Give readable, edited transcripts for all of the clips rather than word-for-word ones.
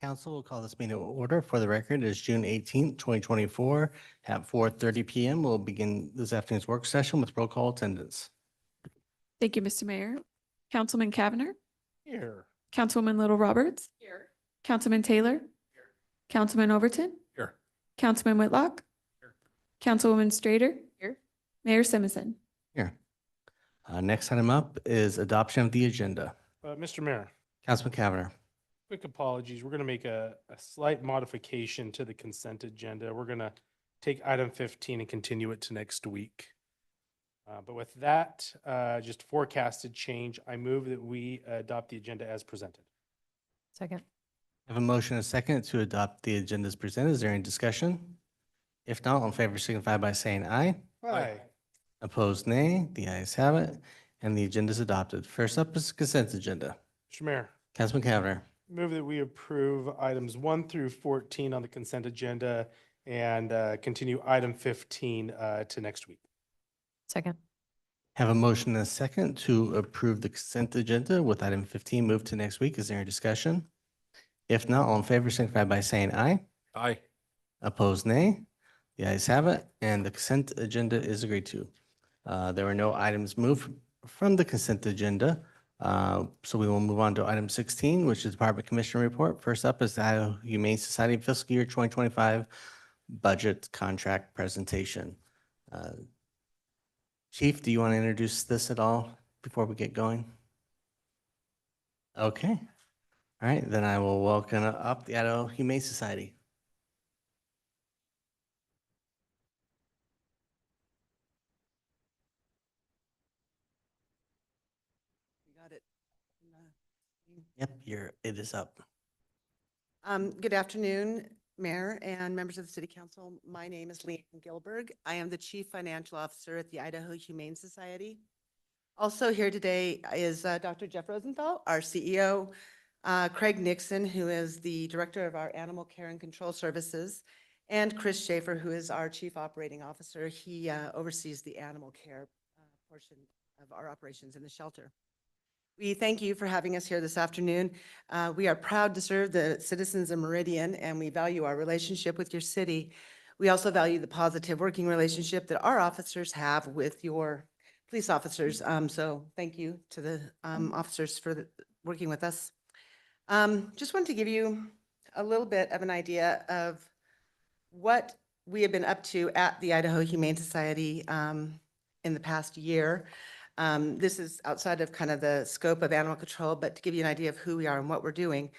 Council will call this meeting to order. For the record, it is June 18th, 2024 at 4:30 PM. We'll begin this afternoon's work session with roll call attendance. Thank you, Mr. Mayor. Councilman Cavanagh, Here. Councilwoman Little Roberts. Here. Councilman Taylor. Here. Councilman Overton. Here. Councilman Whitlock. Here. Councilwoman Strader. Here. Mayor Simonson. Here. Next item up is adoption of the agenda. Mr. Mayor, Councilman Cavanagh. quick apologies. We're going to make a slight modification to the consent agenda. We're going to take item 15 and continue it to next week. But with that, just forecasted change, I move that we adopt the agenda as presented. Second. I have a motion and a second to adopt the agenda as presented. Is there any discussion? If not, all in favor signify by saying aye. Aye. Opposed, nay. The ayes have it, and the agenda is adopted. First up is the consent agenda. Mr. Mayor, Councilman Cavanagh. move that we approve items 1 through 14 on the consent agenda and continue item 15 to next week. Second. Have a motion and a second to approve the consent agenda with item 15 moved to next week. Is there any discussion? If not, all in favor signify by saying aye. Aye. Opposed, nay. The ayes have it, and the consent agenda is agreed to. There were no items moved from the consent agenda, so we will move on to item 16, which is Department Commissioner Report. First up is the Idaho Humane Society Fiscal Year 2025 Budget Contract Presentation. Chief, do you want to introduce this at all before we get going? Okay. All right, then I will welcome up the Idaho Humane Society. Got it. Yep, it is up. Good afternoon, Mayor and members of the City Council. My name is Leanne Gilberg. I am the Chief Financial Officer at the Idaho Humane Society. Also here today is Dr. Jeff Rosenthal, our CEO, Craig Nixon, who is the Director of our Animal Care and Control Services, and Chris Schaefer, who is our Chief Operating Officer. He oversees the animal care portion of our operations in the shelter. We thank you for having us here this afternoon. We are proud to serve the citizens of Meridian, and we value our relationship with your city. We also value the positive working relationship that our officers have with your police officers. So thank you to the officers for working with us. Just wanted to give you a little bit of an idea of what we have been up to at the Idaho Humane Society in the past year. This is outside of kind of the scope of animal control, but to give you an idea of who we are and what we're doing.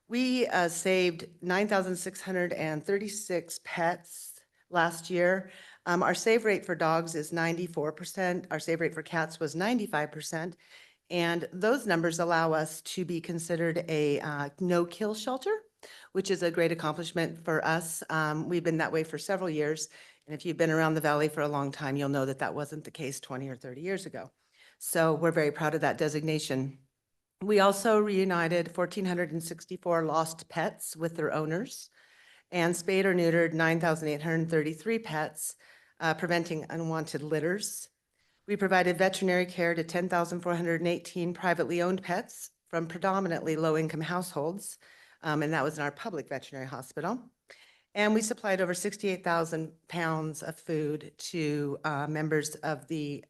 We saved 9,636 pets last year. Our save rate for dogs is 94%. Our save rate for cats was 95%. And those numbers allow us to be considered a no-kill shelter, which is a great accomplishment for us. We've been that way for several years. And if you've been around the valley for a long time, you'll know that that wasn't the case 20 or 30 years ago. So we're very proud of that designation. We also reunited 1,464 lost pets with their owners and spayed or neutered 9,833 pets, preventing unwanted litters. We provided veterinary care to 10,418 privately owned pets from predominantly low-income households, and that was in our public veterinary hospital. And we supplied over 68,000 pounds of food to members of the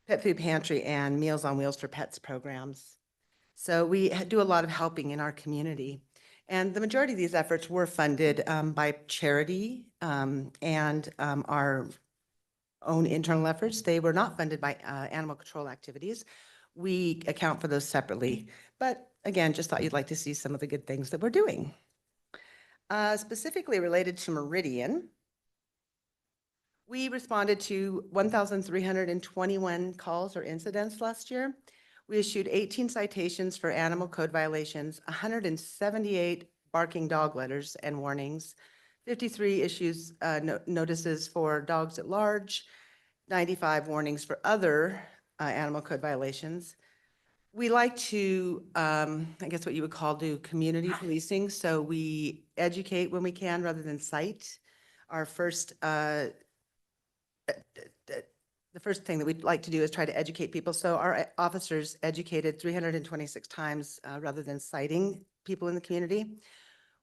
Pet Food Pantry and Meals on Wheels for Pets programs. So we do a lot of helping in our community. And the majority of these efforts were funded by charity and our own internal efforts. They were not funded by animal control activities. We account for those separately. But again, just thought you'd like to see some of the good things that we're doing. Specifically related to Meridian, we responded to 1,321 calls or incidents last year. We issued 18 citations for animal code violations, 178 barking dog letters and warnings, 53 issues notices for dogs at large, 95 warnings for other animal code violations. We like to, I guess what you would call do community policing. So we educate when we can rather than cite. Our first the first thing that we'd like to do is try to educate people. So our officers educated 326 times rather than citing people in the community.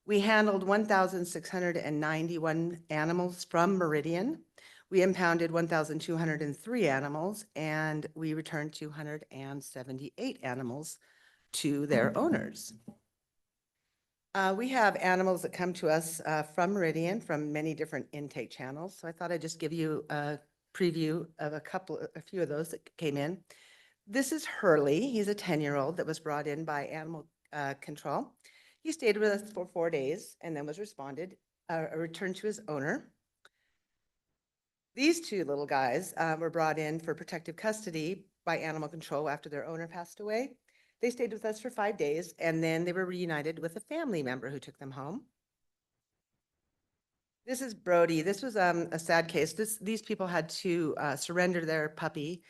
We handled 1,691 animals from Meridian. We impounded 1,203 animals, and we returned 278 animals to their owners. We have animals that come to us from Meridian from many different intake channels. So I thought I'd just give you a preview of a few of those that came in. This is Hurley. He's a 10-year-old that was brought in by animal control. He stayed with us for 4 days and then was returned to his owner. These two little guys were brought in for protective custody by animal control after their owner passed away. They stayed with us for 5 days, and then they were reunited with a family member who took them home. This is Brody. This was a sad case. These people had to surrender their puppy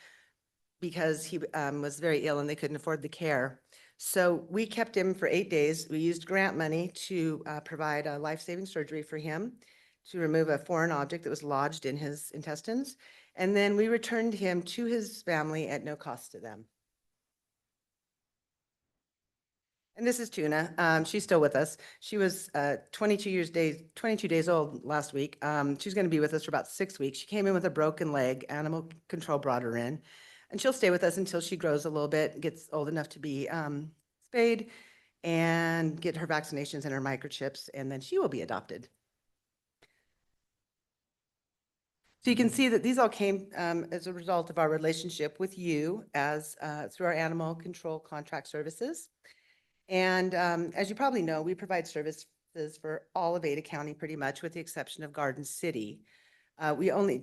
because he was very ill and they couldn't afford the care. So we kept him for 8 days. We used grant money to provide a life-saving surgery for him to remove a foreign object that was lodged in his intestines. And then we returned him to his family at no cost to them. And this is Tuna. She's still with us. She was 22 days old last week. She's going to be with us for about 6 weeks. She came in with a broken leg. Animal control brought her in. And she'll stay with us until she grows a little bit, gets old enough to be spayed, and get her vaccinations and her microchips, and then she will be adopted. So you can see that these all came as a result of our relationship with you as through our animal control contract services. And as you probably know, we provide services for all of Ada County pretty much, with the exception of Garden City. We only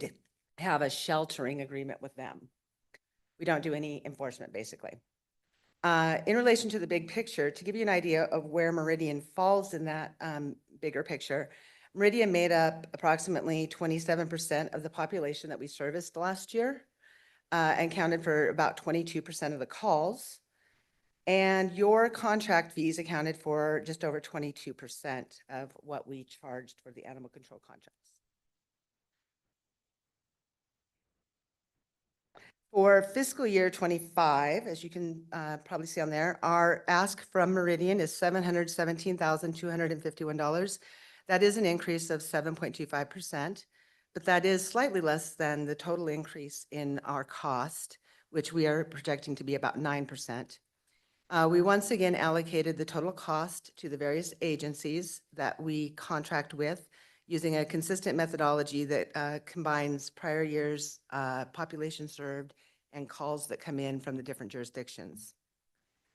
have a sheltering agreement with them. We don't do any enforcement, basically. In relation to the big picture, to give you an idea of where Meridian falls in that bigger picture, Meridian made up approximately 27% of the population that we serviced last year and counted for about 22% of the calls. And your contract fees accounted for just over 22% of what we charged for the animal control contracts. For fiscal year 25, as you can probably see on there, our ask from Meridian is $717,251. That is an increase of 7.25%, but that is slightly less than the total increase in our cost, which we are projecting to be about 9%. We once again allocated the total cost to the various agencies that we contract with using a consistent methodology that combines prior years' population served and calls that come in from the different jurisdictions.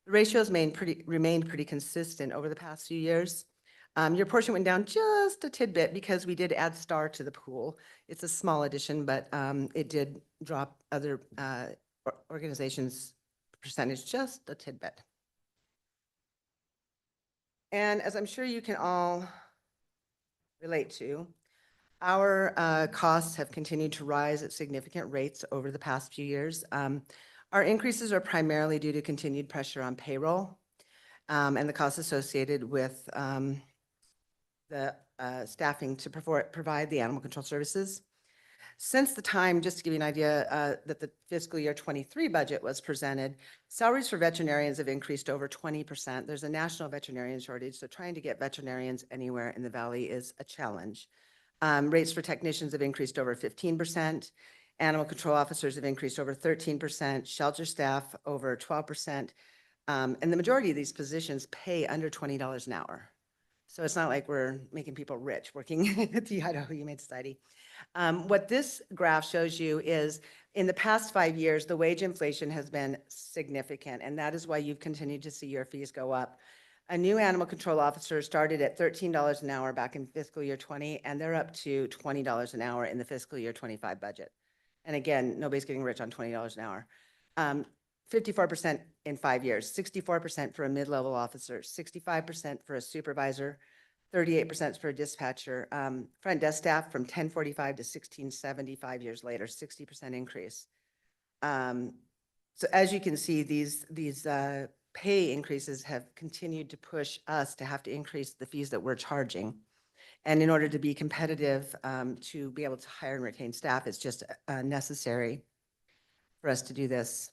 The ratios remained pretty consistent over the past few years. Your portion went down just a tidbit because we did add STAR to the pool. It's a small addition, but it did drop other organizations' percentage just a tidbit. And as I'm sure you can all relate to, our costs have continued to rise at significant rates over the past few years. Our increases are primarily due to continued pressure on payroll and the costs associated with the staffing to provide the animal control services. Since the time, just to give you an idea, that the fiscal year 23 budget was presented, salaries for veterinarians have increased over 20%. There's a national veterinarian shortage, so trying to get veterinarians anywhere in the valley is a challenge. Rates for technicians have increased over 15%. Animal control officers have increased over 13%. Shelter staff over 12%. And the majority of these positions pay under $20 an hour. So it's not like we're making people rich working at the Idaho Humane Society. What this graph shows you is in the past 5 years, the wage inflation has been significant, and that is why you've continued to see your fees go up. A new animal control officer started at $13 an hour back in fiscal year 20, and they're up to $20 an hour in the fiscal year 25 budget. And again, nobody's getting rich on $20 an hour. 54% in 5 years, 64% for a mid-level officer, 65% for a supervisor, 38% for a dispatcher. Front desk staff from 1045 to 1670 5 years later, 60% increase. So as you can see, these pay increases have continued to push us to have to increase the fees that we're charging. And in order to be competitive, to be able to hire and retain staff, it's just necessary for us to do this.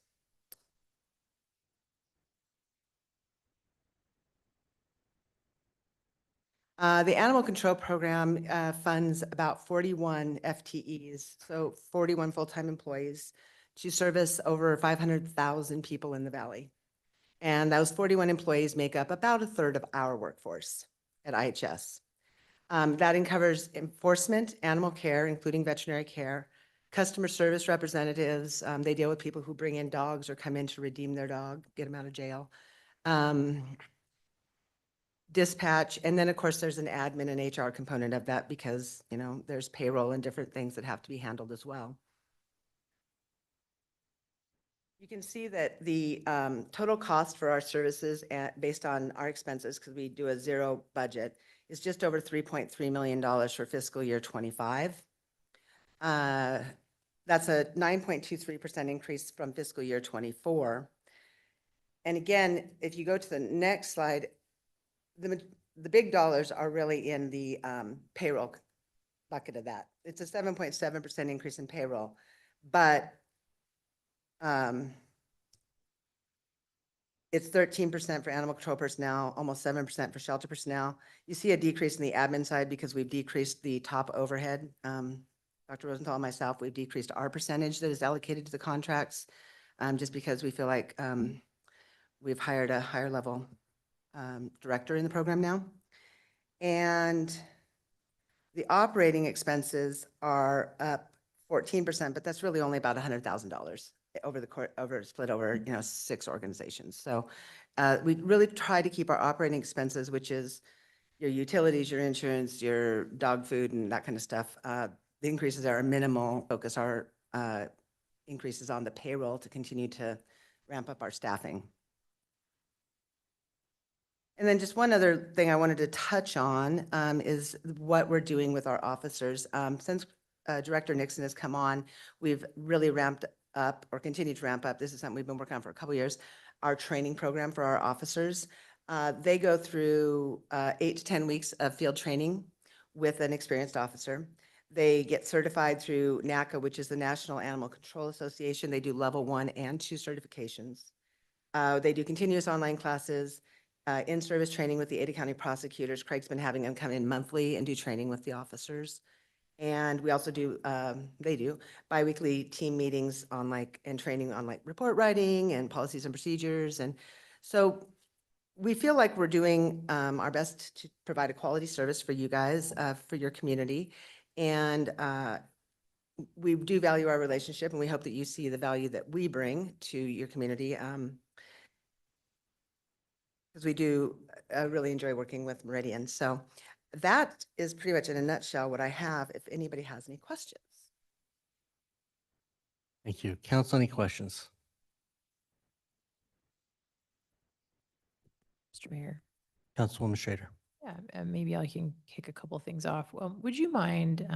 The Animal Control Program funds about 41 FTEs, so 41 full-time employees, to service over 500,000 people in the valley. And those 41 employees make up about a third of our workforce at IHS. That covers enforcement, animal care, including veterinary care, customer service representatives. They deal with people who bring in dogs or come in to redeem their dog, get them out of jail. Dispatch, and then of course there's an admin and HR component of that because, you know, there's payroll and different things that have to be handled as well. You can see that the total cost for our services based on our expenses, because we do a zero budget, is just over $3.3 million for fiscal year 25. That's a 9.23% increase from fiscal year 24. And again, if you go to the next slide, the big dollars are really in the payroll bucket of that. It's a 7.7% increase in payroll, but it's 13% for animal control personnel, almost 7% for shelter personnel. You see a decrease in the admin side because we've decreased the top overhead. Dr. Rosenthal and myself, we've decreased our percentage that is allocated to the contracts just because we feel like we've hired a higher level director in the program now. And the operating expenses are up 14%, but that's really only about $100,000 split over, 6 organizations. So we really try to keep our operating expenses, which is your utilities, your insurance, your dog food and that kind of stuff. The increases are minimal. Focus our increases on the payroll to continue to ramp up our staffing. And then just one other thing I wanted to touch on is what we're doing with our officers. Since Director Nixon has come on, we've really ramped up or continued to ramp up. This is something we've been working on for a couple of years, our training program for our officers. They go through 8 to 10 weeks of field training with an experienced officer. They get certified through NACA, which is the National Animal Control Association. They do level 1 and 2 certifications. They do continuous online classes, in-service training with the Ada County prosecutors. Craig's been having them come in monthly and do training with the officers. And we also do, they do biweekly team meetings on and training on report writing and policies and procedures. And so we feel like we're doing our best to provide a quality service for you guys, for your community. And we do value our relationship, and we hope that you see the value that we bring to your community. Because we do really enjoy working with Meridian. So that is pretty much in a nutshell what I have, if anybody has any questions. Thank you. Council, any questions? Mr. Mayor. Councilwoman Schrader. Yeah, maybe I can kick a couple things off. Would you mind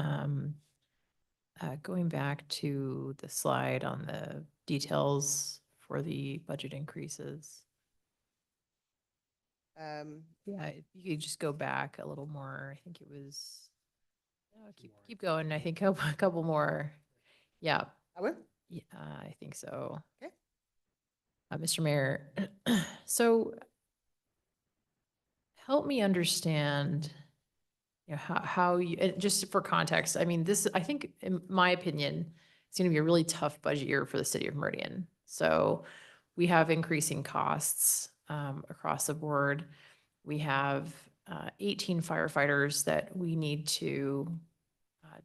going back to the slide on the details for the budget increases? Yeah, if you could just go back a little more. I think it was, keep going. I think a couple more. Yeah. I will. Yeah, I think so. Okay. Mr. Mayor, so help me understand, how you, just for context, I mean, this, I think, in my opinion, it's going to be a really tough budget year for the city of Meridian. So we have increasing costs across the board. We have 18 firefighters that we need to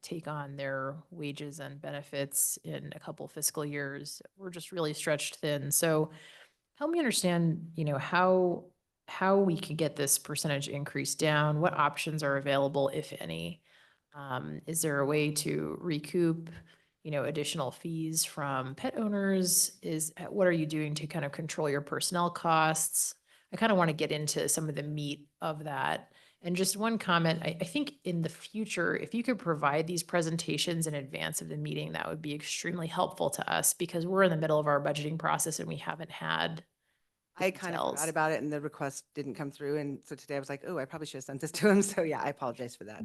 take on their wages and benefits in a couple fiscal years. We're just really stretched thin. So help me understand, how we can get this percentage increase down, what options are available, if any. Is there a way to recoup, additional fees from pet owners? What are you doing to kind of control your personnel costs? I kind of want to get into some of the meat of that. And just one comment, I think in the future, if you could provide these presentations in advance of the meeting, that would be extremely helpful to us because we're in the middle of our budgeting process and we haven't had I kind of details. forgot about it and the request didn't come through. And so today I was like, oh, I probably should have sent this to him. So yeah, I apologize for that.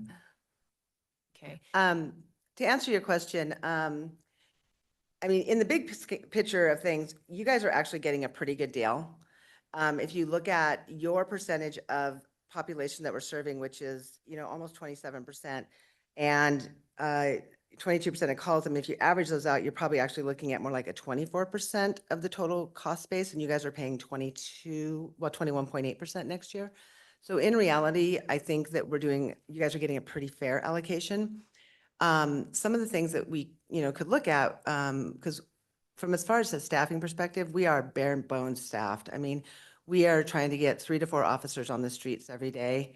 Okay. To answer your question, I mean, in the big picture of things, you guys are actually getting a pretty good deal. If you look at your percentage of population that we're serving, which is, you know, almost 27%, and 22% of calls, I mean, if you average those out, you're probably actually looking at more like a 24% of the total cost base, and you guys are paying 21.8% next year. So in reality, I think that you guys are getting a pretty fair allocation. Some of the things that we, you know, could look at, because from as far as the staffing perspective, we are bare bones staffed. I mean, we are trying to get 3 to 4 officers on the streets every day.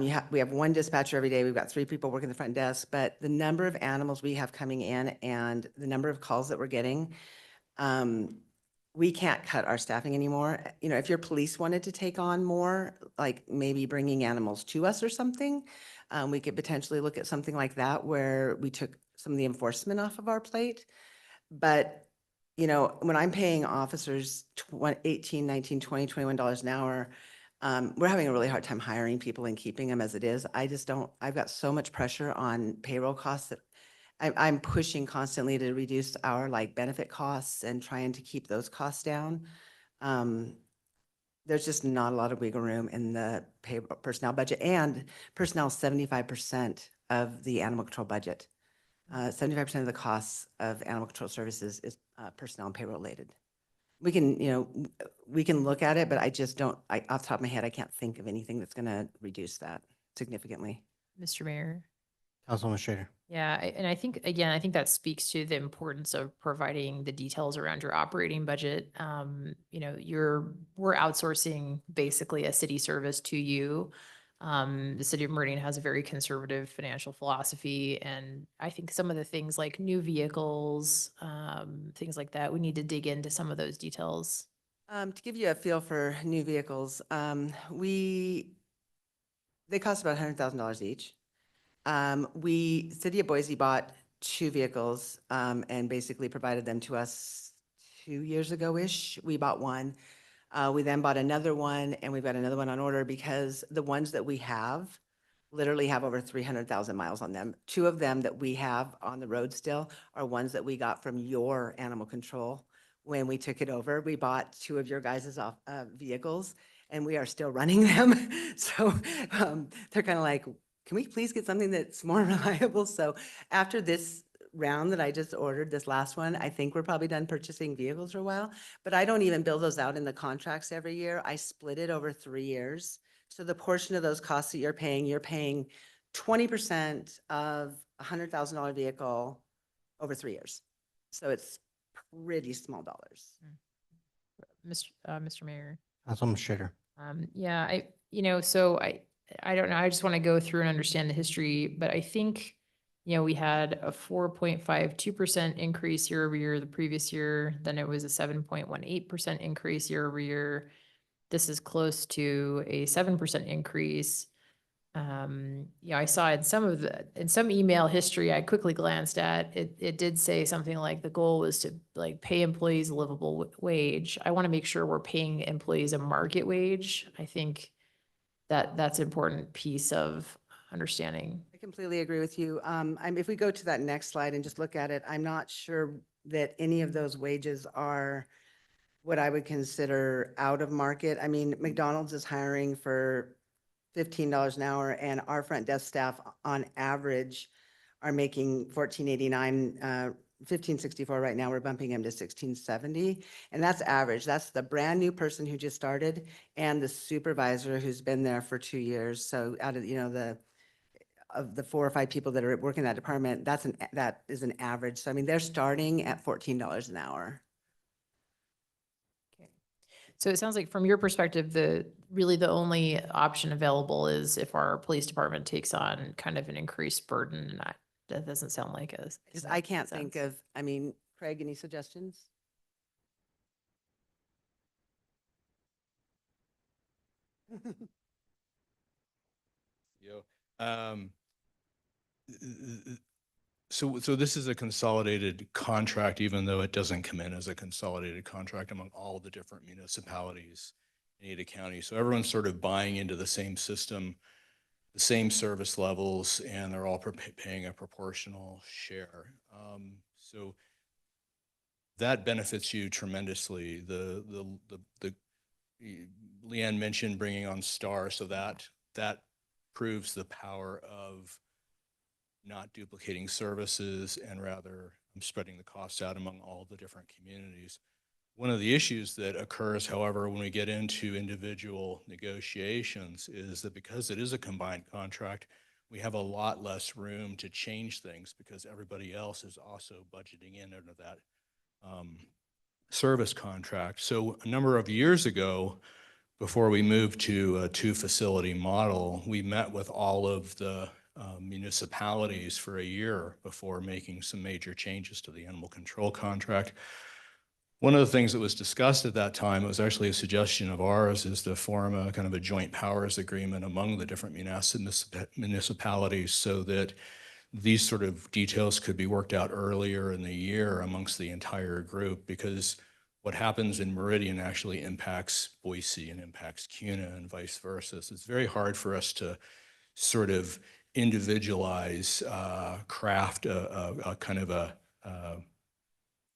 We have 1 dispatcher every day. We've got 3 people working the front desk, but the number of animals we have coming in and the number of calls that we're getting, we can't cut our staffing anymore. You know, if your police wanted to take on more, like maybe bringing animals to us or something, we could potentially look at something like that where we took some of the enforcement off of our plate. But, you know, when I'm paying officers $18, $19, $20, $21 an hour, we're having a really hard time hiring people and keeping them as it is. I've got so much pressure on payroll costs that I'm pushing constantly to reduce our like benefit costs and trying to keep those costs down. There's just not a lot of wiggle room in the personnel budget, and personnel is 75% of the animal control budget. 75% of the costs of animal control services is personnel and payroll related. We can, you know, we can look at it, but I just don't, off the top of my head, I can't think of anything that's going to reduce that significantly. Mr. Mayor. Councilwoman Schrader. Yeah, and I think, again, I think that speaks to the importance of providing the details around your operating budget. You know, we're outsourcing basically a city service to you. The city of Meridian has a very conservative financial philosophy, and I think some of the things like new vehicles, things like that, we need to dig into some of those details. To give you a feel for new vehicles, they cost about $100,000 each. City of Boise bought 2 vehicles and basically provided them to us 2 years ago-ish. We bought one. We then bought another one, and we've got another one on order because the ones that we have literally have over 300,000 miles on them. 2 of them that we have on the road still are ones that we got from your animal control when we took it over. We bought 2 of your guys' vehicles, and we are still running them. So they're kind of like, can we please get something that's more reliable? So after this round that I just ordered, this last one, I think we're probably done purchasing vehicles for a while, but I don't even bill those out in the contracts every year. I split it over 3 years. So the portion of those costs that you're paying 20% of a $100,000 vehicle over 3 years. So it's pretty small dollars. Mr. Mayor. Councilwoman Schrader. Yeah, so I don't know. I just want to go through and understand the history, but I think, we had a 4.52% increase year over year the previous year. Then it was a 7.18% increase year over year. This is close to a 7% increase. I saw in some email history I quickly glanced at, it did say something like the goal was to like pay employees a livable wage. I want to make sure we're paying employees a market wage. I think that's an important piece of understanding. I completely agree with you. If we go to that next slide and just look at it, I'm not sure that any of those wages are what I would consider out of market. I mean, McDonald's is hiring for $15 an hour, and our front desk staff on average are making $14.89, $15.64 right now. We're bumping them to $16.70, and that's average. That's the brand new person who just started and the supervisor who's been there for 2 years. So out of, of the 4 or 5 people that are working in that department, that is an average. So I mean, they're starting at $14 an hour. Okay. So it sounds like from your perspective, really the only option available is if our police department takes on kind of an increased burden, and that doesn't sound like us. I can't think of, Craig, any suggestions? So this is a consolidated contract, even though it doesn't come in as a consolidated contract among all the different municipalities in Ada County. So everyone's sort of buying into the same system, the same service levels, and they're all paying a proportional share. So that benefits you tremendously. Leanne mentioned bringing on STAR, so that that proves the power of not duplicating services and rather spreading the cost out among all the different communities. One of the issues that occurs, however, when we get into individual negotiations is that because it is a combined contract, we have a lot less room to change things because everybody else is also budgeting in under that service contract. So a number of years ago, before we moved to a two-facility model, we met with all of the municipalities for a year before making some major changes to the animal control contract. One of the things that was discussed at that time, it was actually a suggestion of ours, is to form a kind of a joint powers agreement among the different municipalities so that these sort of details could be worked out earlier in the year amongst the entire group, because what happens in Meridian actually impacts Boise and impacts Kuna and vice versa. So it's very hard for us to sort of individualize, craft a kind of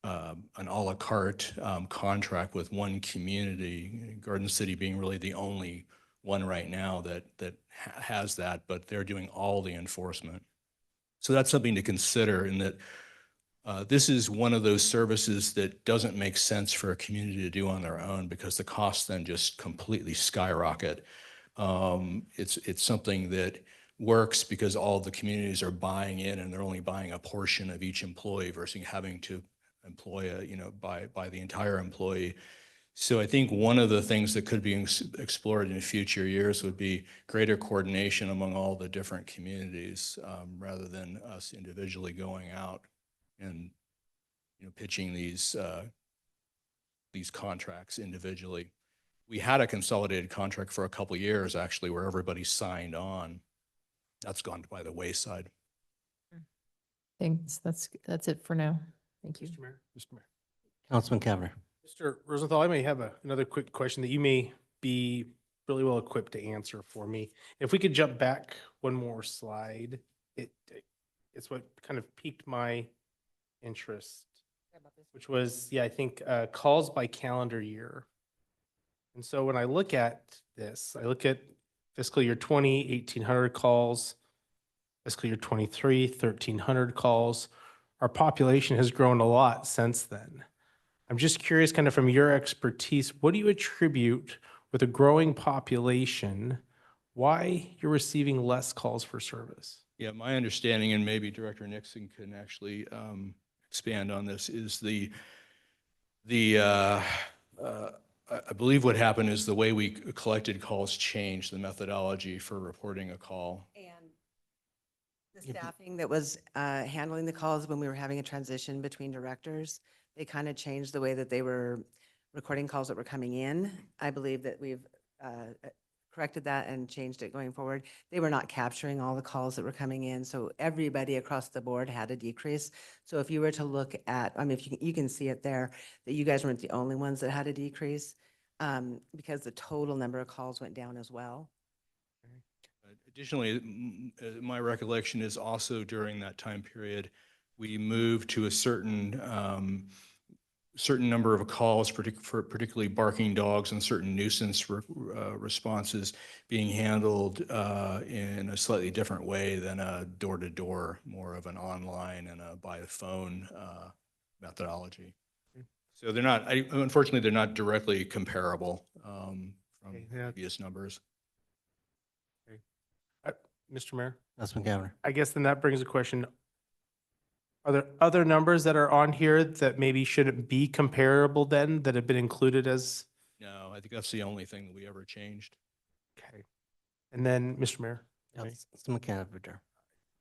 an a la carte contract with one community, Garden City being really the only one right now that has that, but they're doing all the enforcement. So that's something to consider, in that this is one of those services that doesn't make sense for a community to do on their own because the costs then just completely skyrocket. It's something that works because all the communities are buying in and they're only buying a portion of each employee versus having to employ by the entire employee. So I think one of the things that could be explored in future years would be greater coordination among all the different communities, rather than us individually going out and pitching these contracts individually. We had a consolidated contract for a couple of years actually, where everybody signed on. That's gone by the wayside. Thanks. That's it for now. Thank you. Mr. Mayor, Mr. Mayor. Councilman Cavanagh. Mr. Rosenthal, I may have another quick question that you may be really well equipped to answer for me. If we could jump back one more slide, it's what kind of piqued my interest, which was, I think calls by calendar year. And so when I look at this, I look at fiscal year 20, 1,800 calls, fiscal year 23, 1,300 calls. Our population has grown a lot since then. I'm just curious, kind of from your expertise, what do you attribute with a growing population, why you're receiving less calls for service? Yeah, my understanding, and maybe Director Nixon can actually expand on this, is I believe what happened is the way we collected calls changed, the methodology for reporting a call. And the staffing that was handling the calls when we were having a transition between directors, they kind of changed the way that they were recording calls that were coming in. I believe that we've corrected that and changed it going forward. They were not capturing all the calls that were coming in, so everybody across the board had a decrease. So if you were to look at, if you can see it there, that you guys weren't the only ones that had a decrease, because the total number of calls went down as well. Additionally, my recollection is also during that time period, we moved to a certain number of calls, particularly barking dogs and certain nuisance responses being handled in a slightly different way than a door-to-door, more of an online and a by phone methodology. So they're not, unfortunately, they're not directly comparable from previous numbers. Mr. Mayor, Councilman Cavanagh. I guess then that brings a question. Are there other numbers that are on here that maybe shouldn't be comparable then, that have been included as? No, I think that's the only thing that we ever changed. Okay. And then, Mr. Mayor, Councilman Cavanagh.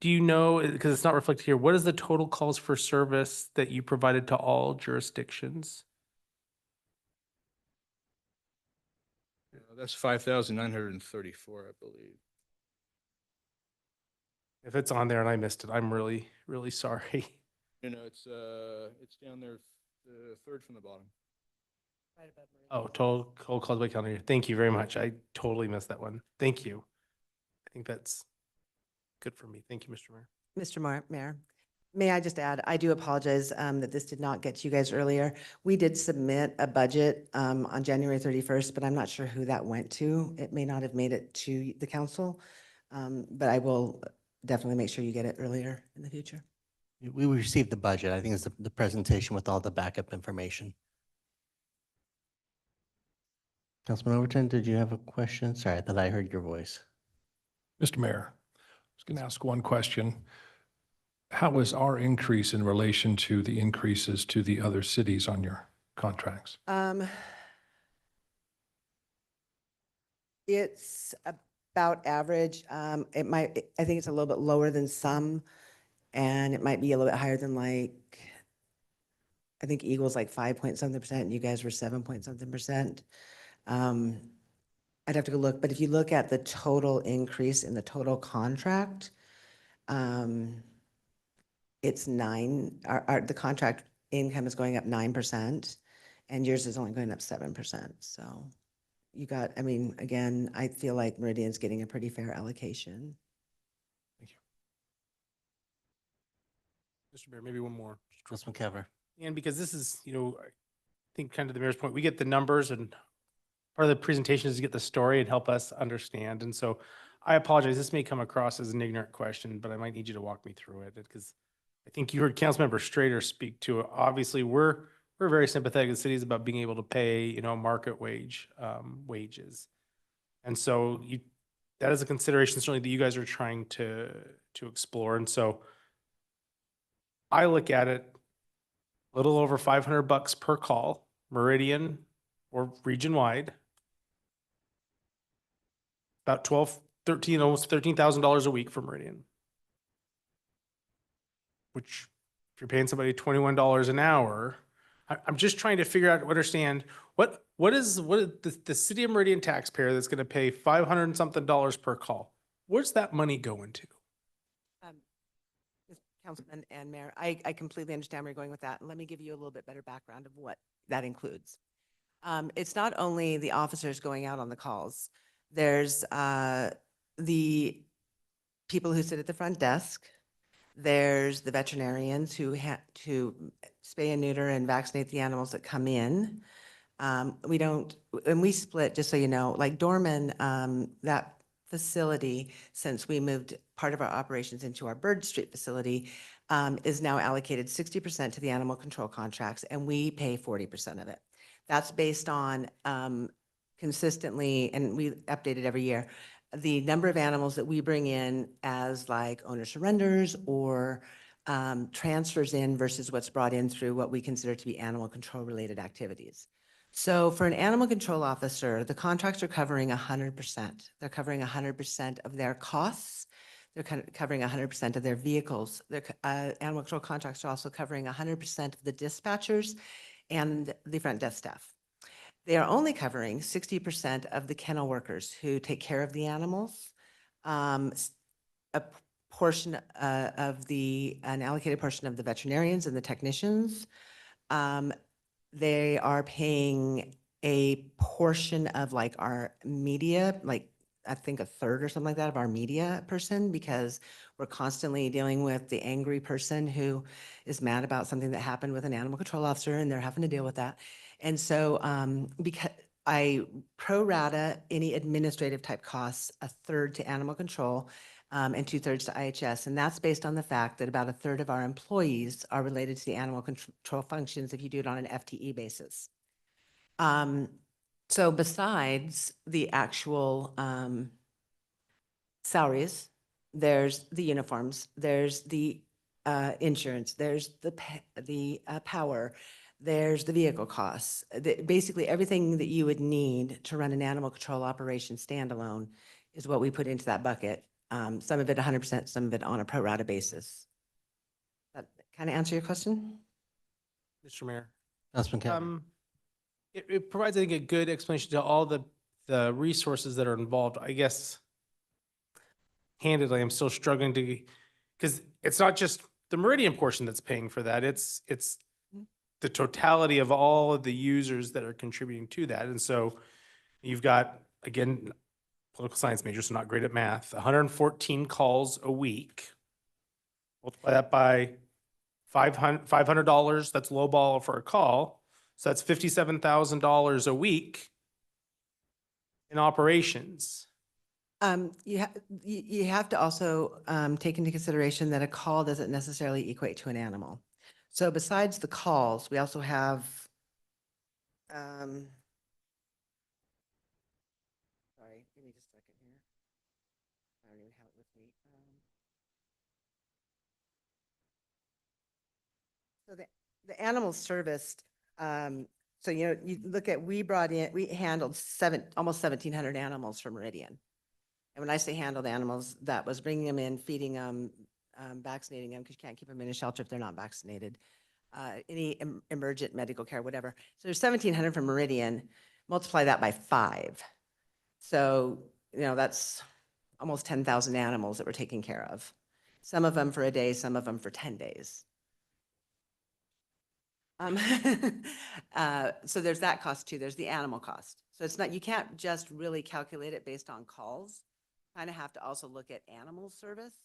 do you know, because it's not reflected here, what is the total calls for service that you provided to all jurisdictions? That's 5,934, I believe. If it's on there and I missed it, I'm really, really sorry. It's down there, the third from the bottom. Oh, total calls by calendar year. Thank you very much. I totally missed that one. Thank you. I think that's good for me. Thank you, Mr. Mayor. Mr. Mayor, May I just add, I do apologize that this did not get to you guys earlier. We did submit a budget on January 31st, but I'm not sure who that went to. It may not have made it to the council, but I will definitely make sure you get it earlier in the future. We received the budget. I think it's the presentation with all the backup information. Councilman Overton, did you have a question? Sorry, I thought I heard your voice. Mr. Mayor, I was going to ask one question. How is our increase in relation to the increases to the other cities on your contracts? It's about average. It might, I think it's a little bit lower than some, and it might be a little bit higher than like, I think Eagle's like 5 point something percent, and you guys were 7 point something percent. I'd have to go look, but if you look at the total increase in the total contract, it's the contract income is going up 9%, and yours is only going up 7%. So you got, I mean, again, I feel like Meridian's getting a pretty fair allocation. Mr. Mayor, maybe one more. Councilman Caver. And because this is, I think kind of the mayor's point, we get the numbers and part of the presentation is to get the story and help us understand. And so I apologize. This may come across as an ignorant question, but I might need you to walk me through it because I think you heard Councilmember Strader speak to it. Obviously, we're very sympathetic to the cities about being able to pay, market wages. And so that is a consideration certainly that you guys are trying to explore. And so I look at it a little over $500 per call, Meridian or region wide. About 12, 13, almost $13,000 a week for Meridian. Which if you're paying somebody $21 an hour, I'm just trying to figure out, understand what is the city of Meridian taxpayer that's going to pay $500 and something per call. Where's that money going to? Councilman and Mayor, I completely understand where you're going with that. Let me give you a little bit better background of what that includes. It's not only the officers going out on the calls. There's the people who sit at the front desk. There's the veterinarians who spay and neuter and vaccinate the animals that come in. We split, just so you know, like Dorman, that facility, since we moved part of our operations into our Bird Street facility, is now allocated 60% to the animal control contracts, and we pay 40% of it. That's based on consistently, and we update it every year, the number of animals that we bring in as like owner surrenders or transfers in versus what's brought in through what we consider to be animal control related activities. So for an animal control officer, the contracts are covering 100%. They're covering 100% of their costs. They're covering 100% of their vehicles. Their animal control contracts are also covering 100% of the dispatchers and the front desk staff. They are only covering 60% of the kennel workers who take care of the animals. A portion of an allocated portion of the veterinarians and the technicians. They are paying a portion of like our media, like I think a third or something like that of our media person, because we're constantly dealing with the angry person who is mad about something that happened with an animal control officer and they're having to deal with that. And so because I pro rata any administrative type costs, a third to animal control and 2/3 to IHS. And that's based on the fact that about a third of our employees are related to the animal control functions if you do it on an FTE basis. So besides the actual salaries, there's the uniforms, there's the insurance, there's the power, there's the vehicle costs. Basically everything that you would need to run an animal control operation standalone is what we put into that bucket. Some of it 100%, some of it on a pro rata basis. That kind of answer your question? Mr. Mayor. Councilman Caver. It provides, I think, a good explanation to all the resources that are involved. I guess, candidly, I'm still struggling because it's not just the Meridian portion that's paying for that. It's the totality of all of the users that are contributing to that. And so you've got, again, political science major, so not great at math, 114 calls a week. Multiply that by $500, that's lowball for a call. So that's $57,000 a week in operations. You have to also take into consideration that a call doesn't necessarily equate to an animal. So besides the calls, we also have, sorry, give me just a second here. I don't even have it with me. So the animal service, so, you know, you look at, we handled almost 1,700 animals from Meridian. And when I say handled animals, that was bringing them in, feeding them, vaccinating them, because you can't keep them in a shelter if they're not vaccinated. Any emergent medical care, whatever. So there's 1,700 from Meridian, multiply that by 5. So, you know, that's almost 10,000 animals that we're taking care of. Some of them for a day, some of them for 10 days. So there's that cost too. There's the animal cost. So it's not, you can't just really calculate it based on calls. Kind of have to also look at animal service,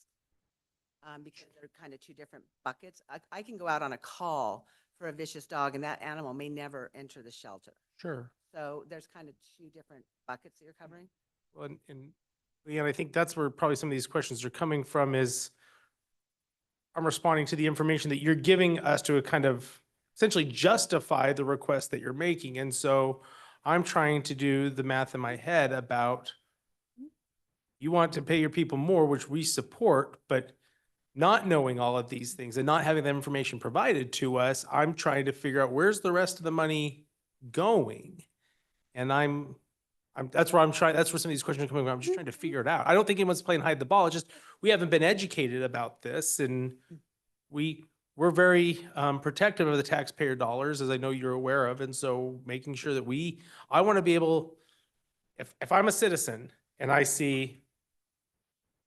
because they're kind of two different buckets. I can go out on a call for a vicious dog and that animal may never enter the shelter. Sure. So there's kind of two different buckets that you're covering. Well, and Leanne, I think that's where probably some of these questions are coming from is I'm responding to the information that you're giving us to kind of essentially justify the request that you're making. And so I'm trying to do the math in my head about you want to pay your people more, which we support, but not knowing all of these things and not having that information provided to us, I'm trying to figure out where's the rest of the money going? And that's where I'm trying, that's where some of these questions are coming from. I'm just trying to figure it out. I don't think anyone's playing hide the ball. It's just, we haven't been educated about this and we're very protective of the taxpayer dollars, as I know you're aware of. And so making sure that I want to be able, if I'm a citizen and I see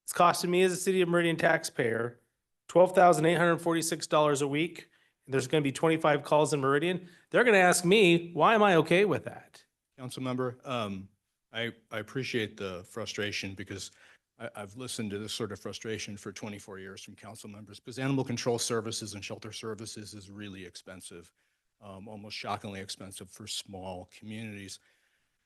it's costing me as a City of Meridian taxpayer $12,846 a week, and there's going to be 25 calls in Meridian, they're going to ask me, why am I okay with that? Councilmember, I appreciate the frustration because I've listened to this sort of frustration for 24 years from council members because animal control services and shelter services is really expensive, almost shockingly expensive for small communities.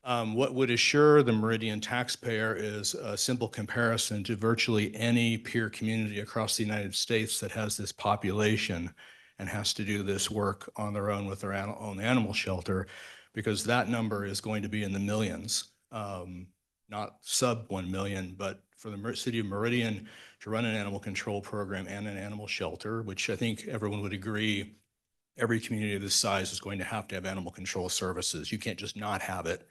What would assure the Meridian taxpayer is a simple comparison to virtually any peer community across the United States that has this population and has to do this work on their own with their own animal shelter, because that number is going to be in the millions, not sub 1 million, but for the City of Meridian to run an animal control program and an animal shelter, which I think everyone would agree, every community of this size is going to have animal control services. You can't just not have it.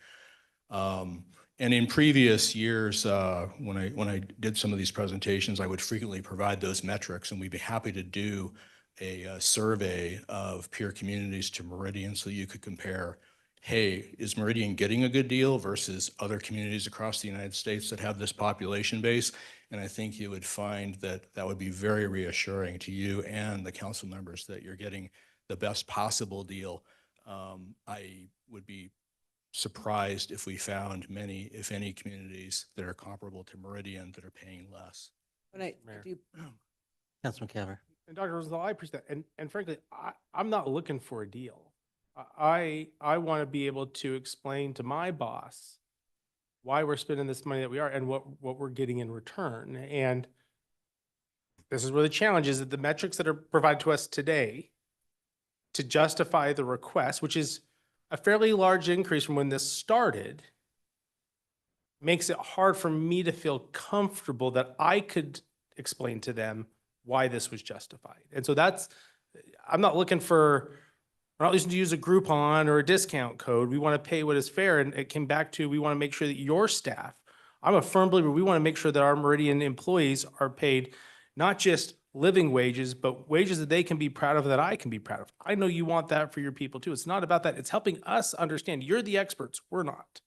And in previous years, when I did some of these presentations, I would frequently provide those metrics, and we'd be happy to do a survey of peer communities to Meridian so you could compare, hey, is Meridian getting a good deal versus other communities across the United States that have this population base? And I think you would find that that would be very reassuring to you and the council members that you're getting the best possible deal. I would be surprised if we found many, if any, communities that are comparable to Meridian that are paying less. When I Mayor. do, Councilman Caver. And Dr. Rosenthal, I appreciate that. And frankly, I'm not looking for a deal. I want to be able to explain to my boss why we're spending this money that we are and what we're getting in return. And this is where the challenge is, that the metrics that are provided to us today to justify the request, which is a fairly large increase from when this started, makes it hard for me to feel comfortable that I could explain to them why this was justified. And so I'm not looking for, we're not looking to use a Groupon or a discount code. We want to pay what is fair. And it came back to, we want to make sure that your staff, I'm a firm believer, we want to make sure that our Meridian employees are paid not just living wages, but wages that they can be proud of, that I can be proud of. I know you want that for your people too. It's not about that. It's helping us understand. You're the experts, we're not.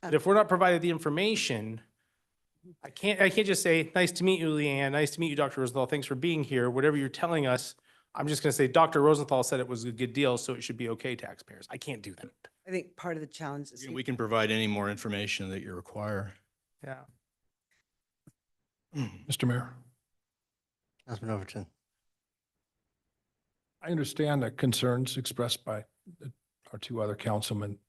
But if we're not provided the information, I can't just say, nice to meet you, Leanne. Nice to meet you, Dr. Rosenthal. Thanks for being here. Whatever you're telling us, I'm just going to say, Dr. Rosenthal said it was a good deal, so it should be okay, taxpayers. I can't do that. I think part of the challenge is. We can provide any more information that you require. Yeah. Mr. Mayor, Councilman Overton. I understand the concerns expressed by our two other councilmen.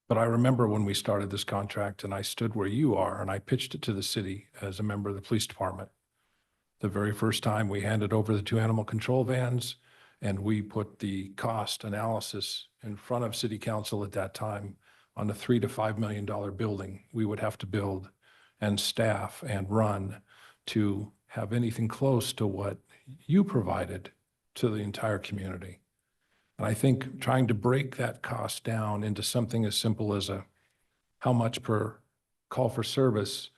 But I remember when we started this contract and I stood where you are and I pitched it to the city as a member of the police department. The very first time we handed over the 2 animal control vans and we put the cost analysis in front of city council at that time on a $3 to $5 million building we would have to build and staff and run to have anything close to what you provided to the entire community. And I think trying to break that cost down into something as simple as how much per call for service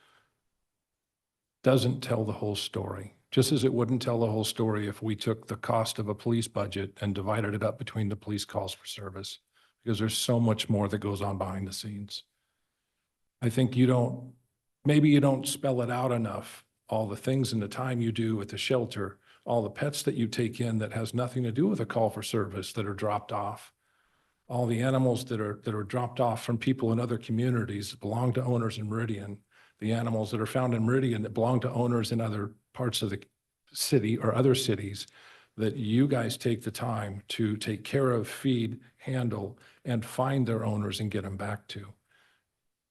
doesn't tell the whole story. Just as it wouldn't tell the whole story if we took the cost of a police budget and divided it up between the police calls for service, because there's so much more that goes on behind the scenes. I think maybe you don't spell it out enough, all the things and the time you do at the shelter, all the pets that you take in that has nothing to do with a call for service that are dropped off, all the animals that are dropped off from people in other communities that belong to owners in Meridian, the animals that are found in Meridian that belong to owners in other parts of the city or other cities, that you guys take the time to take care of, feed, handle, and find their owners and get them back to.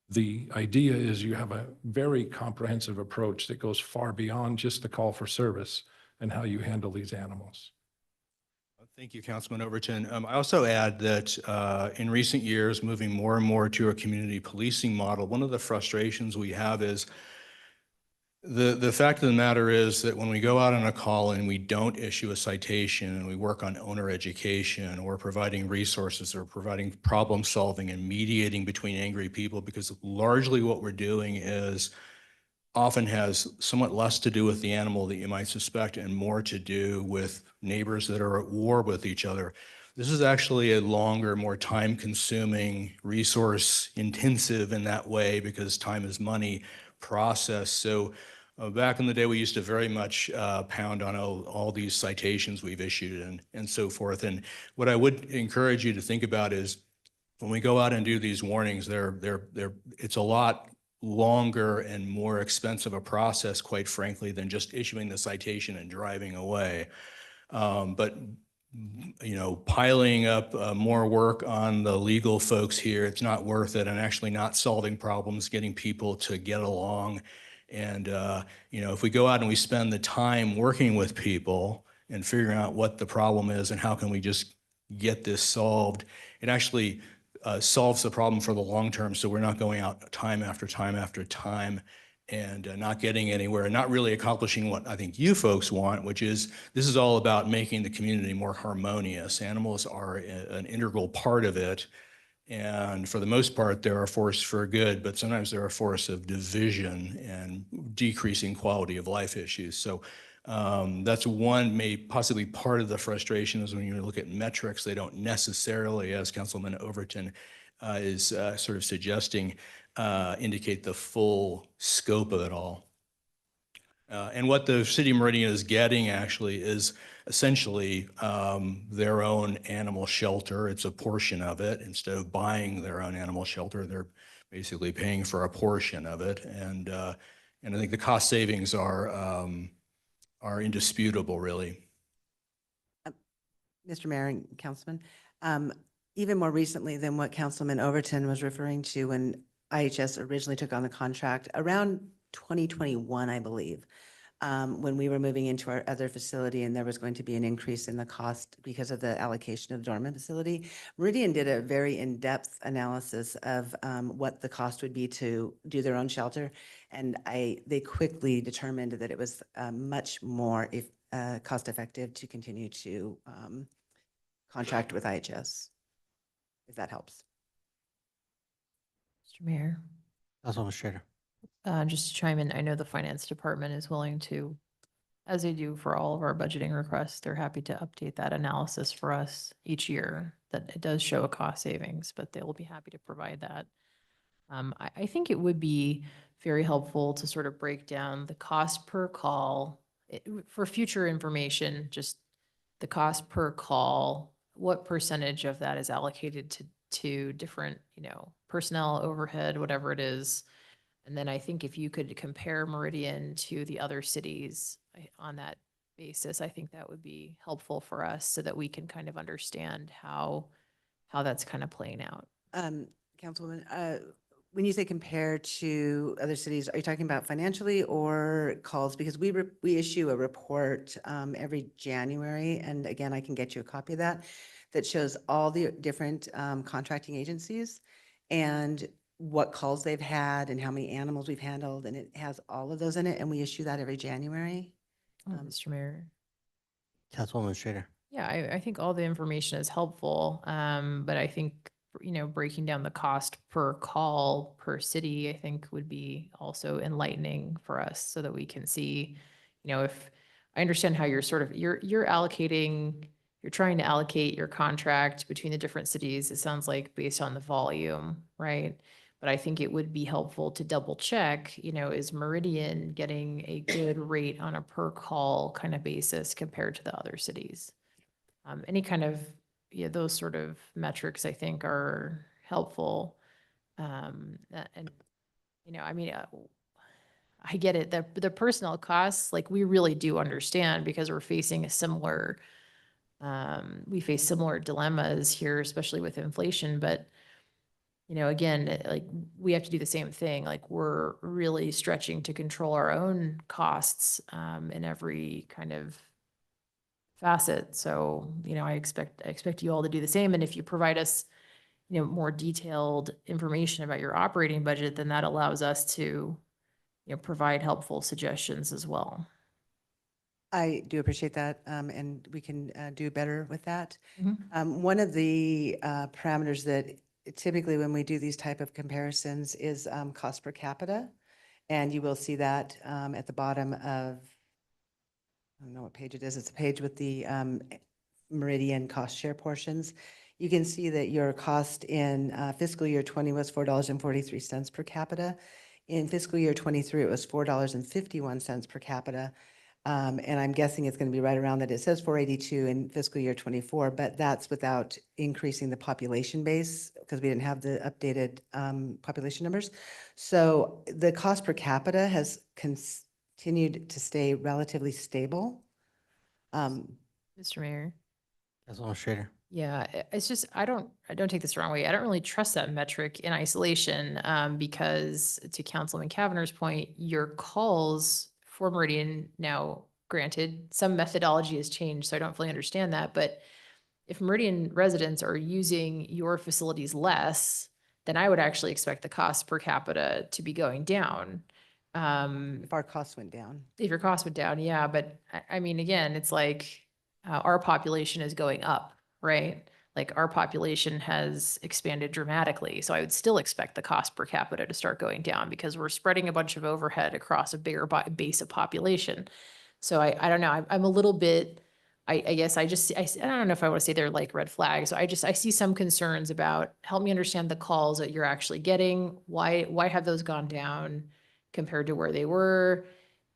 The idea is you have a very comprehensive approach that goes far beyond just the call for service and how you handle these animals. Thank you, Councilman Overton. I also add that in recent years, moving more and more to a community policing model, one of the frustrations we have is the fact of the matter is that when we go out on a call and we don't issue a citation and we work on owner education or providing resources or providing problem solving and mediating between angry people, because largely what we're doing is often has somewhat less to do with the animal that you might suspect and more to do with neighbors that are at war with each other. This is actually a longer, more time-consuming, resource-intensive in that way because time is money process. So back in the day, we used to very much pound on all these citations we've issued and so forth. And what I would encourage you to think about is when we go out and do these warnings, it's a lot longer and more expensive a process, quite frankly, than just issuing the citation and driving away. But piling up more work on the legal folks here, it's not worth it, and actually not solving problems, getting people to get along. And if we go out and we spend the time working with people and figuring out what the problem is and how can we just get this solved, it actually solves the problem for the long term. So we're not going out time after time after time and not getting anywhere and not really accomplishing what I think you folks want, which is this is all about making the community more harmonious. Animals are an integral part of it. And for the most part, they're a force for good, but sometimes they're a force of division and decreasing quality of life issues. So that's one, may possibly part of the frustration is when you look at metrics, they don't necessarily, as Councilman Overton is sort of suggesting, indicate the full scope of it all. And what the City of Meridian is getting actually is essentially their own animal shelter. It's a portion of it. Instead of buying their own animal shelter, they're basically paying for a portion of it. And I think the cost savings are indisputable, really. Mr. Mayor and Councilman, even more recently than what Councilman Overton was referring to when IHS originally took on the contract, around 2021, I believe, when we were moving into our other facility and there was going to be an increase in the cost because of the allocation of the dormant facility, Meridian did a very in-depth analysis of what the cost would be to do their own shelter. And they quickly determined that it was much more cost-effective to continue to contract with IHS, if that helps. Mr. Mayor, Councilwoman Schrader. just to chime in, I know the finance department is willing to, as they do for all of our budgeting requests, they're happy to update that analysis for us each year, that it does show a cost savings, but they will be happy to provide that. I think it would be very helpful to sort of break down the cost per call for future information, just the cost per call, what percentage of that is allocated to different, personnel, overhead, whatever it is. And then I think if you could compare Meridian to the other cities on that basis, I think that would be helpful for us so that we can kind of understand how that's kind of playing out. Councilwoman, when you say compare to other cities, are you talking about financially or calls? Because we issue a report every January, and again, I can get you a copy of that, that shows all the different contracting agencies and what calls they've had and how many animals we've handled, and it has all of those in it, and we issue that every January. Mr. Mayor. Councilwoman Schrader. Yeah, I think all the information is helpful, but I think, breaking down the cost per call per city, I think would be also enlightening for us so that we can see, if, I understand how you're you're allocating, you're trying to allocate your contract between the different cities, it sounds like based on the volume, right? But I think it would be helpful to double check, is Meridian getting a good rate on a per call kind of basis compared to the other cities? Any kind of, those sort of metrics I think are helpful. And, I mean, I get it. The personnel costs, like we really do understand because we're facing a similar, we face similar dilemmas here, especially with inflation, but again, like we have to do the same thing. Like we're really stretching to control our own costs, in every kind of facet. So, I expect you all to do the same. And if you provide us, more detailed information about your operating budget, then that allows us to, provide helpful suggestions as well. I do appreciate that, and we can do better with that. Mhm. One of the parameters that typically when we do these type of comparisons is cost per capita. And you will see that at the bottom of, I don't know what page it is. It's a page with the Meridian cost share portions. You can see that your cost in fiscal year 20 was $4.43 per capita. In fiscal year 23, it was $4.51 per capita. And I'm guessing it's going to be right around that. It says 482 in fiscal year 24, but that's without increasing the population base because we didn't have the updated population numbers. So the cost per capita has continued to stay relatively stable. Mr. Mayor. Councilwoman Schrader. Yeah, it's just, I don't take this the wrong way. I don't really trust that metric in isolation, because to Councilman Kavanagh's point, your calls for Meridian now, granted, some methodology has changed, so I don't fully understand that, but if Meridian residents are using your facilities less, then I would actually expect the cost per capita to be going down. If our costs went down. If your cost went down, yeah, but I mean, again, it's like our population is going up, right? Like our population has expanded dramatically. So I would still expect the cost per capita to start going down because we're spreading a bunch of overhead across a bigger base of population. So I don't know. I'm a little bit, I guess I don't know if I want to say they're like red flags. I see some concerns about, help me understand the calls that you're actually getting. Why have those gone down compared to where they were?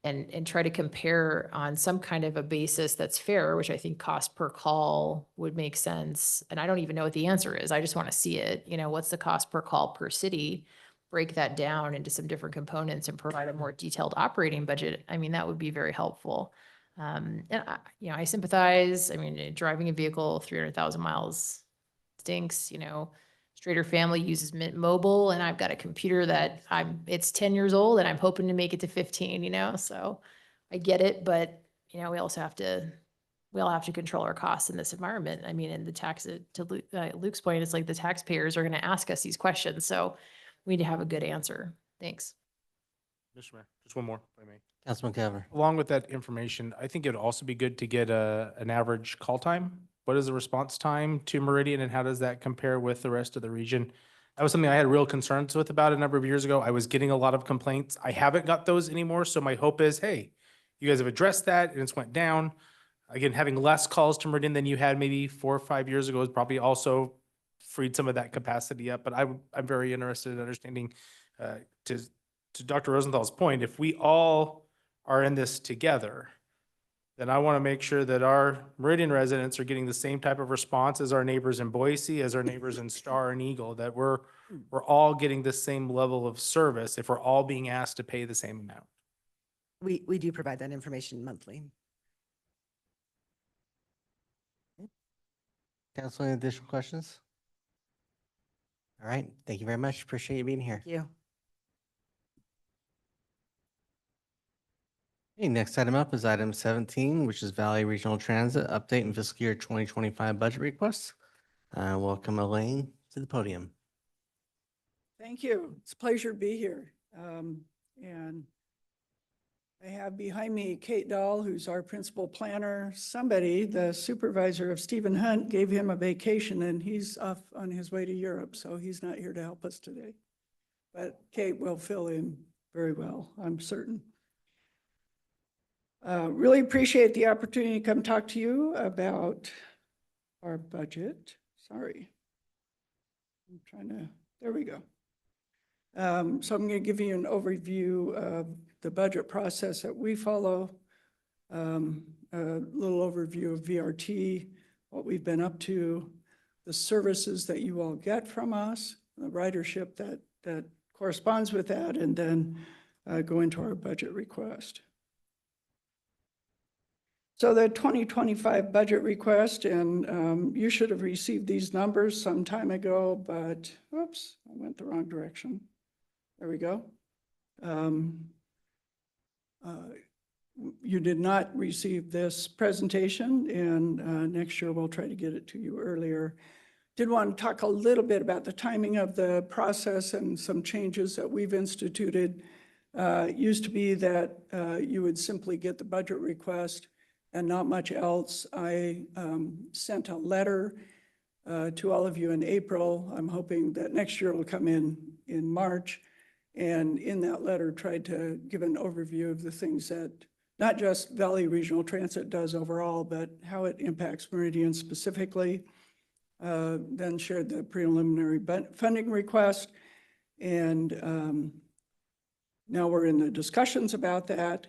And try to compare on some kind of a basis that's fair, which I think cost per call would make sense. And I don't even know what the answer is. I just want to see it. What's the cost per call per city? Break that down into some different components and provide a more detailed operating budget. I mean, that would be very helpful. And I sympathize. I mean, driving a vehicle 300,000 miles stinks, Strader family uses Mint Mobile and I've got a computer that it's 10 years old and I'm hoping to make it to 15, so I get it, but we all have to control our costs in this environment. I mean, and the tax, to Luke's point, it's like the taxpayers are going to ask us these questions. So we need to have a good answer. Thanks. Mr. Mayor, just one more, if I may. Councilman Cavanagh. Along with that information, I think it'd also be good to get an average call time. What is the response time to Meridian and how does that compare with the rest of the region? That was something I had real concerns with about a number of years ago. I was getting a lot of complaints. I haven't got those anymore. So my hope is, hey, you guys have addressed that and it's went down. Again, having less calls to Meridian than you had maybe 4 or 5 years ago has probably also freed some of that capacity up. But I'm very interested in understanding, to Dr. Rosenthal's point, if we all are in this together, then I want to make sure that our Meridian residents are getting the same type of response as our neighbors in Boise, as our neighbors in Star and Eagle, that we're all getting the same level of service if we're all being asked to pay the same amount. We do provide that information monthly. Council, any additional questions? All right, thank you very much. Appreciate you being here. Thank you. Okay, next item up is item 17, which is Valley Regional Transit Update and Fiscal Year 2025 Budget Requests. Welcome Elaine to the podium. Thank you. It's a pleasure to be here. And I have behind me Kate Dahl, who's our principal planner. Somebody, the supervisor of Stephen Hunt, gave him a vacation and he's off on his way to Europe, so he's not here to help us today. But Kate will fill in very well, I'm certain. Really appreciate the opportunity to come talk to you about our budget. Sorry. I'm trying to, there we go. So I'm going to give you an overview of the budget process that we follow, a little overview of VRT, what we've been up to, the services that you all get from us, the ridership that corresponds with that, and then go into our budget request. So the 2025 budget request, and you should have received these numbers some time ago, but oops, I went the wrong direction. There we go. You did not receive this presentation, and next year we'll try to get it to you earlier. Did want to talk a little bit about the timing of the process and some changes that we've instituted. Used to be that you would simply get the budget request and not much else. I sent a letter to all of you in April. I'm hoping that next year will come in March. And in that letter, tried to give an overview of the things that not just Valley Regional Transit does overall, but how it impacts Meridian specifically. Then shared the preliminary funding request. And now we're in the discussions about that.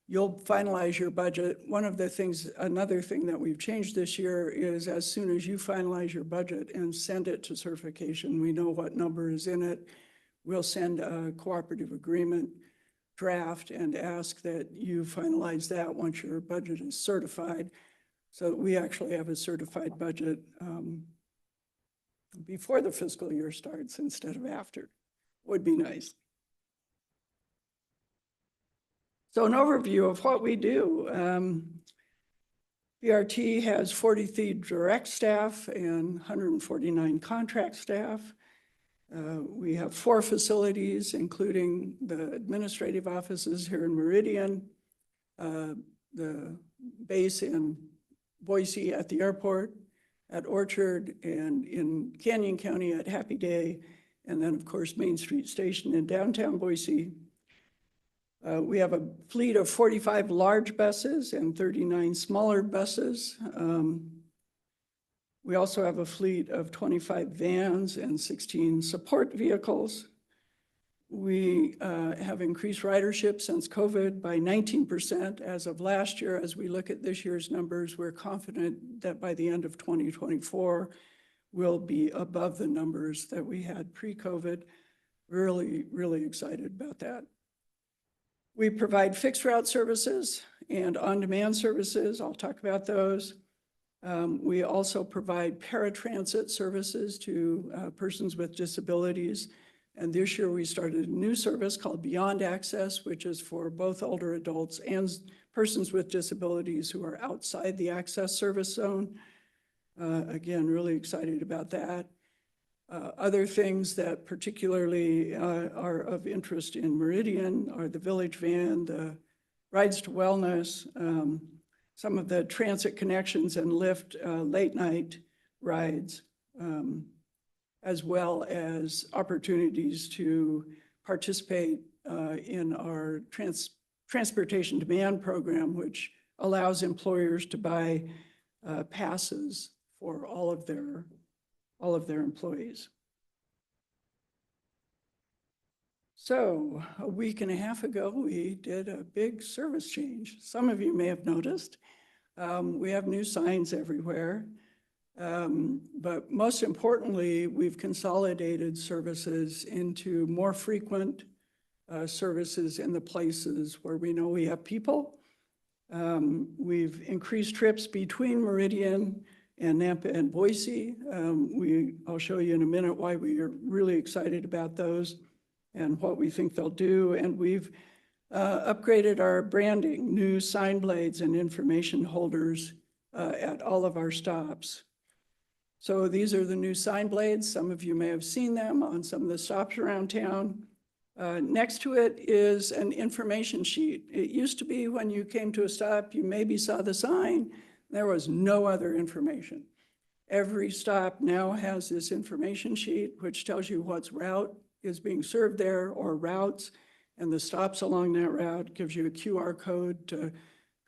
You'll finalize your budget. Another thing that we've changed this year is as soon as you finalize your budget and send it to certification, we know what number is in it. We'll send a cooperative agreement draft and ask that you finalize that once your budget is certified. So that we actually have a certified budget before the fiscal year starts instead of after. Would be nice. So an overview of what we do. VRT has 43 direct staff and 149 contract staff. We have 4 facilities, including the administrative offices here in Meridian, the base in Boise at the airport, at Orchard, and in Canyon County at Happy Day, and then, of course, Main Street Station in downtown Boise. We have a fleet of 45 large buses and 39 smaller buses. We also have a fleet of 25 vans and 16 support vehicles. We have increased ridership since COVID by 19% as of last year. As we look at this year's numbers, we're confident that by the end of 2024, we'll be above the numbers that we had pre-COVID. Really, really excited about that. We provide fixed route services and on-demand services. I'll talk about those. We also provide paratransit services to persons with disabilities. And this year we started a new service called Beyond Access, which is for both older adults and persons with disabilities who are outside the access service zone. Again, really excited about that. Other things that particularly are of interest in Meridian are the Village Van, the Rides to Wellness, some of the transit connections and Lyft late night rides, as well as opportunities to participate in our transportation demand program, which allows employers to buy passes for all of their employees. So a week and a half ago, we did a big service change. Some of you may have noticed. We have new signs everywhere. But most importantly, we've consolidated services into more frequent services in the places where we know we have people. We've increased trips between Meridian and Nampa and Boise. I'll show you in a minute why we are really excited about those and what we think they'll do. And we've upgraded our branding, new sign blades and information holders at all of our stops. So these are the new sign blades. Some of you may have seen them on some of the stops around town. Next to it is an information sheet. It used to be when you came to a stop, you maybe saw the sign. There was no other information. Every stop now has this information sheet, which tells you what route is being served there or routes, and the stops along that route. Gives you a QR code to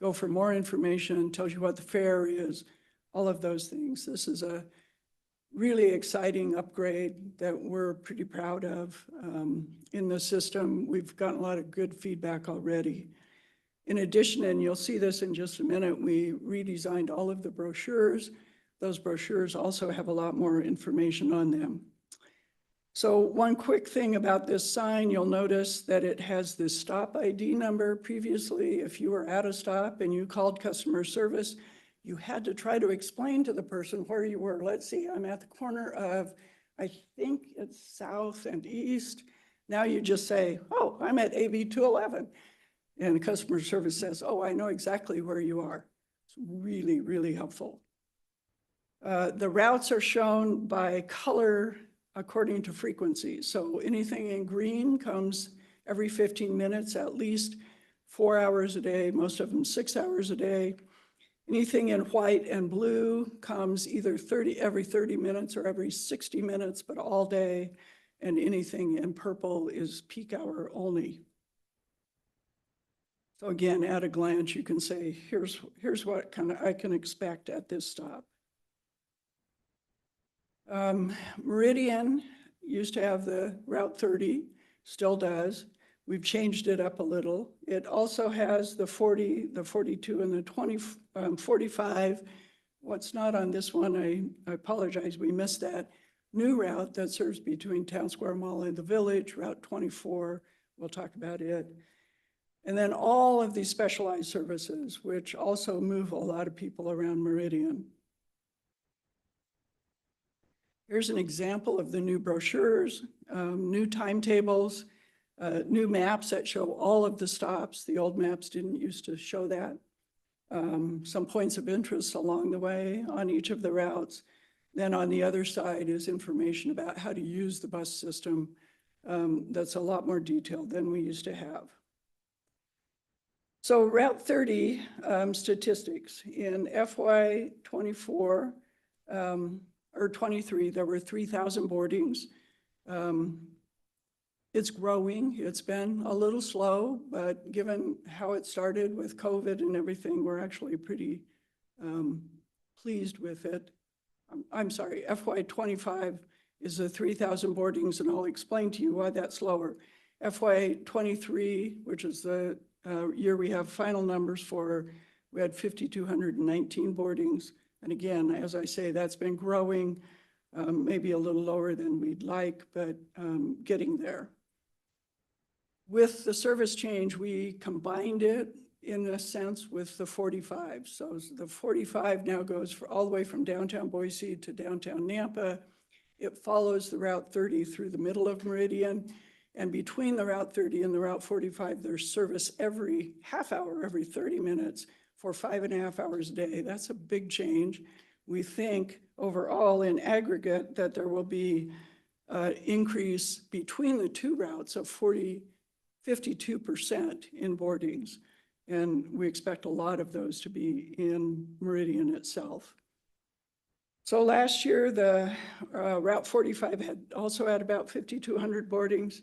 go for more information, tells you what the fare is, all of those things. This is a really exciting upgrade that we're pretty proud of in the system. We've gotten a lot of good feedback already. In addition, and you'll see this in just a minute, we redesigned all of the brochures. Those brochures also have a lot more information on them. So one quick thing about this sign, you'll notice that it has this stop ID number. Previously, if you were at a stop and you called customer service, you had to try to explain to the person where you were. Let's see, I'm at the corner of, I think it's South and East. Now you just say, oh, I'm at AB 211. And customer service says, oh, I know exactly where you are. It's really, really helpful. The routes are shown by color according to frequency. So anything in green comes every 15 minutes, at least 4 hours a day, most of them 6 hours a day. Anything in white and blue comes either every 30 minutes or every 60 minutes, but all day. And anything in purple is peak hour only. So again, at a glance, you can say, here's what I can expect at this stop. Meridian used to have the Route 30, still does. We've changed it up a little. It also has the 40, the 42, and the 45. What's not on this one, I apologize, we missed that. New route that serves between Town Square Mall and the Village, Route 24, we'll talk about it. And then all of these specialized services, which also move a lot of people around Meridian. Here's an example of the new brochures, new timetables, new maps that show all of the stops. The old maps didn't used to show that. Some points of interest along the way on each of the routes. Then on the other side is information about how to use the bus system that's a lot more detailed than we used to have. So Route 30 statistics. In FY 24 or 23, there were 3,000 boardings. It's growing. It's been a little slow, but given how it started with COVID and everything, we're actually pretty pleased with it. I'm sorry, FY 25 is the 3,000 boardings, and I'll explain to you why that's lower. FY 23, which is the year we have final numbers for, we had 5,219 boardings. And again, as I say, that's been growing, maybe a little lower than we'd like, but getting there. With the service change, we combined it in a sense with the 45. So the 45 now goes all the way from downtown Boise to downtown Nampa. It follows the Route 30 through the middle of Meridian. And between the Route 30 and the Route 45, there's service every half hour, every 30 minutes for 5.5 hours a day. That's a big change. We think overall in aggregate that there will be increase between the two routes of 52% in boardings. And we expect a lot of those to be in Meridian itself. So last year, the Route 45 had also had about 5,200 boardings.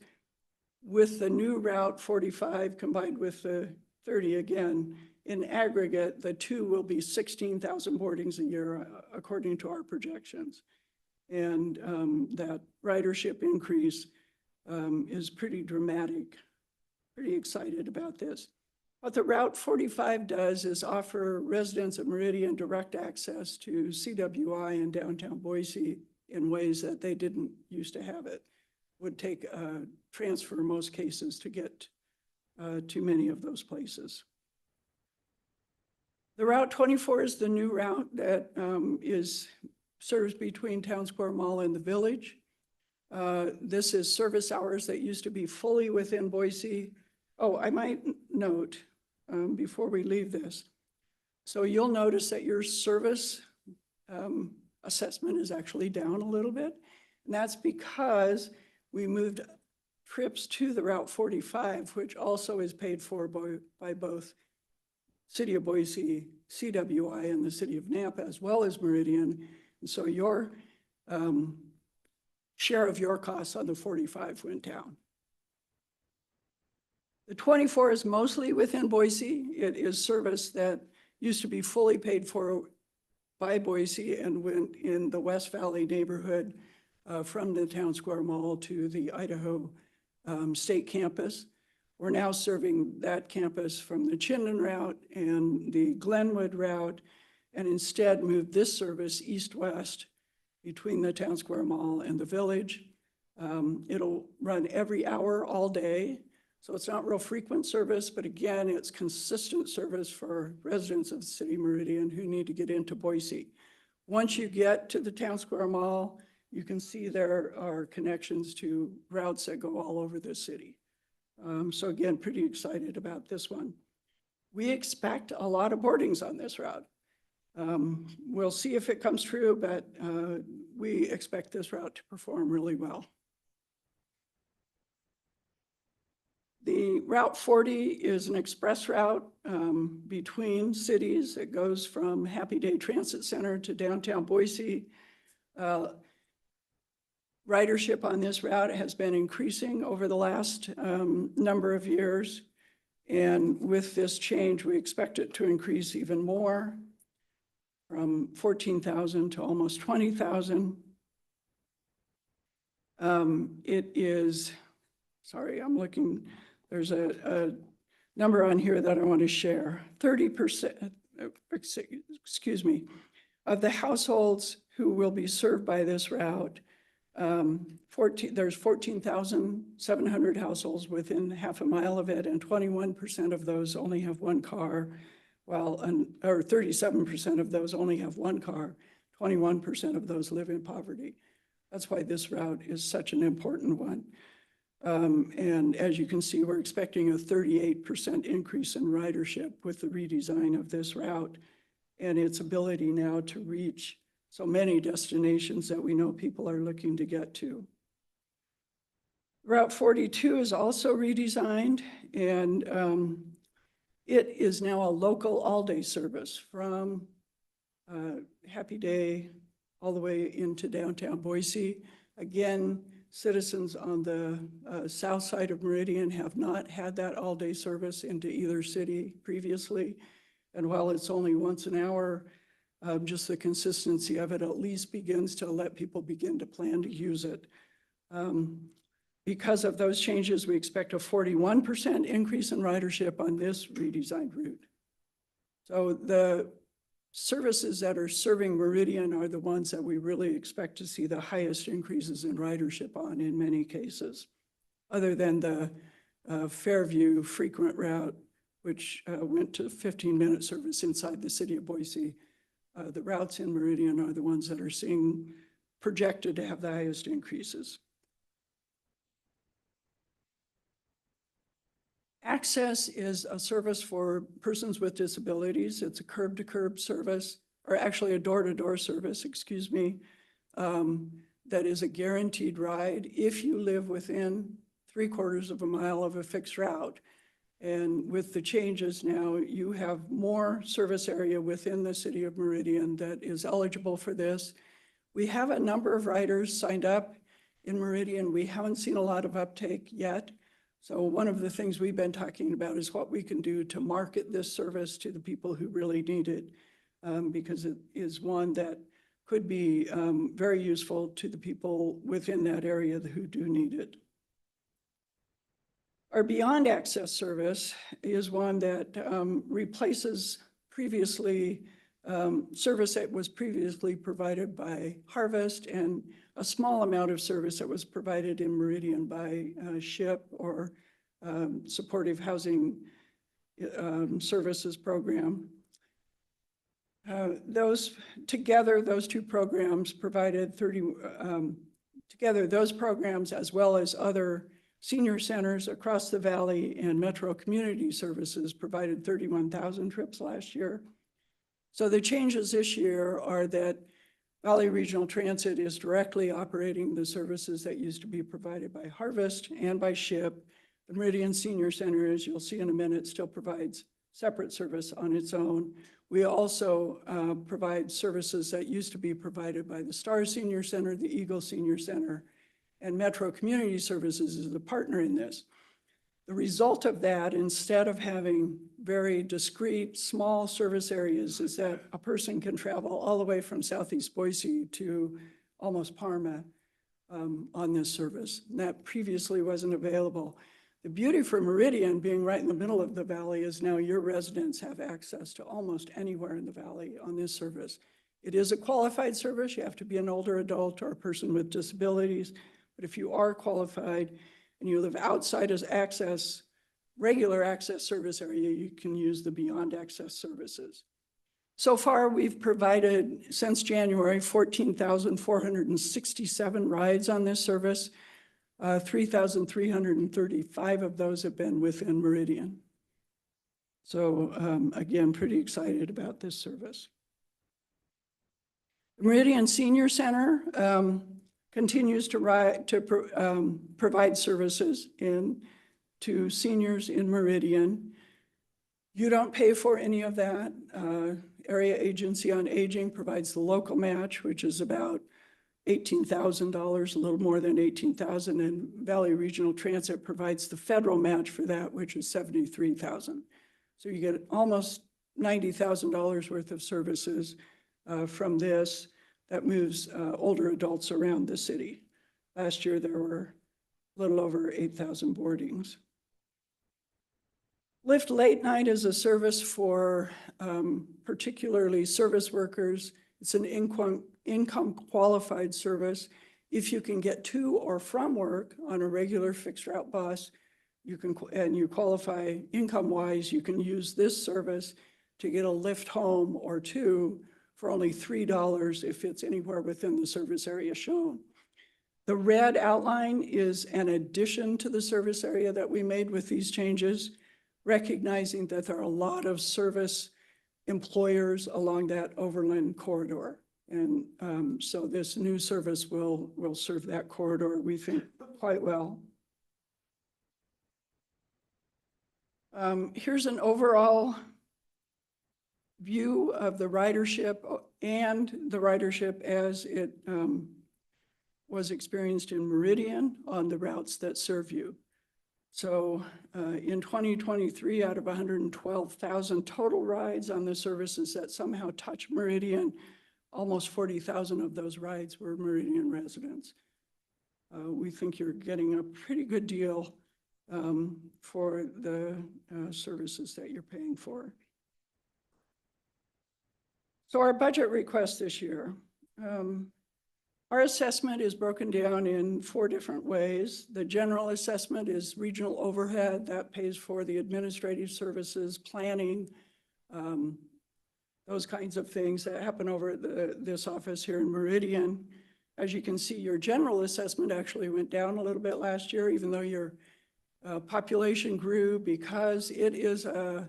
With the new Route 45 combined with the 30 again, in aggregate, the two will be 16,000 boardings a year, according to our projections. And that ridership increase is pretty dramatic. Pretty excited about this. What the Route 45 does is offer residents of Meridian direct access to CWI in downtown Boise in ways that they didn't used to have it. Would take a transfer in most cases to get to many of those places. The Route 24 is the new route that serves between Town Square Mall and the Village. This is service hours that used to be fully within Boise. Oh, I might note before we leave this. So you'll notice that your service assessment is actually down a little bit. And that's because we moved trips to the Route 45, which also is paid for by both City of Boise, CWI, and the City of Nampa, as well as Meridian. And so your share of your costs on the 45 went down. The 24 is mostly within Boise. It is service that used to be fully paid for by Boise and went in the West Valley neighborhood from the Town Square Mall to the Idaho State Campus. We're now serving that campus from the Chinden route and the Glenwood route, and instead moved this service east-west between the Town Square Mall and the Village. It'll run every hour all day. So it's not real frequent service, but again, it's consistent service for residents of the city of Meridian who need to get into Boise. Once you get to the Town Square Mall, you can see there are connections to routes that go all over the city. So again, pretty excited about this one. We expect a lot of boardings on this route. We'll see if it comes true, but we expect this route to perform really well. The Route 40 is an express route between cities. It goes from Happy Day Transit Center to downtown Boise. Ridership on this route has been increasing over the last number of years. And with this change, we expect it to increase even more, from 14,000 to almost 20,000. It is, sorry, I'm looking, there's a number on here that I want to share. 30%, excuse me, of the households who will be served by this route, there's 14,700 households within half a mile of it, and 21% of those only have one car, while, or 37% of those only have one car, 21% of those live in poverty. That's why this route is such an important one. And as you can see, we're expecting a 38% increase in ridership with the redesign of this route and its ability now to reach so many destinations that we know people are looking to get to. Route 42 is also redesigned, and it is now a local all-day service from Happy Day all the way into downtown Boise. Again, citizens on the south side of Meridian have not had that all-day service into either city previously. And while it's only once an hour, just the consistency of it at least begins to let people begin to plan to use it. Because of those changes, we expect a 41% increase in ridership on this redesigned route. So the services that are serving Meridian are the ones that we really expect to see the highest increases in ridership on in many cases, other than the Fairview frequent route, which went to 15-minute service inside the city of Boise. The routes in Meridian are the ones that are seeing projected to have the highest increases. Access is a service for persons with disabilities. It's a curb-to-curb service, or actually a door-to-door service, excuse me, that is a guaranteed ride if you live within 3/4 of a mile of a fixed route. And with the changes now, you have more service area within the city of Meridian that is eligible for this. We have a number of riders signed up in Meridian. We haven't seen a lot of uptake yet. So one of the things we've been talking about is what we can do to market this service to the people who really need it, because it is one that could be very useful to the people within that area who do need it. Our Beyond Access service is one that replaces previously service that was previously provided by Harvest and a small amount of service that was provided in Meridian by SHIP or Supportive Housing Services Program. Those, together, those two programs provided together, those programs as well as other senior centers across the valley and Metro Community Services provided 31,000 trips last year. So the changes this year are that Valley Regional Transit is directly operating the services that used to be provided by Harvest and by SHIP. The Meridian Senior Center, as you'll see in a minute, still provides separate service on its own. We also provide services that used to be provided by the Star Senior Center, the Eagle Senior Center, and Metro Community Services is the partner in this. The result of that, instead of having very discrete, small service areas, is that a person can travel all the way from Southeast Boise to almost Parma on this service. And that previously wasn't available. The beauty for Meridian, being right in the middle of the valley, is now your residents have access to almost anywhere in the valley on this service. It is a qualified service. You have to be an older adult or a person with disabilities. But if you are qualified and you live outside of regular access service area, you can use the Beyond Access services. So far, we've provided, since January, 14,467 rides on this service. 3,335 of those have been within Meridian. So again, pretty excited about this service. The Meridian Senior Center continues to provide services to seniors in Meridian. You don't pay for any of that. Area Agency on Aging provides the local match, which is about $18,000, a little more than $18,000, and Valley Regional Transit provides the federal match for that, which is $73,000. So you get almost $90,000 worth of services from this that moves older adults around the city. Last year, there were a little over 8,000 boardings. Lyft Late Night is a service for particularly service workers. It's an income qualified service. If you can get to or from work on a regular fixed route bus, and you qualify income wise, you can use this service to get a lift home or two for only $3 if it's anywhere within the service area shown. The red outline is an addition to the service area that we made with these changes, recognizing that there are a lot of service employers along that overland corridor. And so this new service will serve that corridor, we think, quite well. Here's an overall view of the ridership and the ridership as it was experienced in Meridian on the routes that serve you. So in 2023, out of 112,000 total rides on the services that somehow touch Meridian, almost 40,000 of those rides were Meridian residents. We think you're getting a pretty good deal for the services that you're paying for. So our budget request this year, our assessment is broken down in 4 different ways. The general assessment is regional overhead that pays for the administrative services, planning, those kinds of things that happen over at this office here in Meridian. As you can see, your general assessment actually went down a little bit last year, even though your population grew, because it is a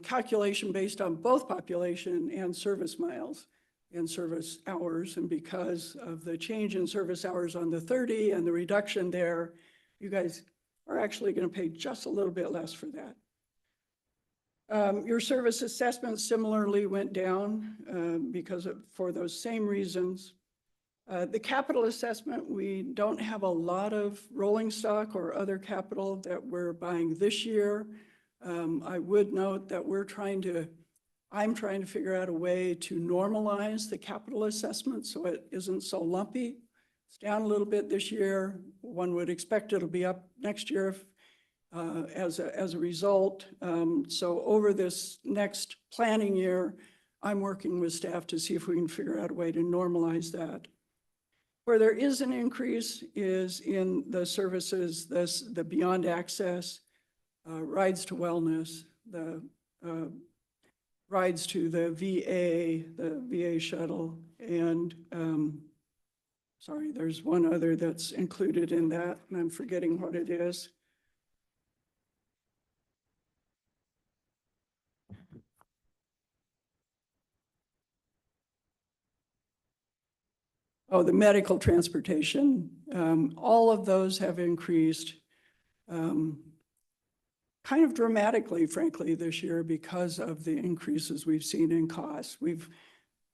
calculation based on both population and service miles and service hours. And because of the change in service hours on the 30 and the reduction there, you guys are actually going to pay just a little bit less for that. Your service assessment similarly went down for those same reasons. The capital assessment, we don't have a lot of rolling stock or other capital that we're buying this year. I would note that I'm trying to figure out a way to normalize the capital assessment so it isn't so lumpy. It's down a little bit this year. One would expect it'll be up next year if, as a result. So over this next planning year, I'm working with staff to see if we can figure out a way to normalize that. Where there is an increase is in the services, the Beyond Access, Rides to Wellness, the rides to the VA shuttle, and, sorry, there's one other that's included in that, and I'm forgetting what it is. Oh, the medical transportation, all of those have increased kind of dramatically, frankly, this year because of the increases we've seen in costs.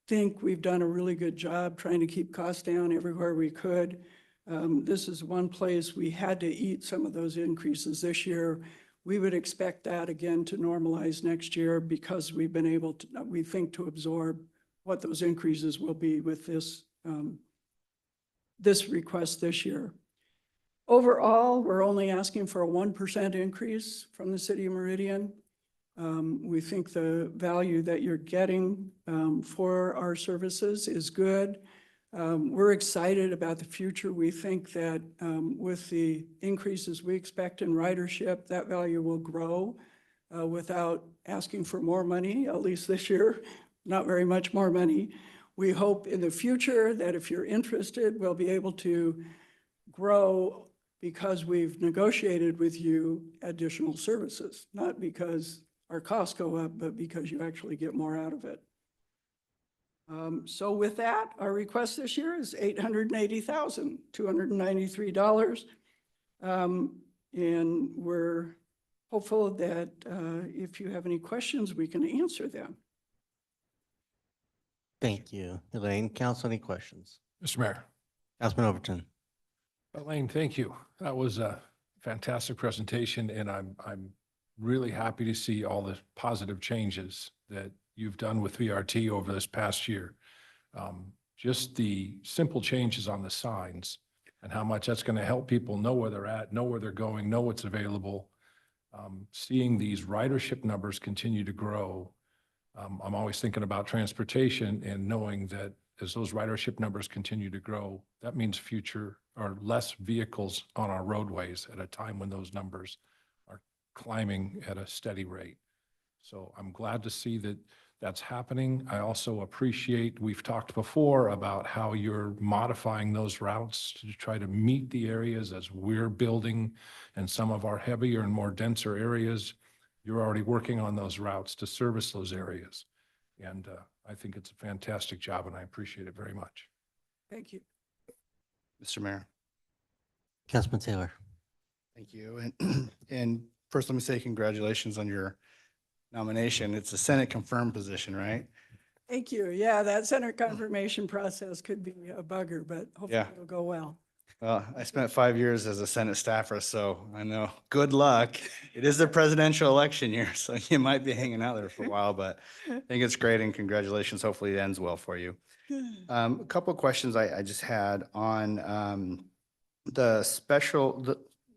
Think we've done a really good job trying to keep costs down everywhere we could. This is one place we had to eat some of those increases this year. We would expect that again to normalize next year because we've been able to, we think, to absorb what those increases will be with this this request this year. Overall, we're only asking for a 1% increase from the city of Meridian. We think the value that you're getting for our services is good. We're excited about the future. We think that with the increases we expect in ridership, that value will grow without asking for more money, at least this year, not very much more money. We hope in the future that if you're interested, we'll be able to grow because we've negotiated with you additional services, not because our costs go up, but because you actually get more out of it. So with that, our request this year is $880,293. And we're hopeful that if you have any questions, we can answer them. Thank you, Elaine. Council, any questions? Mr. Mayor. Councilman Overton. Elaine, thank you. That was a fantastic presentation, and I'm really happy to see all the positive changes that you've done with VRT over this past year. Just the simple changes on the signs and how much that's going to help people know where they're at, know where they're going, know what's available. Seeing these ridership numbers continue to grow. I'm always thinking about transportation and knowing that as those ridership numbers continue to grow, that means future or less vehicles on our roadways at a time when those numbers are climbing at a steady rate. So I'm glad to see that that's happening. I also appreciate, we've talked before about how you're modifying those routes to try to meet the areas as we're building and some of our heavier and more denser areas. You're already working on those routes to service those areas. And I think it's a fantastic job and I appreciate it very much. Thank you. Mr. Mayor. Councilman Taylor. Thank you. And first, let me say congratulations on your nomination. It's a Senate confirmed position, right? Thank you. Yeah, that Senate confirmation process could be a bugger, but hopefully Yeah. it'll go well. Well, I spent 5 years as a Senate staffer, so I know. Good luck. It is the presidential election year, so you might be hanging out there for a while, but I think it's great and congratulations. Hopefully it ends well for you. A couple of questions I just had on the special,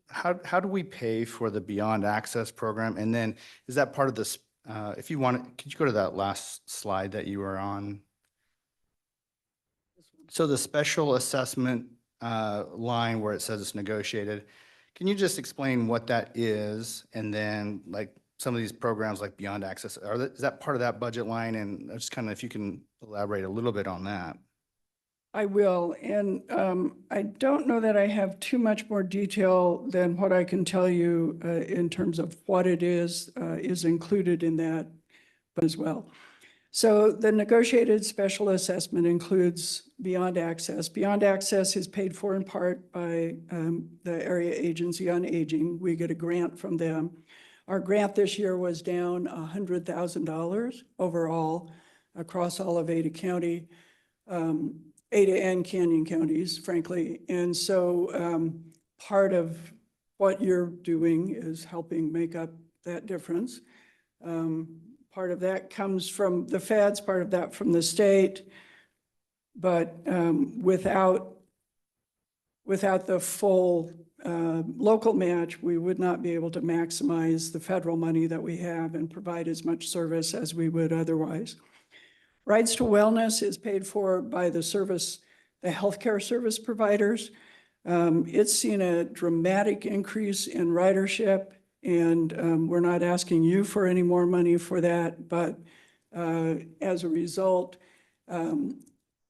how do we pay for the Beyond Access program? And then is that part of this, if you want, could you go to that last slide that you were on? So the special assessment line where it says it's negotiated, can you just explain what that is? And then like some of these programs like Beyond Access, is that part of that budget line? And just kind of, if you can elaborate a little bit on that. I will, and I don't know that I have too much more detail than what I can tell you in terms of what it is included in that as well. So the negotiated special assessment includes Beyond Access. Beyond Access is paid for in part by the Area Agency on Aging. We get a grant from them. Our grant this year was down $100,000 overall across all of Ada County. Ada and Canyon counties, frankly. And so part of what you're doing is helping make up that difference. Part of that comes from the feds, part of that from the state. But without the full local match, we would not be able to maximize the federal money that we have and provide as much service as we would otherwise. Rides to Wellness is paid for by the healthcare service providers. It's seen a dramatic increase in ridership, and we're not asking you for any more money for that, but As a result,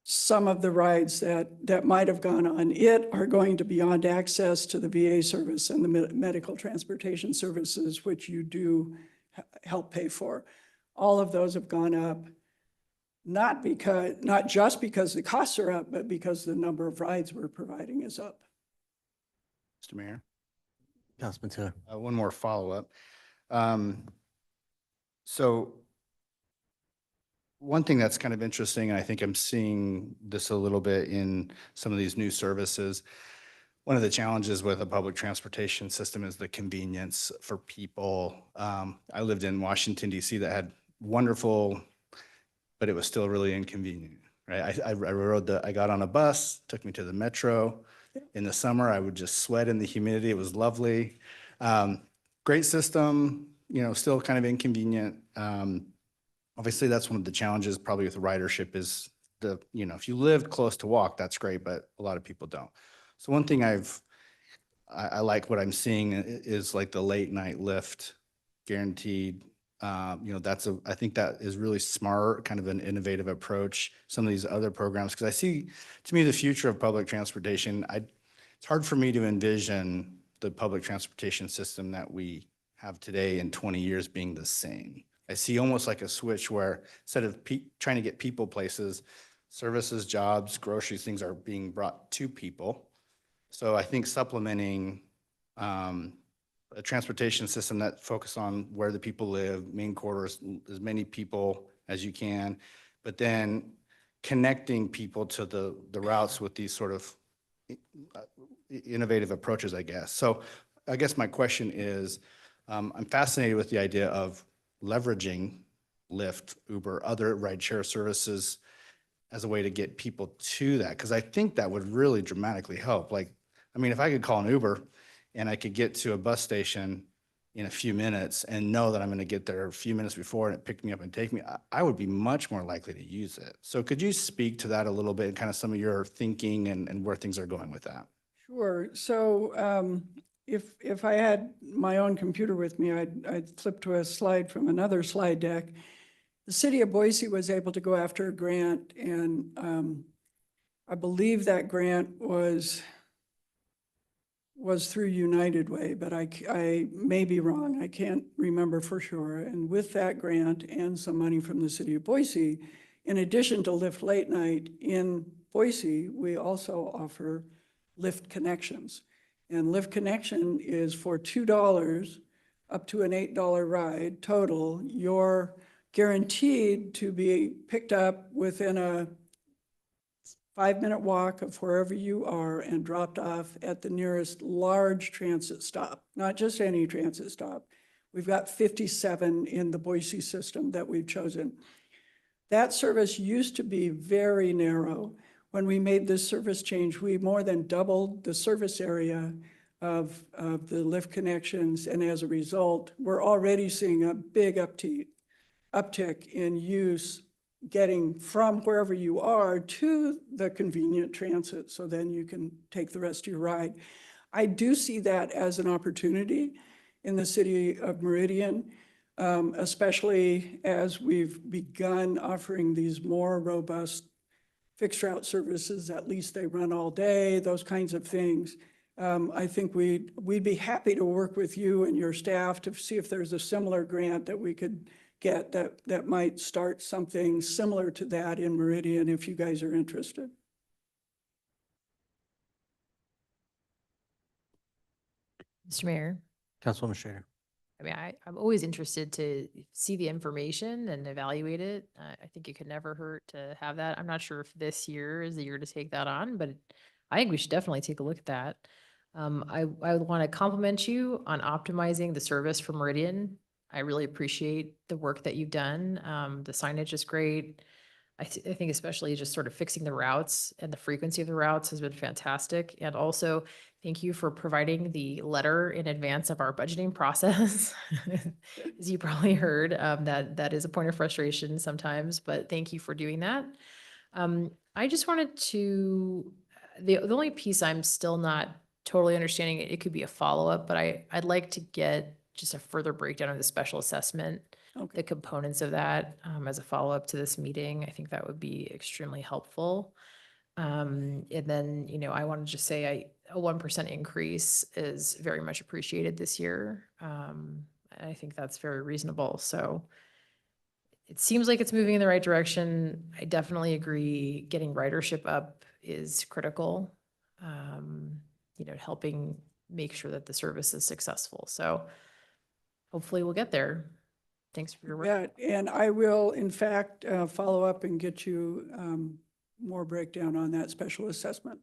some of the rides that might have gone on it are going to beyond access to the VA service and the medical transportation services, which you do help pay for. All of those have gone up, not just because the costs are up, but because the number of rides we're providing is up. Mr. Mayor, Councilman Taylor. one more follow-up. So one thing that's kind of interesting, and I think I'm seeing this a little bit in some of these new services. One of the challenges with a public transportation system is the convenience for people. I lived in Washington, DC that had wonderful, but it was still really inconvenient, right? I got on a bus, took me to the metro. In the summer, I would just sweat in the humidity. It was lovely. Great system, still kind of inconvenient. Obviously, that's one of the challenges probably with ridership is if you live close to walk, that's great, but a lot of people don't. So one thing I like what I'm seeing is like the late night lift guaranteed. I think that is really smart, kind of an innovative approach. Some of these other programs, because I see, to me, the future of public transportation, it's hard for me to envision the public transportation system that we have today in 20 years being the same. I see almost like a switch where instead of trying to get people places, services, jobs, groceries, things are being brought to people. So I think supplementing a transportation system that focus on where the people live, main corridors, as many people as you can, but then connecting people to the routes with these sort of innovative approaches, I guess. So I guess my question is, I'm fascinated with the idea of leveraging Lyft, Uber, other rideshare services as a way to get people to that, because I think that would really dramatically help. If I could call an Uber and I could get to a bus station in a few minutes and know that I'm going to get there a few minutes before and it picked me up and take me, I would be much more likely to use it. So could you speak to that a little bit and kind of some of your thinking and where things are going with that? Sure. So if I had my own computer with me, I'd flip to a slide from another slide deck. The city of Boise was able to go after a grant, and I believe that grant was through United Way, but I may be wrong. I can't remember for sure. And with that grant and some money from the city of Boise, in addition to Lyft Late Night in Boise, we also offer Lyft Connections. And Lyft Connection is for $2 up to an $8 ride total. You're guaranteed to be picked up within a 5-minute walk of wherever you are and dropped off at the nearest large transit stop, not just any transit stop. We've got 57 in the Boise system that we've chosen. That service used to be very narrow. When we made this service change, we more than doubled the service area of the Lyft Connections. And as a result, we're already seeing a big uptick in use getting from wherever you are to the convenient transit, so then you can take the rest of your ride. I do see that as an opportunity in the city of Meridian, especially as we've begun offering these more robust fixed route services. At least they run all day, those kinds of things. I think we'd be happy to work with you and your staff to see if there's a similar grant that we could get that might start something similar to that in Meridian if you guys are interested. Mr. Mayor, Councilwoman Schrader. I'm always interested to see the information and evaluate it. I think it could never hurt to have that. I'm not sure if this year is the year to take that on, but I think we should definitely take a look at that. I want to compliment you on optimizing the service for Meridian. I really appreciate the work that you've done. The signage is great. I think especially just sort of fixing the routes and the frequency of the routes has been fantastic. And also, thank you for providing the letter in advance of our budgeting process. As you probably heard, that is a point of frustration sometimes, but thank you for doing that. I just wanted to, the only piece I'm still not totally understanding, it could be a follow-up, but I'd like to get just a further breakdown of the special assessment Okay. the components of that as a follow-up to this meeting. I think that would be extremely helpful. And then, I want to just say a 1% increase is very much appreciated this year. I think that's very reasonable. So it seems like it's moving in the right direction. I definitely agree. Getting ridership up is critical. Helping make sure that the service is successful. So hopefully we'll get there. Thanks for your work. Yeah, and I will, in fact, follow up and get you more breakdown on that special assessment.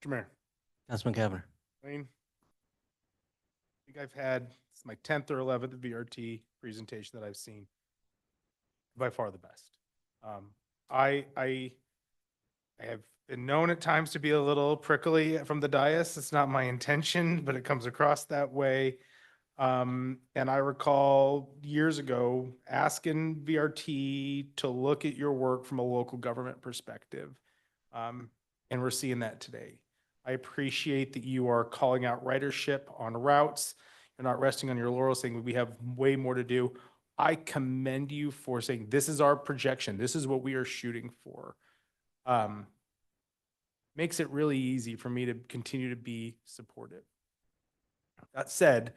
Mr. Mayor, Councilman Cavanagh. Wayne. I think I've had, it's my 10th or 11th VRT presentation that I've seen. By far the best. I have been known at times to be a little prickly from the dais. It's not my intention, but it comes across that way. And I recall years ago asking VRT to look at your work from a local government perspective. And we're seeing that today. I appreciate that you are calling out ridership on routes. You're not resting on your laurels saying we have way more to do. I commend you for saying this is our projection. This is what we are shooting for. Makes it really easy for me to continue to be supportive. That said,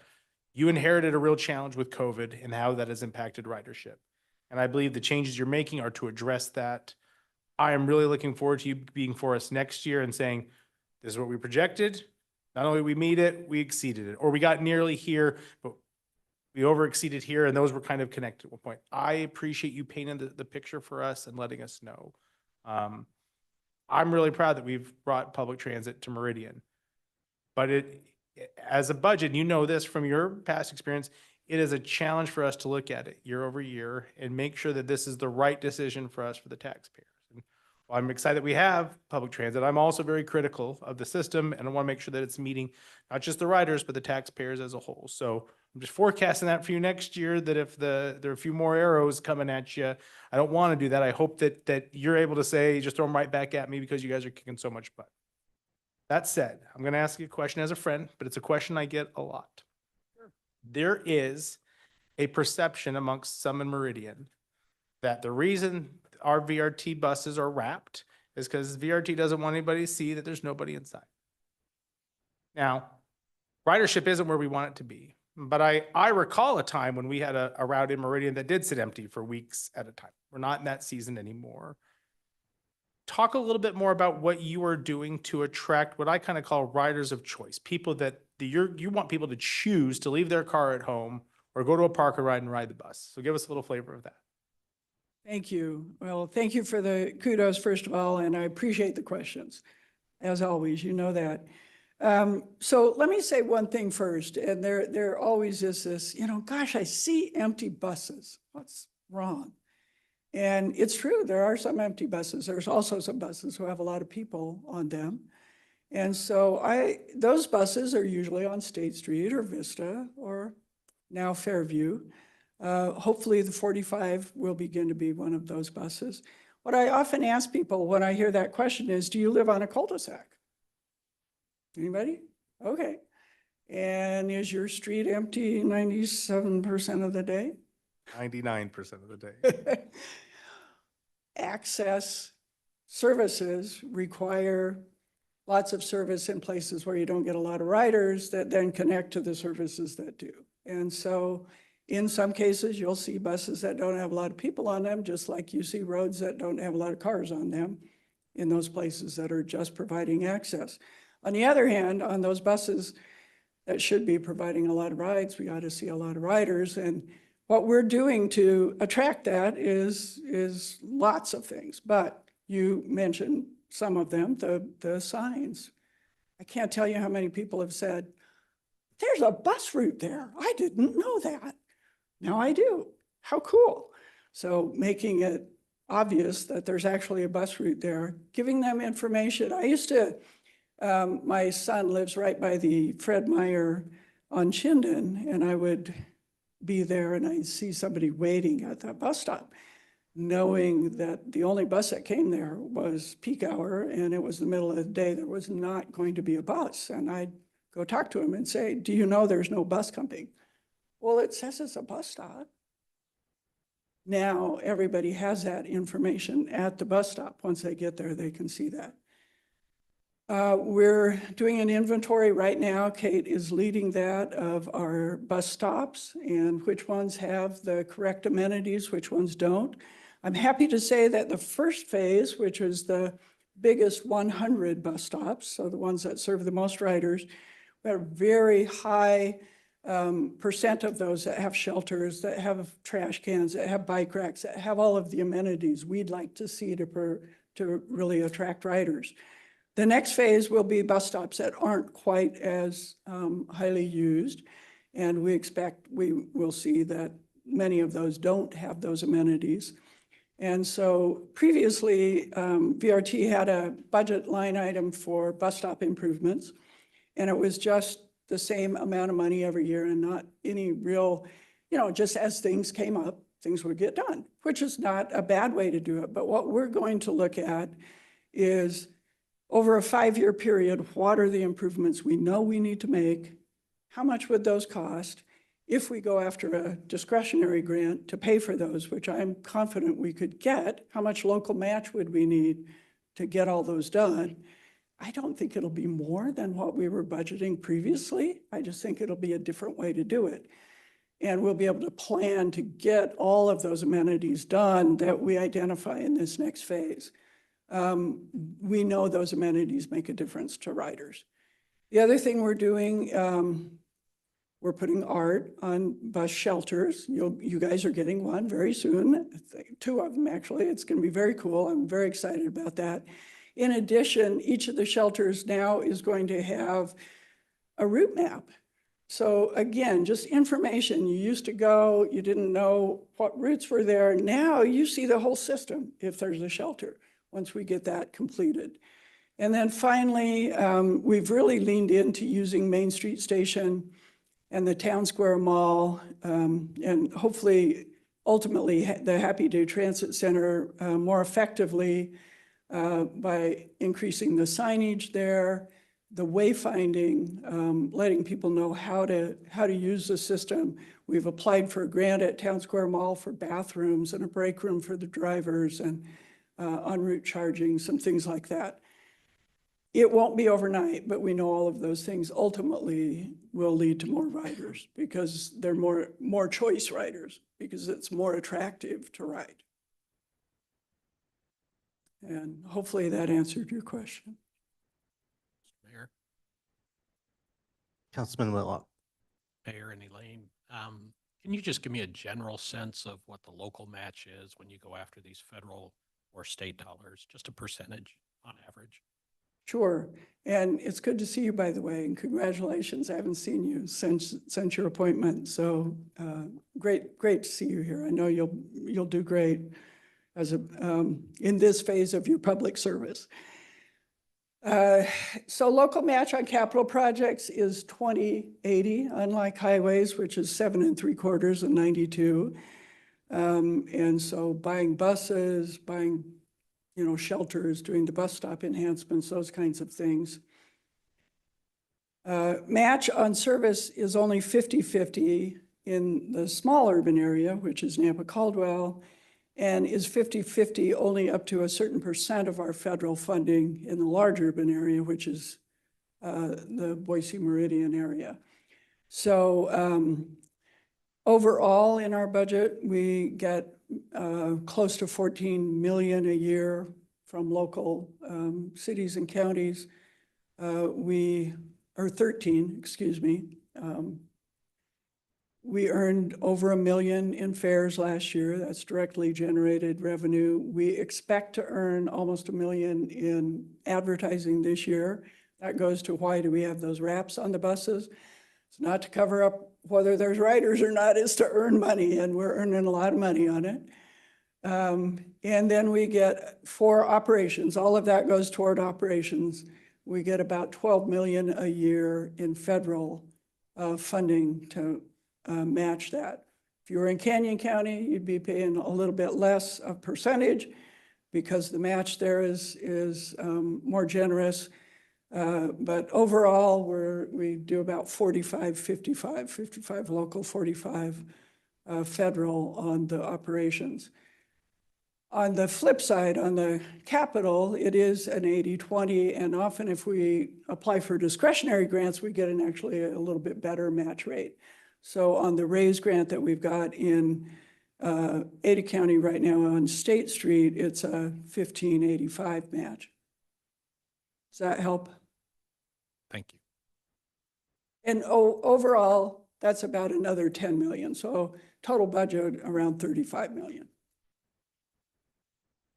you inherited a real challenge with COVID and how that has impacted ridership. And I believe the changes you're making are to address that. I am really looking forward to you being for us next year and saying, this is what we projected. Not only we meet it, we exceeded it, or we got nearly here, but we over exceeded here, and those were kind of connected at one point. I appreciate you painting the picture for us and letting us know. I'm really proud that we've brought public transit to Meridian, but as a budget, you know this from your past experience, it is a challenge for us to look at it year over year and make sure that this is the right decision for us, for the taxpayers. And while I'm excited that we have public transit, I'm also very critical of the system, and I want to make sure that it's meeting not just the riders, but the taxpayers as a whole. So I'm just forecasting that for you next year, that if there are a few more arrows coming at you, I don't want to do that. I hope that you're able to say, just throw them right back at me because you guys are kicking so much butt. That said, I'm going to ask you a question as a friend, but it's a question I get a lot. There is a perception amongst some in Meridian that the reason our VRT buses are wrapped is because VRT doesn't want anybody to see that there's nobody inside. Now, ridership isn't where we want it to be, but I recall a time when we had a route in Meridian that did sit empty for weeks at a time. We're not in that season anymore. Talk a little bit more about what you are doing to attract what I kind of call riders of choice, people that you want people to choose to leave their car at home or go to a park or ride and ride the bus. So give us a little flavor of that. Thank you. Well, thank you for the kudos, first of all, and I appreciate the questions. As always, you know that. So let me say one thing first, and there always is this, gosh, I see empty buses. What's wrong? And it's true, there are some empty buses. There's also some buses who have a lot of people on them. And so those buses are usually on State Street or Vista or now Fairview. Hopefully the 45 will begin to be one of those buses. What I often ask people when I hear that question is, do you live on a cul-de-sac? Anybody? Okay. And is your street empty 97% of the day? 99% of the day. Access services require lots of service in places where you don't get a lot of riders that then connect to the services that do. And so in some cases, you'll see buses that don't have a lot of people on them, just like you see roads that don't have a lot of cars on them in those places that are just providing access. On the other hand, on those buses that should be providing a lot of rides, we ought to see a lot of riders. And what we're doing to attract that is lots of things, but you mentioned some of them, the signs. I can't tell you how many people have said, there's a bus route there. I didn't know that. Now I do. How cool. So making it obvious that there's actually a bus route there, giving them information. I used to, my son lives right by the Fred Meyer on Chinden, and I would be there and I'd see somebody waiting at that bus stop, knowing that the only bus that came there was peak hour and it was the middle of the day. There was not going to be a bus. And I'd go talk to him and say, do you know there's no bus coming? Well, it says it's a bus stop. Now, everybody has that information at the bus stop. Once they get there, they can see that. We're doing an inventory right now. Kate is leading that of our bus stops and which ones have the correct amenities, which ones don't. I'm happy to say that the first phase, which is the biggest 100 bus stops, so the ones that serve the most riders, we have a very high percent of those that have shelters, that have trash cans, that have bike racks, that have all of the amenities we'd like to see to really attract riders. The next phase will be bus stops that aren't quite as highly used. And we expect we will see that many of those don't have those amenities. And so previously, VRT had a budget line item for bus stop improvements. And it was just the same amount of money every year and not any real, just as things came up, things would get done, which is not a bad way to do it. But what we're going to look at is over a 5-year period, what are the improvements we know we need to make? How much would those cost if we go after a discretionary grant to pay for those, which I'm confident we could get? How much local match would we need to get all those done? I don't think it'll be more than what we were budgeting previously. I just think it'll be a different way to do it. And we'll be able to plan to get all of those amenities done that we identify in this next phase. We know those amenities make a difference to riders. The other thing we're doing, we're putting art on bus shelters. You guys are getting one very soon, 2 of them actually. It's going to be very cool. I'm very excited about that. In addition, each of the shelters now is going to have a route map. So again, just information. You used to go, you didn't know what routes were there. Now you see the whole system if there's a shelter, once we get that completed. And then finally, we've really leaned into using Main Street Station and the Town Square Mall, and hopefully, ultimately, the Happy Day Transit Center more effectively by increasing the signage there, the wayfinding, letting people know how to use the system. We've applied for a grant at Town Square Mall for bathrooms and a break room for the drivers and en route charging, some things like that. It won't be overnight, but we know all of those things ultimately will lead to more riders because they're more choice riders, because it's more attractive to ride. And hopefully that answered your question. Mayor, Councilman Whitlock. Mayor and Elaine, can you just give me a general sense of what the local match is when you go after these federal or state dollars, just a percentage on average? Sure. And it's good to see you, by the way, and congratulations. I haven't seen you since your appointment. So great to see you here. I know you'll do great as in this phase of your public service. So local match on capital projects is 20/80, unlike highways, which is 7 3/4 and 92. And so buying buses, buying shelters, doing the bus stop enhancements, those kinds of things. Match on service is only 50/50 in the small urban area, which is Nampa Caldwell, and is 50/50 only up to a certain percent of our federal funding in the large urban area, which is the Boise Meridian area. So overall in our budget, we get close to 14 million a year from local cities and counties. Or 13, excuse me. We earned over $1 million in fares last year. That's directly generated revenue. We expect to earn almost $1 million in advertising this year. That goes to why do we have those wraps on the buses? It's not to cover up whether there's riders or not, it's to earn money, and we're earning a lot of money on it. And then we get for operations, all of that goes toward operations. We get about 12 million a year in federal funding to match that. If you were in Canyon County, you'd be paying a little bit less of percentage because the match there is more generous. But overall, we do about 45, 55, 55 local, 45 federal on the operations. On the flip side, on the capital, it is an 80-20, and often if we apply for discretionary grants, we get actually a little bit better match rate. So on the RAISE grant that we've got in Ada County right now on State Street, it's a 1585 match. Does that help? Thank you. And overall, that's about another 10 million. So total budget around 35 million.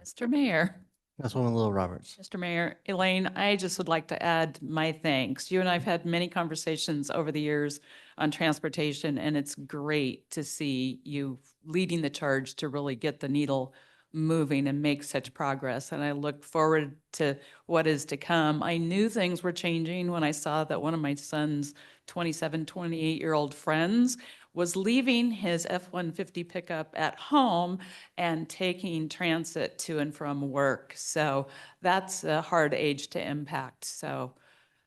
Mr. Mayor, Councilwoman Little Roberts. Mr. Mayor, Elaine, I just would like to add my thanks. You and I have had many conversations over the years on transportation, and it's great to see you leading the charge to really get the needle moving and make such progress. And I look forward to what is to come. I knew things were changing when I saw that one of my son's 27, 28-year-old friends was leaving his F-150 pickup at home and taking transit to and from work. So that's a hard age to impact. So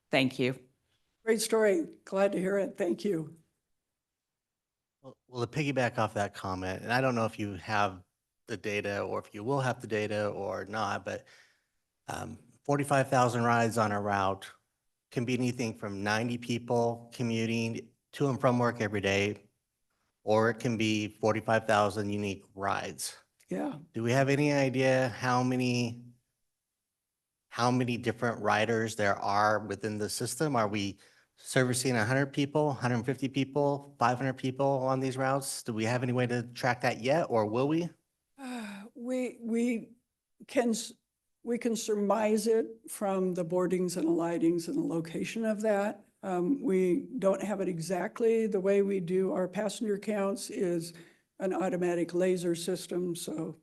thank you. Great story. Glad to hear it. Thank you. Well, to piggyback off that comment, and I don't know if you have the data or if you will have the data or not, but 45,000 rides on a route can be anything from 90 people commuting to and from work every day, or it can be 45,000 unique rides. Yeah. Do we have any idea how many different riders there are within the system? Are we servicing 100 people, 150 people, 500 people on these routes? Do we have any way to track that yet, or will we? We can surmise it from the boardings and alightings and the location of that. We don't have it exactly. The way we do our passenger counts is an automatic laser system. So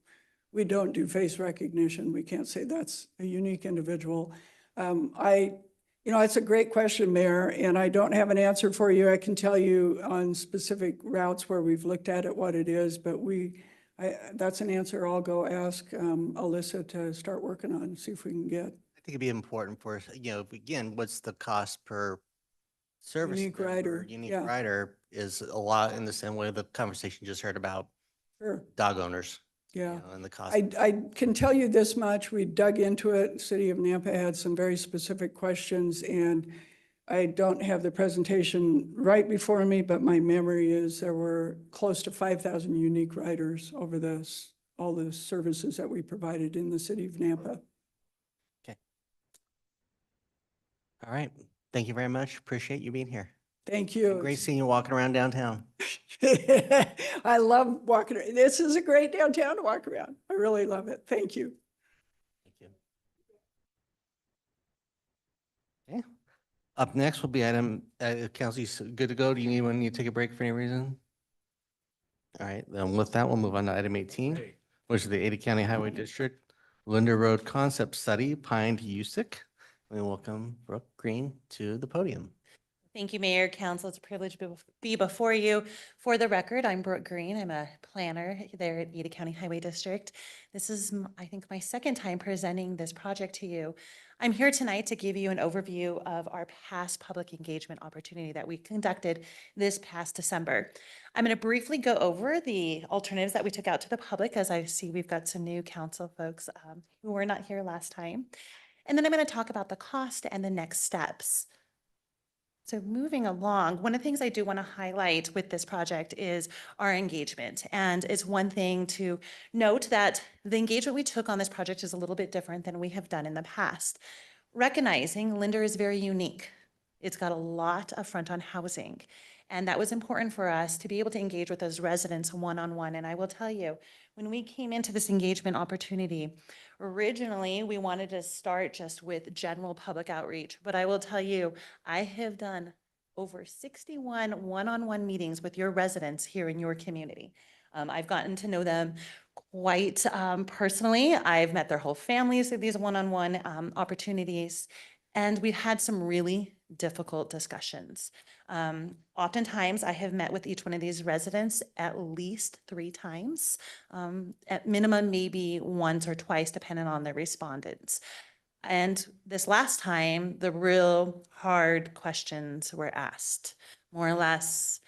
we don't do face recognition. We can't say that's a unique individual. It's a great question, Mayor, and I don't have an answer for you. I can tell you on specific routes where we've looked at it, what it is, but that's an answer I'll go ask Alyssa to start working on and see if we can get. I think it'd be important for, again, what's the cost per service? Unique member? rider, Unique yeah. rider is a lot in the same way the conversation you just heard about Sure. dog owners. Yeah. And the cost. I can tell you this much, we dug into it. City of Nampa had some very specific questions, and I don't have the presentation right before me, but my memory is there were close to 5,000 unique riders over all the services that we provided in the city of Nampa. Okay. All right. Thank you very much. Appreciate you being here. Thank you. Great seeing you walking around downtown. I love walking. This is a great downtown to walk around. I really love it. Thank you. Thank you. Okay. Up next will be item, Kelsey's good to go. Do you need to take a break for any reason? All right, then with that, we'll move on to item 18, which is the Ada County Highway District Linda Road Concept Study, Pine to USIC. We welcome Brooke Green to the podium. Thank you, Mayor, Council. It's a privilege to be before you. For the record, I'm Brooke Green. I'm a planner there at Ada County Highway District. This is, I think, my second time presenting this project to you. I'm here tonight to give you an overview of our past public engagement opportunity that we conducted this past December. I'm going to briefly go over the alternatives that we took out to the public, as I see we've got some new council folks who were not here last time. And then I'm going to talk about the cost and the next steps. So moving along, one of the things I do want to highlight with this project is our engagement. And it's one thing to note that the engagement we took on this project is a little bit different than we have done in the past. Recognizing Linda is very unique. It's got a lot of front-on housing. And that was important for us to be able to engage with those residents one-on-one. And I will tell you, when we came into this engagement opportunity, originally we wanted to start just with general public outreach. But I will tell you, I have done over 61 one-on-one meetings with your residents here in your community. I've gotten to know them quite personally. I've met their whole families through these one-on-one opportunities. And we've had some really difficult discussions. Oftentimes, I have met with each one of these residents at least 3 times, at minimum, maybe once or twice, depending on the respondents. And this last time, the real hard questions were asked, more or less,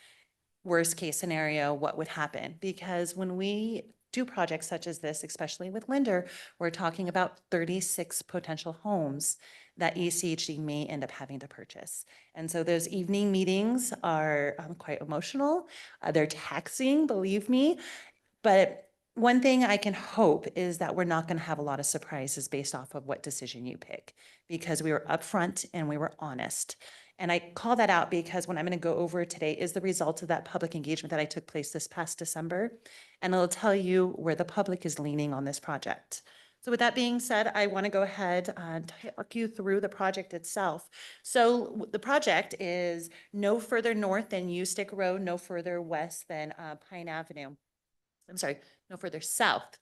worst case scenario, what would happen? Because when we do projects such as this, especially with Linder, we're talking about 36 potential homes that ECHD may end up having to purchase. And so those evening meetings are quite emotional. They're taxing, believe me. But one thing I can hope is that we're not going to have a lot of surprises based off of what decision you pick, because we were upfront and we were honest. And I call that out because what I'm going to go over today is the result of that public engagement that I took place this past December. And it'll tell you where the public is leaning on this project. So with that being said, I want to go ahead and talk you through the project itself. So the project is no further north than Ustick Road, no further west than Pine Avenue. I'm sorry, no further south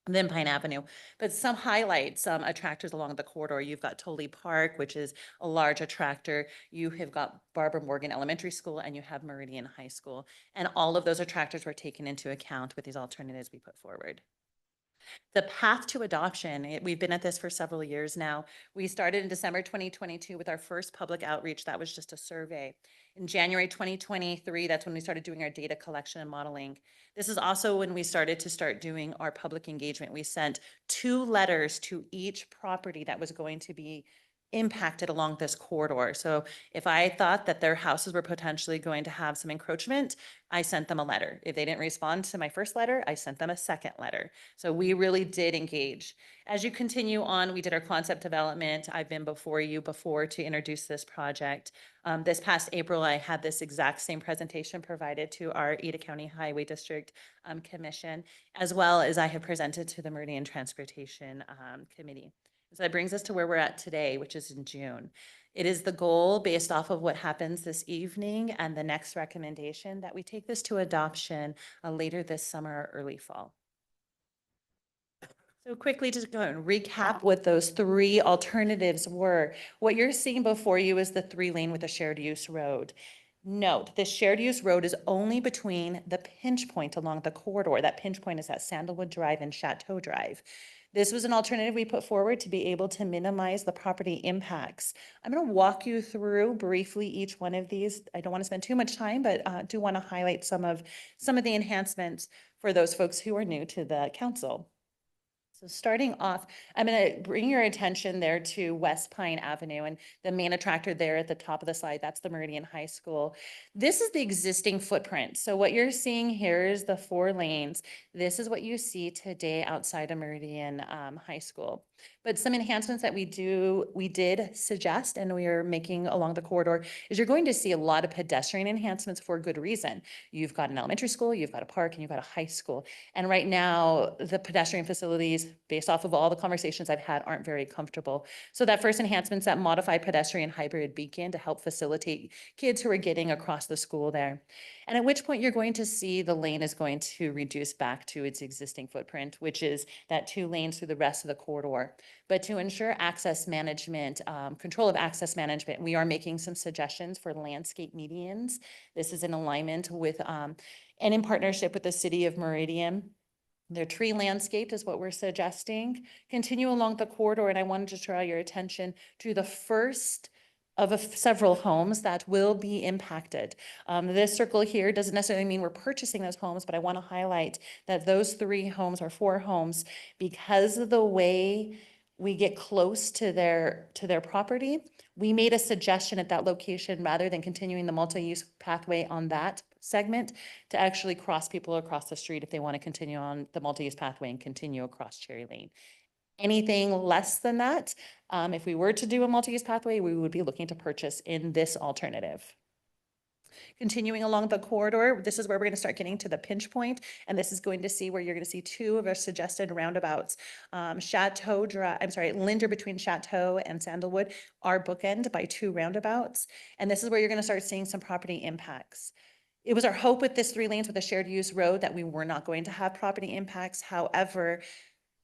than Pine Avenue, but some highlights, some attractors along the corridor. You've got Tolley Park, which is a large attractor. You have got Barbara Morgan Elementary School, and you have Meridian High School. And all of those attractors were taken into account with these alternatives we put forward. The path to adoption, we've been at this for several years now. We started in December 2022 with our first public outreach. That was just a survey. In January 2023, that's when we started doing our data collection and modeling. This is also when we started doing our public engagement. We sent 2 letters to each property that was going to be impacted along this corridor. So if I thought that their houses were potentially going to have some encroachment, I sent them a letter. If they didn't respond to my first letter, I sent them a second letter. So we really did engage. As you continue on, we did our concept development. I've been before you before to introduce this project. This past April, I had this exact same presentation provided to our Ada County Highway District Commission, as well as I have presented to the Meridian Transportation Committee. So that brings us to where we're at today, which is in June. It is the goal, based off of what happens this evening and the next recommendation, that we take this to adoption later this summer or early fall. So quickly, just go and recap what those 3 alternatives were. What you're seeing before you is the 3-lane with a shared use road. Note, the shared use road is only between the pinch point along the corridor. That pinch point is at Sandalwood Drive and Chateau Drive. This was an alternative we put forward to be able to minimize the property impacts. I'm going to walk you through briefly each one of these. I don't want to spend too much time, but do want to highlight some of the enhancements for those folks who are new to the council. So starting off, I'm going to bring your attention there to West Pine Avenue, and the main attractor there at the top of the slide, that's the Meridian High School. This is the existing footprint. So what you're seeing here is the 4 lanes. This is what you see today outside of Meridian High School. But some enhancements that we did suggest, and we are making along the corridor, is you're going to see a lot of pedestrian enhancements for good reason. You've got an elementary school, you've got a park, and you've got a high school. And right now, the pedestrian facilities, based off of all the conversations I've had, aren't very comfortable. So that first enhancement's that modified pedestrian hybrid beacon to help facilitate kids who are getting across the school there. And at which point you're going to see the lane is going to reduce back to its existing footprint, which is that 2 lanes through the rest of the corridor. But to ensure access management, control of access management, we are making some suggestions for landscape medians. This is in alignment with, and in partnership with the city of Meridian. Their tree landscape is what we're suggesting. Continue along the corridor, and I wanted to draw your attention to the first of several homes that will be impacted. This circle here doesn't necessarily mean we're purchasing those homes, but I want to highlight that those 3 homes or 4 homes, because of the way we get close to their property, we made a suggestion at that location, rather than continuing the multi-use pathway on that segment, to actually cross people across the street if they want to continue on the multi-use pathway and continue across Cherry Lane. Anything less than that, if we were to do a multi-use pathway, we would be looking to purchase in this alternative. Continuing along the corridor, this is where we're going to start getting to the pinch point, and this is going to see where you're going to see 2 of our suggested roundabouts. Chateau Drive, I'm sorry, Linder between Chateau and Sandalwood are bookend by 2 roundabouts, and this is where you're going to start seeing some property impacts. It was our hope with this 3 lanes with a shared use road that we were not going to have property impacts. However,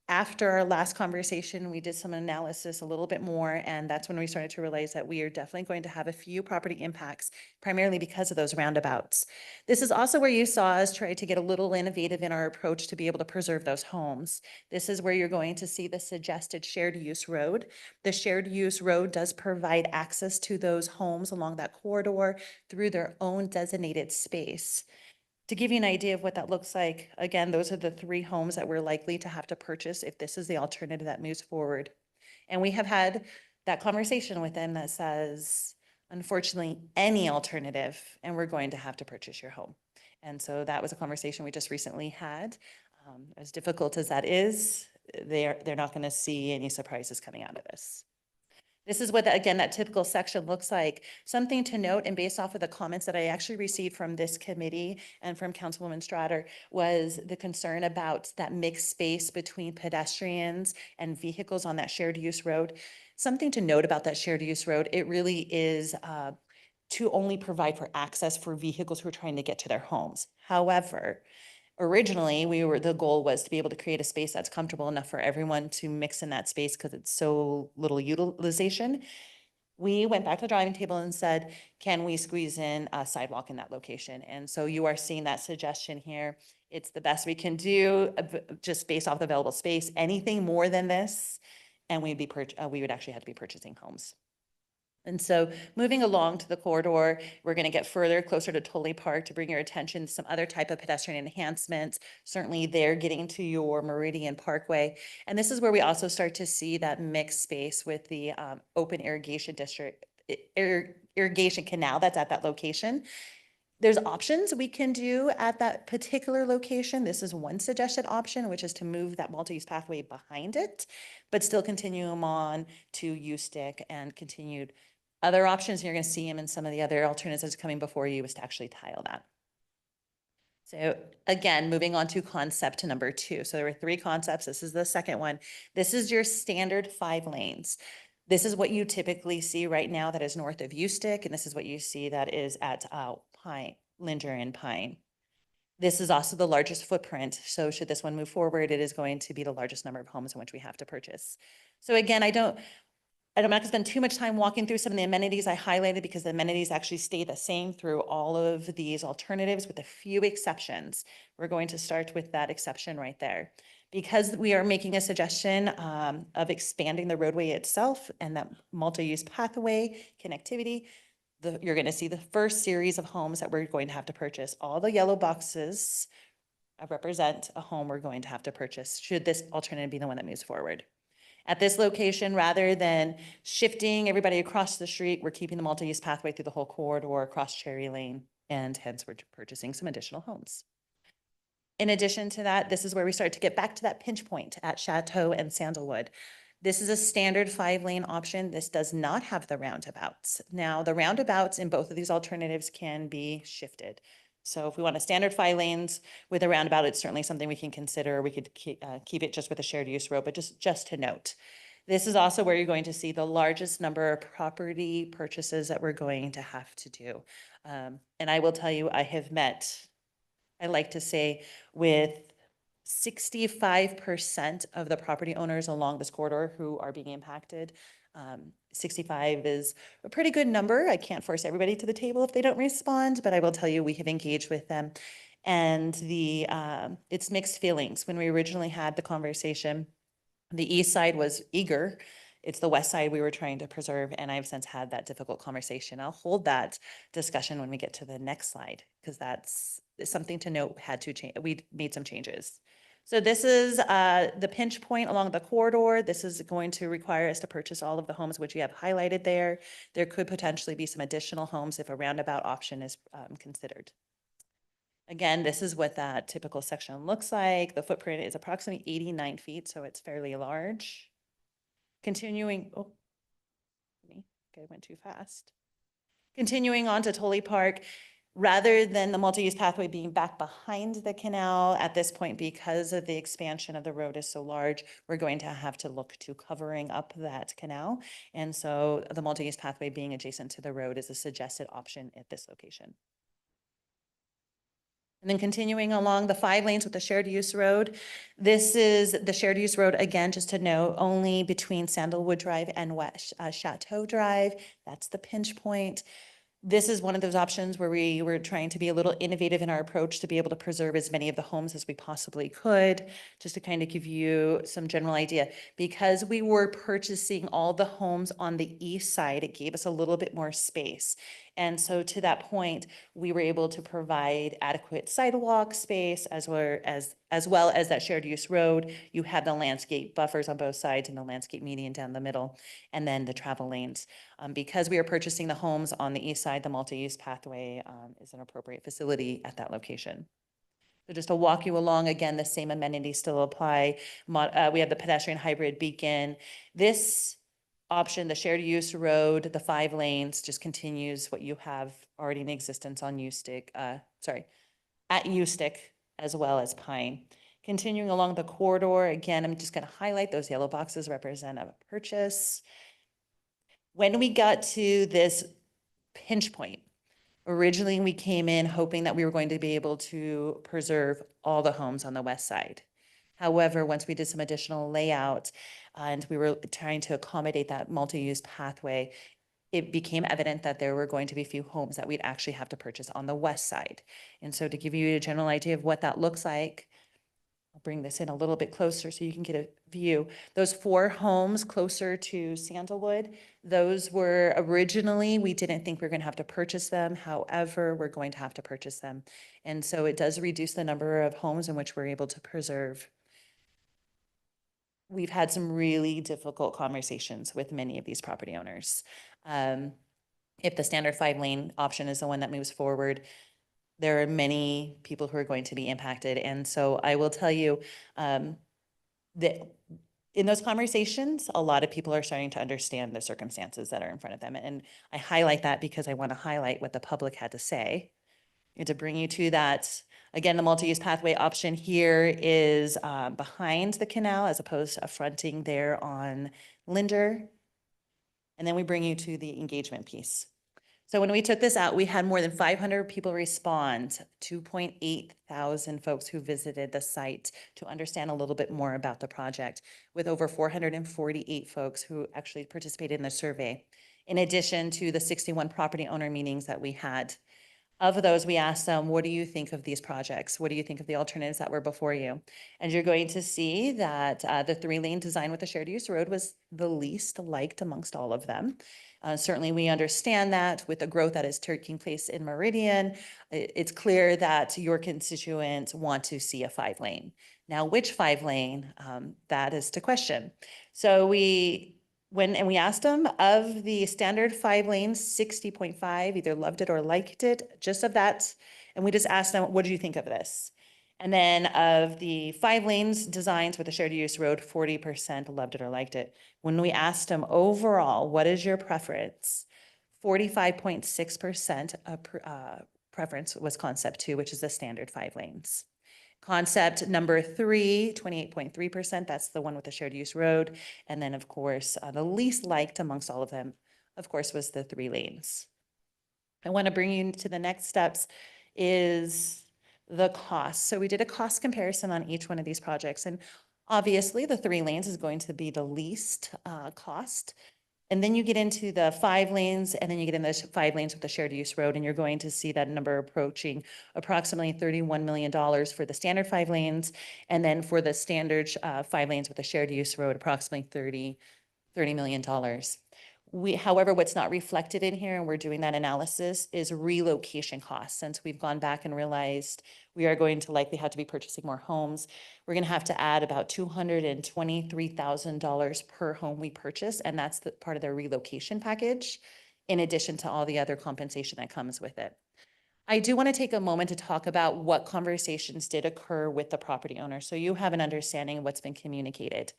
After our last conversation, we did some analysis a little bit more, and that's when we started to realize that we are definitely going to have a few property impacts, primarily because of those roundabouts. This is also where you saw us try to get a little innovative in our approach to be able to preserve those homes. This is where you're going to see the suggested shared use road. The shared use road does provide access to those homes along that corridor through their own designated space. To give you an idea of what that looks like, again, those are the 3 homes that we're likely to have to purchase if this is the alternative that moves forward. And we have had that conversation with them that says, unfortunately, any alternative, and we're going to have to purchase your home. And so that was a conversation we just recently had. As difficult as that is, they're not going to see any surprises coming out of this. This is what, again, that typical section looks like. Something to note, and based off of the comments that I actually received from this committee and from Councilwoman Strader, was the concern about that mixed space between pedestrians and vehicles on that shared use road. Something to note about that shared use road, it really is to only provide for access for vehicles who are trying to get to their homes. However, originally, the goal was to be able to create a space that's comfortable enough for everyone to mix in that space because it's so little utilization. We went back to the drawing table and said, can we squeeze in a sidewalk in that location? And so you are seeing that suggestion here. It's the best we can do just based off the available space. Anything more than this, and we would actually have to be purchasing homes. And so moving along to the corridor, we're going to get further closer to Tolley Park to bring your attention to some other type of pedestrian enhancements. Certainly there getting to your Meridian Parkway. And this is where we also start to see that mixed space with the open irrigation district, irrigation canal that's at that location. There's options we can do at that particular location. This is one suggested option, which is to move that multi-use pathway behind it, but still continue them on to U-Stick and continued. Other options, you're going to see them in some of the other alternatives coming before you, is to actually tile that. So again, moving on to concept number 2. So there were 3 concepts. This is the second one. This is your standard 5 lanes. This is what you typically see right now that is north of U-Stick, and this is what you see that is at Pine, Linder and Pine. This is also the largest footprint. So should this one move forward, it is going to be the largest number of homes in which we have to purchase. So again, I'm not going to spend too much time walking through some of the amenities I highlighted because the amenities actually stay the same through all of these alternatives with a few exceptions. We're going to start with that exception right there. Because we are making a suggestion of expanding the roadway itself and that multi-use pathway connectivity, you're going to see the first series of homes that we're going to have to purchase. All the yellow boxes represent a home we're going to have to purchase should this alternative be the one that moves forward. At this location, rather than shifting everybody across the street, we're keeping the multi-use pathway through the whole corridor across Cherry Lane, and hence we're purchasing some additional homes. In addition to that, this is where we start to get back to that pinch point at Chateau and Sandalwood. This is a standard 5-lane option. This does not have the roundabouts. Now, the roundabouts in both of these alternatives can be shifted. So if we want a standard 5 lanes with a roundabout, it's certainly something we can consider. We could keep it just with a shared use road, but just to note. This is also where you're going to see the largest number of property purchases that we're going to have to do. And I will tell you, I have met, I like to say, with 65% of the property owners along this corridor who are being impacted. 65 is a pretty good number. I can't force everybody to the table if they don't respond, but I will tell you we have engaged with them. And it's mixed feelings. When we originally had the conversation, the east side was eager. It's the west side we were trying to preserve, and I've since had that difficult conversation. I'll hold that discussion when we get to the next slide, because that's something to note had to change. We made some changes. So this is the pinch point along the corridor. This is going to require us to purchase all of the homes which you have highlighted there. There could potentially be some additional homes if a roundabout option is considered. Again, this is what that typical section looks like. The footprint is approximately 89 feet, so it's fairly large. Continuing, okay, I went too fast. Continuing on to Tolley Park, rather than the multi-use pathway being back behind the canal at this point, because of the expansion of the road is so large, we're going to have to look to covering up that canal. And so the multi-use pathway being adjacent to the road is a suggested option at this location. And then continuing along the 5 lanes with the shared use road. This is the shared use road, again, just to note, only between Sandalwood Drive and West Chateau Drive. That's the pinch point. This is one of those options where we were trying to be a little innovative in our approach to be able to preserve as many of the homes as we possibly could, just to kind of give you some general idea. Because we were purchasing all the homes on the east side, it gave us a little bit more space. And so to that point, we were able to provide adequate sidewalk space as well as that shared use road. You have the landscape buffers on both sides and the landscape median down the middle, and then the travel lanes. Because we are purchasing the homes on the east side, the multi-use pathway is an appropriate facility at that location. So just to walk you along, again, the same amenities still apply. We have the pedestrian hybrid beacon. This option, the shared use road, the 5 lanes, just continues what you have already in existence on at Ustick as well as Pine. Continuing along the corridor, again, I'm just going to highlight those yellow boxes represent a purchase. When we got to this pinch point, originally we came in hoping that we were going to be able to preserve all the homes on the west side. However, once we did some additional layout and we were trying to accommodate that multi-use pathway, it became evident that there were going to be a few homes that we'd actually have to purchase on the west side. And so to give you a general idea of what that looks like, I'll bring this in a little bit closer so you can get a view. Those 4 homes closer to Sandalwood, those were originally, we didn't think we were going to have to purchase them. However, we're going to have to purchase them. And so it does reduce the number of homes in which we're able to preserve. We've had some really difficult conversations with many of these property owners. If the standard 5-lane option is the one that moves forward, there are many people who are going to be impacted. And so I will tell you that in those conversations, a lot of people are starting to understand the circumstances that are in front of them. And I highlight that because I want to highlight what the public had to say. And to bring you to that, again, the multi-use pathway option here is behind the canal as opposed to fronting there on Linder. And then we bring you to the engagement piece. So when we took this out, we had more than 500 people respond, 2.8 thousand folks who visited the site to understand a little bit more about the project, with over 448 folks who actually participated in the survey, in addition to the 61 property owner meetings that we had. Of those, we asked them, what do you think of these projects? What do you think of the alternatives that were before you? And you're going to see that the 3-lane design with the shared use road was the least liked amongst all of them. Certainly, we understand that with the growth that is taking place in Meridian, it's clear that your constituents want to see a 5-lane. Now, which 5-lane? That is to question. So we asked them, of the standard 5 lanes, 60.5 either loved it or liked it, just of that. And we just asked them, what do you think of this? And then of the 5 lanes designs with the shared use road, 40% loved it or liked it. When we asked them overall, what is your preference? 45.6% preference was concept 2, which is the standard 5 lanes. Concept number 3, 28.3%, that's the one with the shared use road. And then, of course, the least liked amongst all of them, of course, was the 3 lanes. I want to bring you to the next steps is the cost. So we did a cost comparison on each one of these projects. And obviously, the 3 lanes is going to be the least cost. And then you get into the 5 lanes, and then you get in those 5 lanes with the shared use road, and you're going to see that number approaching approximately $31 million for the standard 5 lanes. And then for the standard 5 lanes with the shared use road, approximately $30 million. However, what's not reflected in here, and we're doing that analysis, is relocation costs. Since we've gone back and realized we are going to likely have to be purchasing more homes, we're going to have to add about $223,000 per home we purchase, and that's the part of the relocation package, in addition to all the other compensation that comes with it. I do want to take a moment to talk about what conversations did occur with the property owner, so you have an understanding of what's been communicated.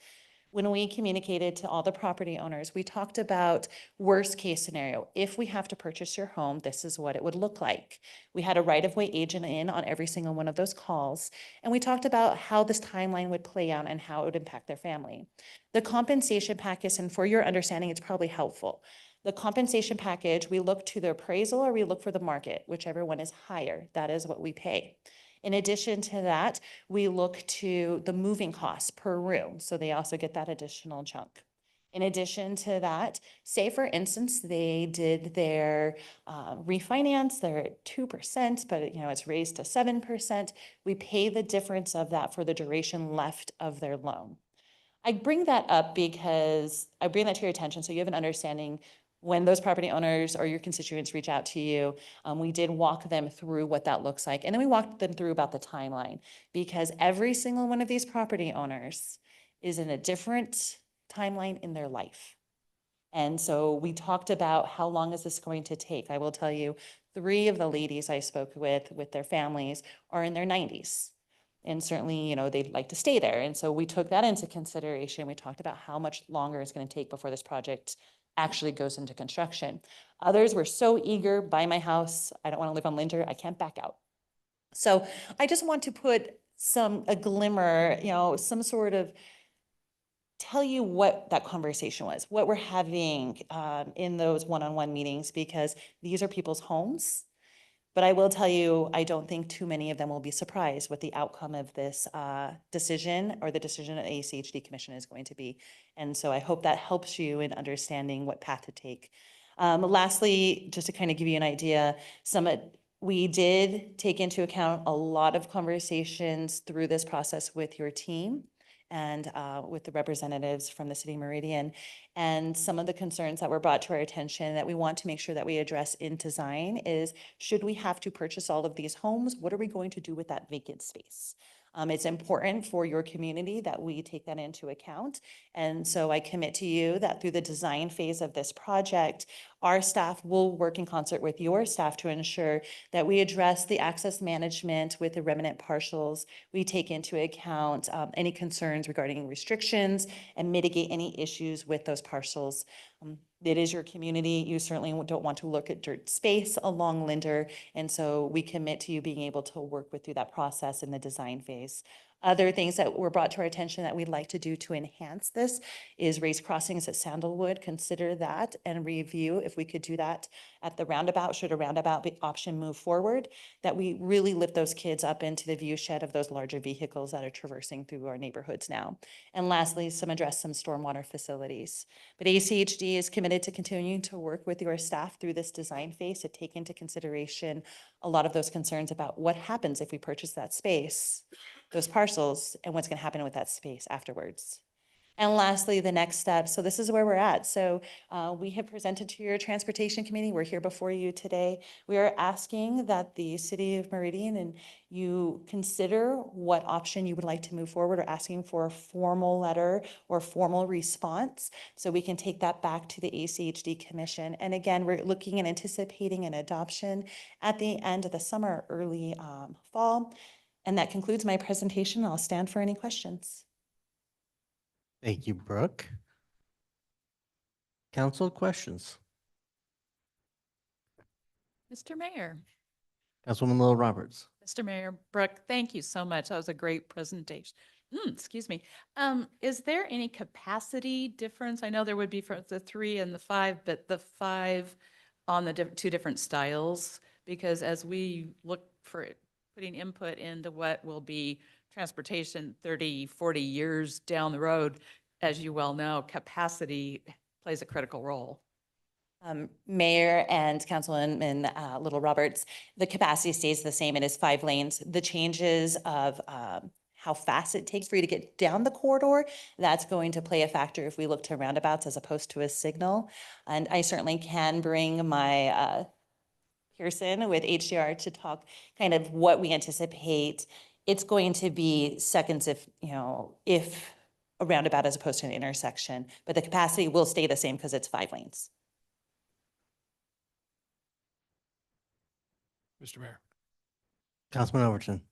When we communicated to all the property owners, we talked about worst case scenario. If we have to purchase your home, this is what it would look like. We had a right-of-way agent in on every single one of those calls, and we talked about how this timeline would play out and how it would impact their family. The compensation package, and for your understanding, it's probably helpful. The compensation package, we look to the appraisal or we look for the market, whichever one is higher. That is what we pay. In addition to that, we look to the moving costs per room, so they also get that additional chunk. In addition to that, say for instance, they did their refinance, they're at 2%, but it's raised to 7%. We pay the difference of that for the duration left of their loan. I bring that up because I bring that to your attention so you have an understanding when those property owners or your constituents reach out to you. We did walk them through what that looks like. And then we walked them through about the timeline, because every single one of these property owners is in a different timeline in their life. And so we talked about how long is this going to take? I will tell you, 3 of the ladies I spoke with their families are in their 90s. And certainly, they'd like to stay there. And so we took that into consideration. We talked about how much longer it's going to take before this project actually goes into construction. Others were so eager, buy my house. I don't want to live on Linder. I can't back out. So I just want to put a glimmer, some sort of tell you what that conversation was, what we're having in those one-on-one meetings, because these are people's homes. But I will tell you, I don't think too many of them will be surprised with the outcome of this decision, or the decision of the ACHD Commission is going to be. And so I hope that helps you in understanding what path to take. Lastly, just to kind of give you an idea, we did take into account a lot of conversations through this process with your team and with the representatives from the City of Meridian. And some of the concerns that were brought to our attention that we want to make sure that we address in design is, should we have to purchase all of these homes? What are we going to do with that vacant space? It's important for your community that we take that into account. And so I commit to you that through the design phase of this project, our staff will work in concert with your staff to ensure that we address the access management with the remnant parcels. We take into account any concerns regarding restrictions and mitigate any issues with those parcels. It is your community. You certainly don't want to look at dirt space along Linder. And so we commit to you being able to work with through that process in the design phase. Other things that were brought to our attention that we'd like to do to enhance this is raise crossings at Sandalwood. Consider that and review if we could do that at the roundabout, should a roundabout option move forward, that we really lift those kids up into the view shed of those larger vehicles that are traversing through our neighborhoods now. And lastly, address some stormwater facilities. But ACHD is committed to continuing to work with your staff through this design phase to take into consideration a lot of those concerns about what happens if we purchase that space, those parcels, and what's going to happen with that space afterwards. And lastly, the next step. So this is where we're at. So we have presented to your transportation committee. We're here before you today. We are asking that the City of Meridian and you consider what option you would like to move forward, or asking for a formal letter or formal response so we can take that back to the ACHD Commission. And again, we're looking and anticipating an adoption at the end of the summer, early fall. And that concludes my presentation. I'll stand for any questions. Thank you, Brooke. Council questions? Mr. Mayor. Councilwoman Little Roberts. Mr. Mayor, Brooke, thank you so much. That was a great presentation. Excuse me. Is there any capacity difference? I know there would be for the 3 and the 5, but the 5 on the 2 different styles, because as we look for putting input into what will be transportation 30, 40 years down the road, as you well know, capacity plays a critical role. Mayor and Councilwoman Little Roberts, the capacity stays the same. It is 5 lanes. The changes of how fast it takes for you to get down the corridor, that's going to play a factor if we look to roundabouts as opposed to a signal. And I certainly can bring my Pearson with HDR to talk kind of what we anticipate. It's going to be seconds if a roundabout as opposed to an intersection, but the capacity will stay the same because it's 5 lanes. Mr. Mayor, Councilman Overton.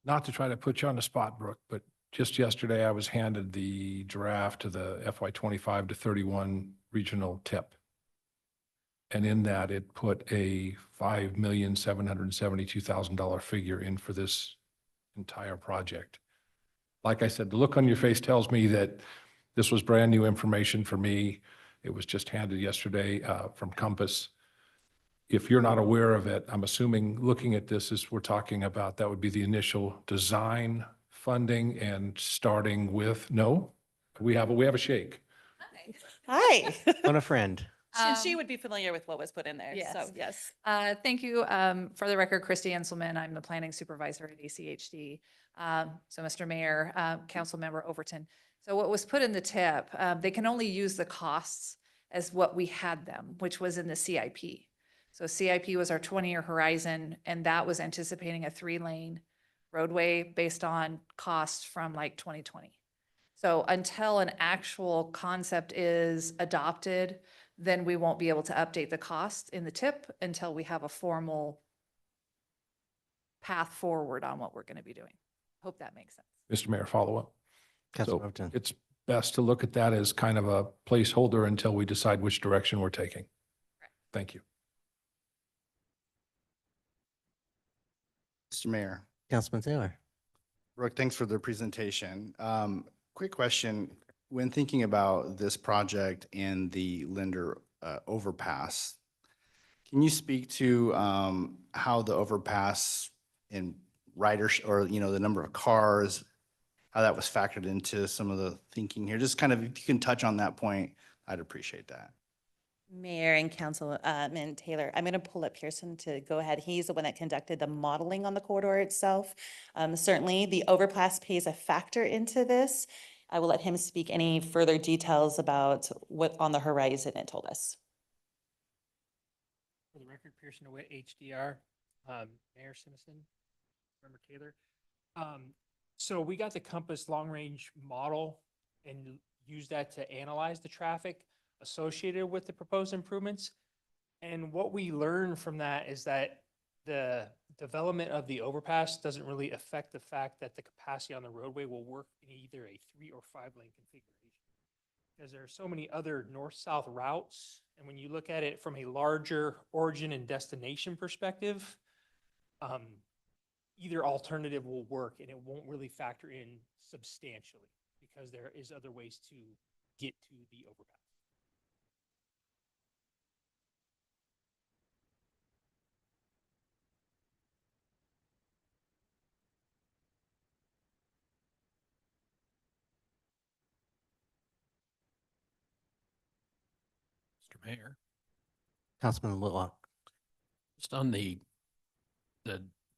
not to try to put you on the spot, Brooke, but just yesterday I was handed the draft to the FY 25 to 31 regional tip. And in that, it put a $5,772,000 figure in for this entire project. Like I said, the look on your face tells me that this was brand new information for me. It was just handed yesterday from Compass. if you're not aware of it, I'm assuming looking at this as we're talking about, that would be the initial design, funding, and starting with, no? We have a shake. Hi. On a friend. She would be familiar with what was put in there, so Yes. yes. Thank you. For the record, Christy Enselman, I'm the planning supervisor at ACHD. So Mr. Mayor, Councilmember Overton. So what was put in the tip, they can only use the costs as what we had them, which was in the CIP. So CIP was our 20-year horizon, and that was anticipating a 3-lane roadway based on costs from like 2020. So until an actual concept is adopted, then we won't be able to update the cost in the tip until we have a formal path forward on what we're going to be doing. Hope that makes sense. Mr. Mayor, follow up. Councilor So Overton. it's best to look at that as kind of a placeholder until we decide which direction we're taking. Thank you. Mr. Mayor, Councilman Taylor. Brooke, thanks for the presentation. Quick question. When thinking about this project and the Linder overpass, can you speak to how the overpass and riders, or, you know, the number of cars, how that was factored into some of the thinking here? Just kind of, if you can touch on that point, I'd appreciate that. Mayor and Councilman Taylor, I'm going to pull up Pearson to go ahead. He's the one that conducted the modeling on the corridor itself. Certainly, the overpass plays a factor into this. I will let him speak any further details about what on the horizon it told us. For the record, Pearson DeWitt, HDR, Mayor Simpson, Member Taylor. So we got the Compass Long Range Model and used that to analyze the traffic associated with the proposed improvements. And what we learned from that is that the development of the overpass doesn't really affect the fact that the capacity on the roadway will work in either a 3 or 5 lane configuration. Because there are so many other north-south routes, and when you look at it from a larger origin and destination perspective, either alternative will work and it won't really factor in substantially because there is other ways to get to the overpass. Mr. Mayor, Councilman Whitlock. just on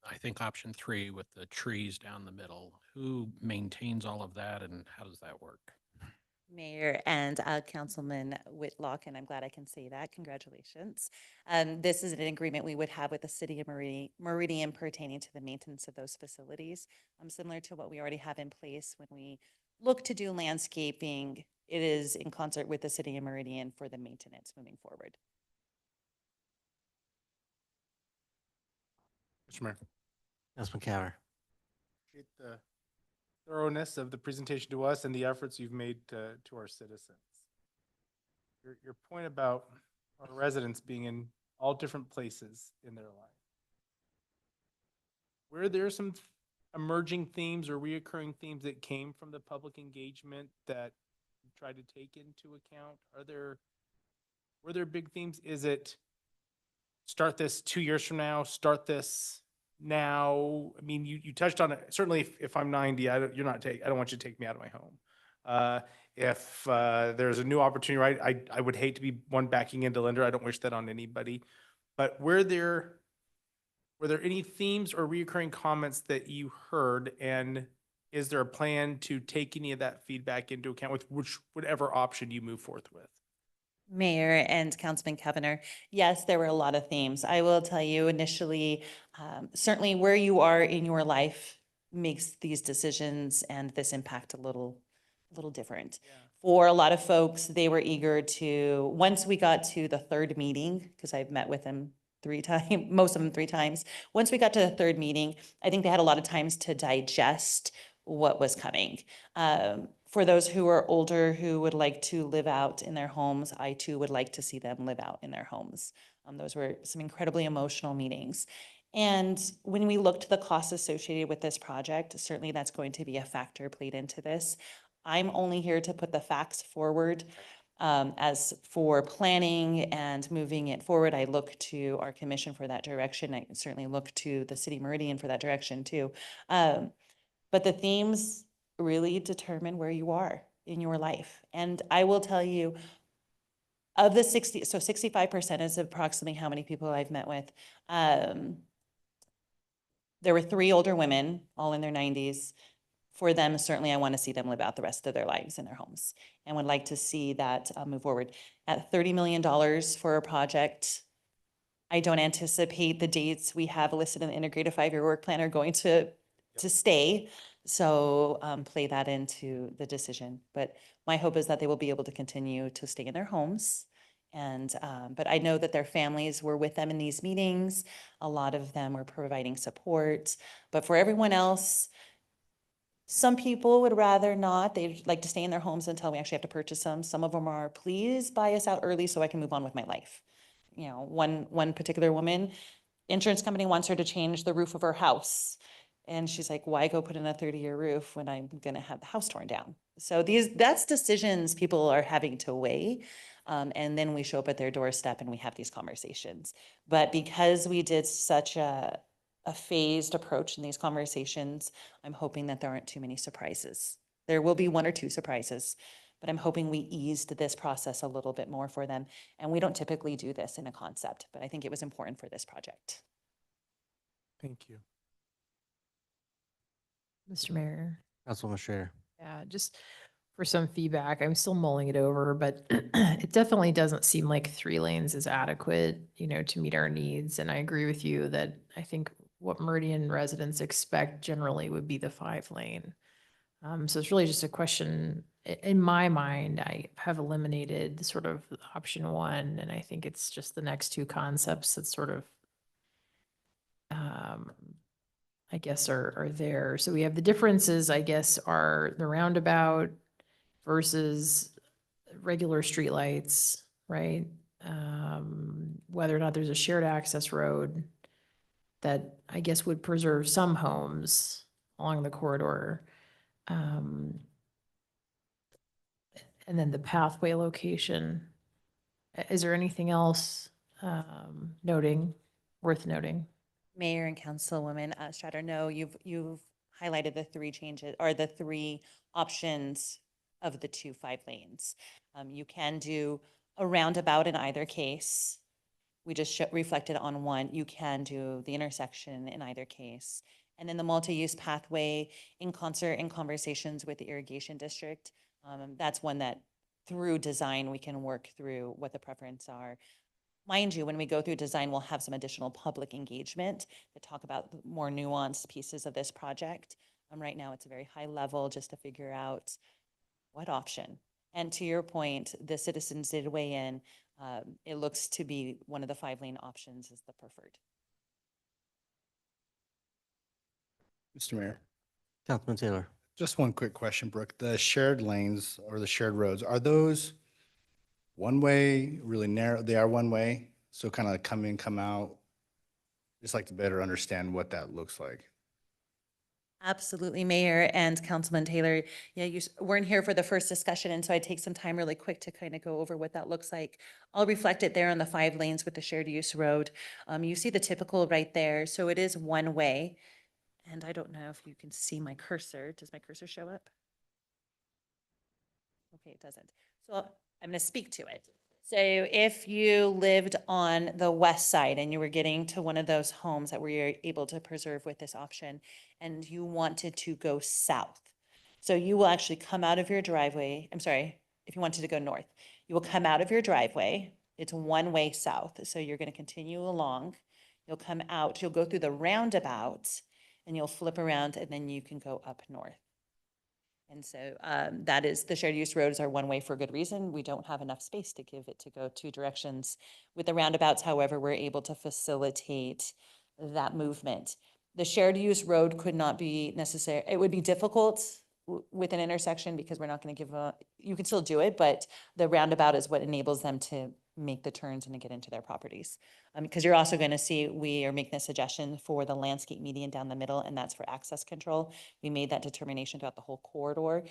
I think option 3 with the trees down the middle, who maintains all of that and how does that work? Mayor and Councilman Whitlock, and I'm glad I can say that. Congratulations. This is an agreement we would have with the city of Meridian pertaining to the maintenance of those facilities. Similar to what we already have in place when we look to do landscaping, it is in concert with the city of Meridian for the maintenance moving forward. Mr. Mayor. Councilman Caver. Appreciate the thoroughness of the presentation to us and the efforts you've made to our citizens. Your point about our residents being in all different places in their life. Were there some emerging themes or reoccurring themes that came from the public engagement that you tried to take into account? Were there big themes? Is it start this 2 years from now, start this now? I mean, you touched on it. Certainly if I'm 90, I don't want you to take me out of my home. If there's a new opportunity, right? I would hate to be one backing into Linder. I don't wish that on anybody. But were there any themes or reoccurring comments that you heard? And is there a plan to take any of that feedback into account with whatever option you move forth with? Mayor and Councilman Kavanagh, yes, there were a lot of themes. I will tell you initially, certainly where you are in your life makes these decisions and this impact a little different. Yeah. For a lot of folks, they were eager to, once we got to the third meeting, because I've met with them 3 times, most of them 3 times. Once we got to the third meeting, I think they had a lot of times to digest what was coming. For those who are older who would like to live out in their homes, I too would like to see them live out in their homes. Those were some incredibly emotional meetings. And when we looked at the costs associated with this project, certainly that's going to be a factor played into this. I'm only here to put the facts forward. As for planning and moving it forward, I look to our commission for that direction. I certainly look to the city Meridian for that direction too. But the themes really determine where you are in your life. And I will tell you, of the 60, so 65% is approximately how many people I've met with. There were 3 older women, all in their 90s. For them, certainly I want to see them live out the rest of their lives in their homes and would like to see that move forward. At $30 million for a project, I don't anticipate the dates we have listed in the integrated 5-year work plan are going to stay. So play that into the decision. But my hope is that they will be able to continue to stay in their homes. And, but I know that their families were with them in these meetings. A lot of them were providing support. But for everyone else, some people would rather not. They'd like to stay in their homes until we actually have to purchase them. Some of them are, please buy us out early so I can move on with my life. You know, one particular woman, insurance company wants her to change the roof of her house. And she's like, why go put in a 30-year roof when I'm going to have the house torn down? So that's decisions people are having to weigh. And then we show up at their doorstep and we have these conversations. But because we did such a phased approach in these conversations, I'm hoping that there aren't too many surprises. There will be 1 or 2 surprises, but I'm hoping we eased this process a little bit more for them. And we don't typically do this in a concept, but I think it was important for this project. Thank you. Mr. Mayor. Councilwoman Schrader. Yeah, just for some feedback, I'm still mulling it over, but it definitely doesn't seem like 3 lanes is adequate, you know, to meet our needs. And I agree with you that I think what Meridian residents expect generally would be the 5-lane. So it's really just a question, in my mind, I have eliminated sort of option 1, and I think it's just the next 2 concepts that sort of, I guess are there. So we have the differences, I guess, are the roundabout versus regular streetlights, right? Whether or not there's a shared access road that I guess would preserve some homes along the corridor. And then the pathway location. Is there anything else worth noting? Mayor and Councilwoman Stratter, no, you've highlighted the 3 changes or the 3 options of the 2 5-lanes. You can do a roundabout in either case. We just reflected on 1. You can do the intersection in either case. And then the multi-use pathway in concert in conversations with the irrigation district. That's one that through design, we can work through what the preferences are. Mind you, when we go through design, we'll have some additional public engagement to talk about more nuanced pieces of this project. Right now, it's a very high level just to figure out what option. And to your point, the citizens did weigh in. It looks to be one of the 5-lane options is the preferred. Mr. Mayor, Councilman Taylor. just one quick question, Brooke. The shared lanes or the shared roads, are those one-way, really narrow? They are one-way, so kind of come in, come out? Just like to better understand what that looks like. Absolutely, Mayor and Councilman Taylor. Yeah, you weren't here for the first discussion, and so I take some time really quick to kind of go over what that looks like. I'll reflect it there on the 5 lanes with the shared use road. You see the typical right there, so it is one way. And I don't know if you can see my cursor. Does my cursor show up? Okay, it doesn't. So I'm going to speak to it. So if you lived on the west side and you were getting to one of those homes that we were able to preserve with this option, and you wanted to go south, so you will actually come out of your driveway. I'm sorry, if you wanted to go north, you will come out of your driveway. It's one way south. So you're going to continue along. You'll come out, you'll go through the roundabout, and you'll flip around, and then you can go up north. And so that is, the shared use roads are one way for a good reason. We don't have enough space to give it to go 2 directions. With the roundabouts, however, we're able to facilitate that movement. The shared use road could not be necessary. It would be difficult with an intersection because we're not going to give you can still do it, but the roundabout is what enables them to make the turns and to get into their properties. Because you're also going to see, we are making a suggestion for the landscape median down the middle, and that's for access control. We made that determination throughout the whole corridor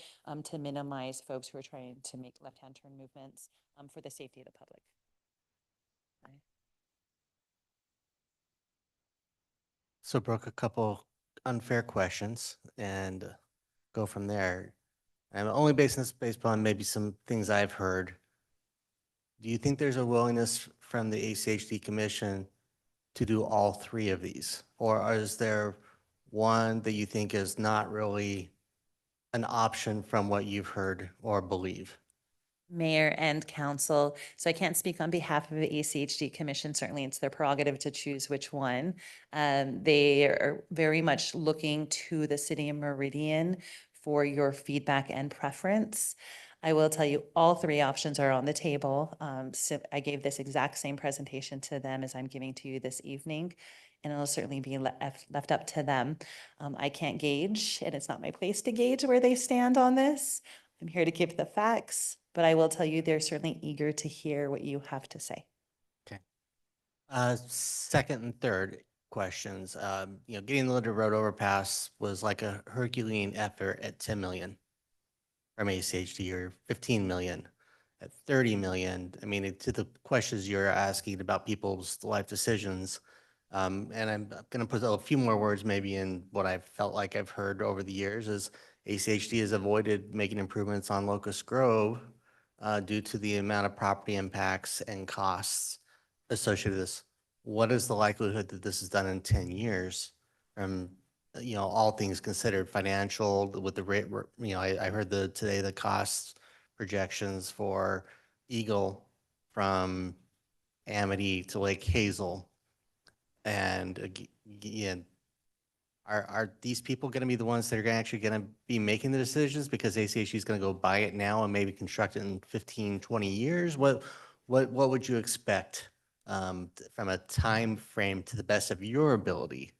to minimize folks who are trying to make left-hand turn movements for the safety of the public. So Brooke, a couple unfair questions and go from there. I'm only basing this based upon maybe some things I've heard. Do you think there's a willingness from the ACHD Commission to do all three of these? Or is there one that you think is not really an option from what you've heard or believe? Mayor and council. So I can't speak on behalf of the ACHD Commission. Certainly it's their prerogative to choose which one. They are very much looking to the city of Meridian for your feedback and preference. I will tell you, all three options are on the table. So I gave this exact same presentation to them as I'm giving to you this evening, and it'll certainly be left up to them. I can't gauge, and it's not my place to gauge where they stand on this. I'm here to give the facts, but I will tell you they're certainly eager to hear what you have to say. Okay. Second and third questions. Getting the Linder Road overpass was like a Herculean effort at 10 million from ACHD, or 15 million at 30 million. I mean, to the questions you're asking about people's life decisions. And I'm going to put a few more words maybe in what I've felt like I've heard over the years is ACHD has avoided making improvements on Locust Grove due to the amount of property impacts and costs associated with this. What is the likelihood that this is done in 10 years from, all things considered, financial with the rate, I heard today the cost projections for Eagle from Amity to Lake Hazel. And again, are these people going to be the ones that are actually going to be making the decisions because ACHD is going to go buy it now and maybe construct it in 15, 20 years? What would you expect from a time frame to the best of your ability?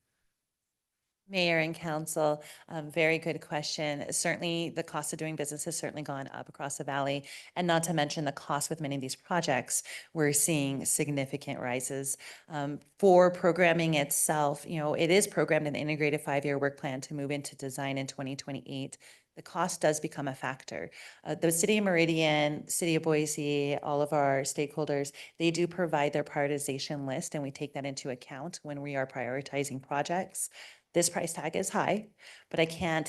Mayor and council, very good question. Certainly, the cost of doing business has certainly gone up across the valley, and not to mention the cost with many of these projects. We're seeing significant rises. For programming itself, it is programmed in the integrated 5-year work plan to move into design in 2028. The cost does become a factor. The city of Meridian, city of Boise, all of our stakeholders, they do provide their prioritization list, and we take that into account when we are prioritizing projects. This price tag is high, but I can't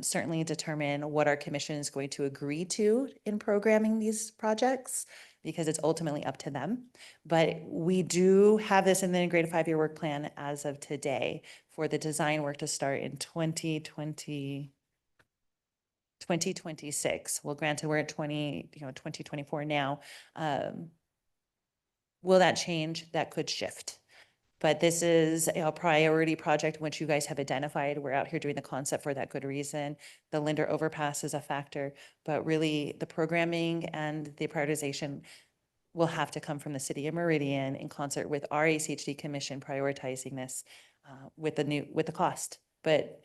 certainly determine what our commission is going to agree to in programming these projects because it's ultimately up to them. But we do have this in the integrated 5-year work plan as of today for the design work to start in 2026. Well, granted, we're at 2024 now. Will that change? That could shift. But this is a priority project which you guys have identified. We're out here doing the concept for that good reason. The Linder overpass is a factor, but really the programming and the prioritization will have to come from the city of Meridian in concert with our ACHD Commission prioritizing this with the cost. But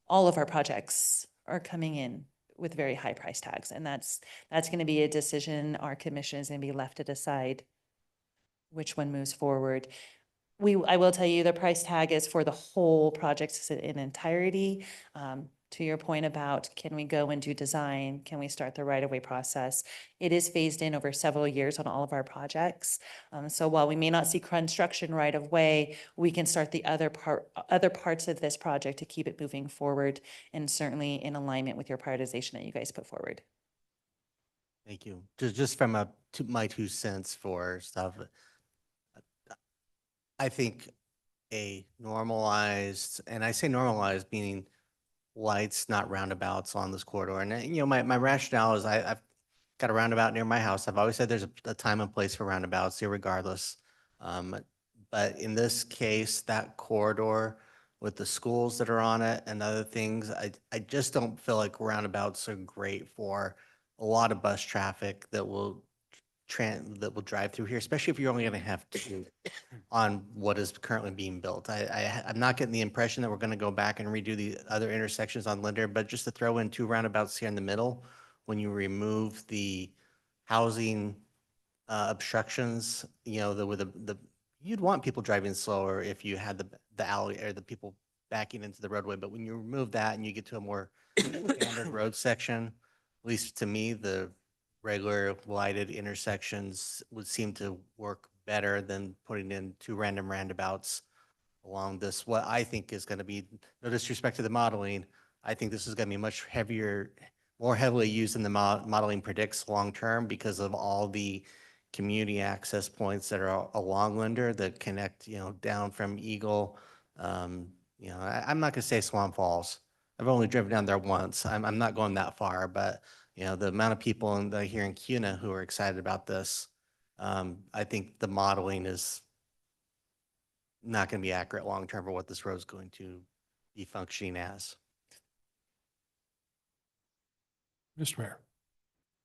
all of our projects are coming in with very high price tags, and that's going to be a decision our commission is going to be left to decide which one moves forward. I will tell you the price tag is for the whole project in entirety. To your point about can we go and do design? Can we start the right-of-way process? It is phased in over several years on all of our projects. So while we may not see construction right of way, we can start the other parts of this project to keep it moving forward and certainly in alignment with your prioritization that you guys put forward. Thank you. Just from my 2 cents for stuff. I think a normalized, and I say normalized meaning lights, not roundabouts on this corridor. And my rationale is I've got a roundabout near my house. I've always said there's a time and place for roundabouts, irregardless. But in this case, that corridor with the schools that are on it and other things, I just don't feel like roundabouts are great for a lot of bus traffic that will drive through here, especially if you're only going to have 2 on what is currently being built. I'm not getting the impression that we're going to go back and redo the other intersections on Linder, but just to throw in 2 roundabouts here in the middle, when you remove the housing obstructions, you know, with you'd want people driving slower if you had the alley or the people backing into the roadway, but when you remove that and you get to a more standard road section, at least to me, the regular lighted intersections would seem to work better than putting in two random roundabouts along this, what I think is going to be, no disrespect to the modeling, I think this is going to be much heavier, more heavily used than the modeling predicts long-term because of all the community access points that are along Linder that connect, you know, down from Eagle. You know, I'm not going to say Swan Falls. I've only driven down there once. I'm not going that far, but you know, the amount of people here in Cuna who are excited about this, I think the modeling is not going to be accurate long-term for what this road is going to be functioning as. Mr. Mayor.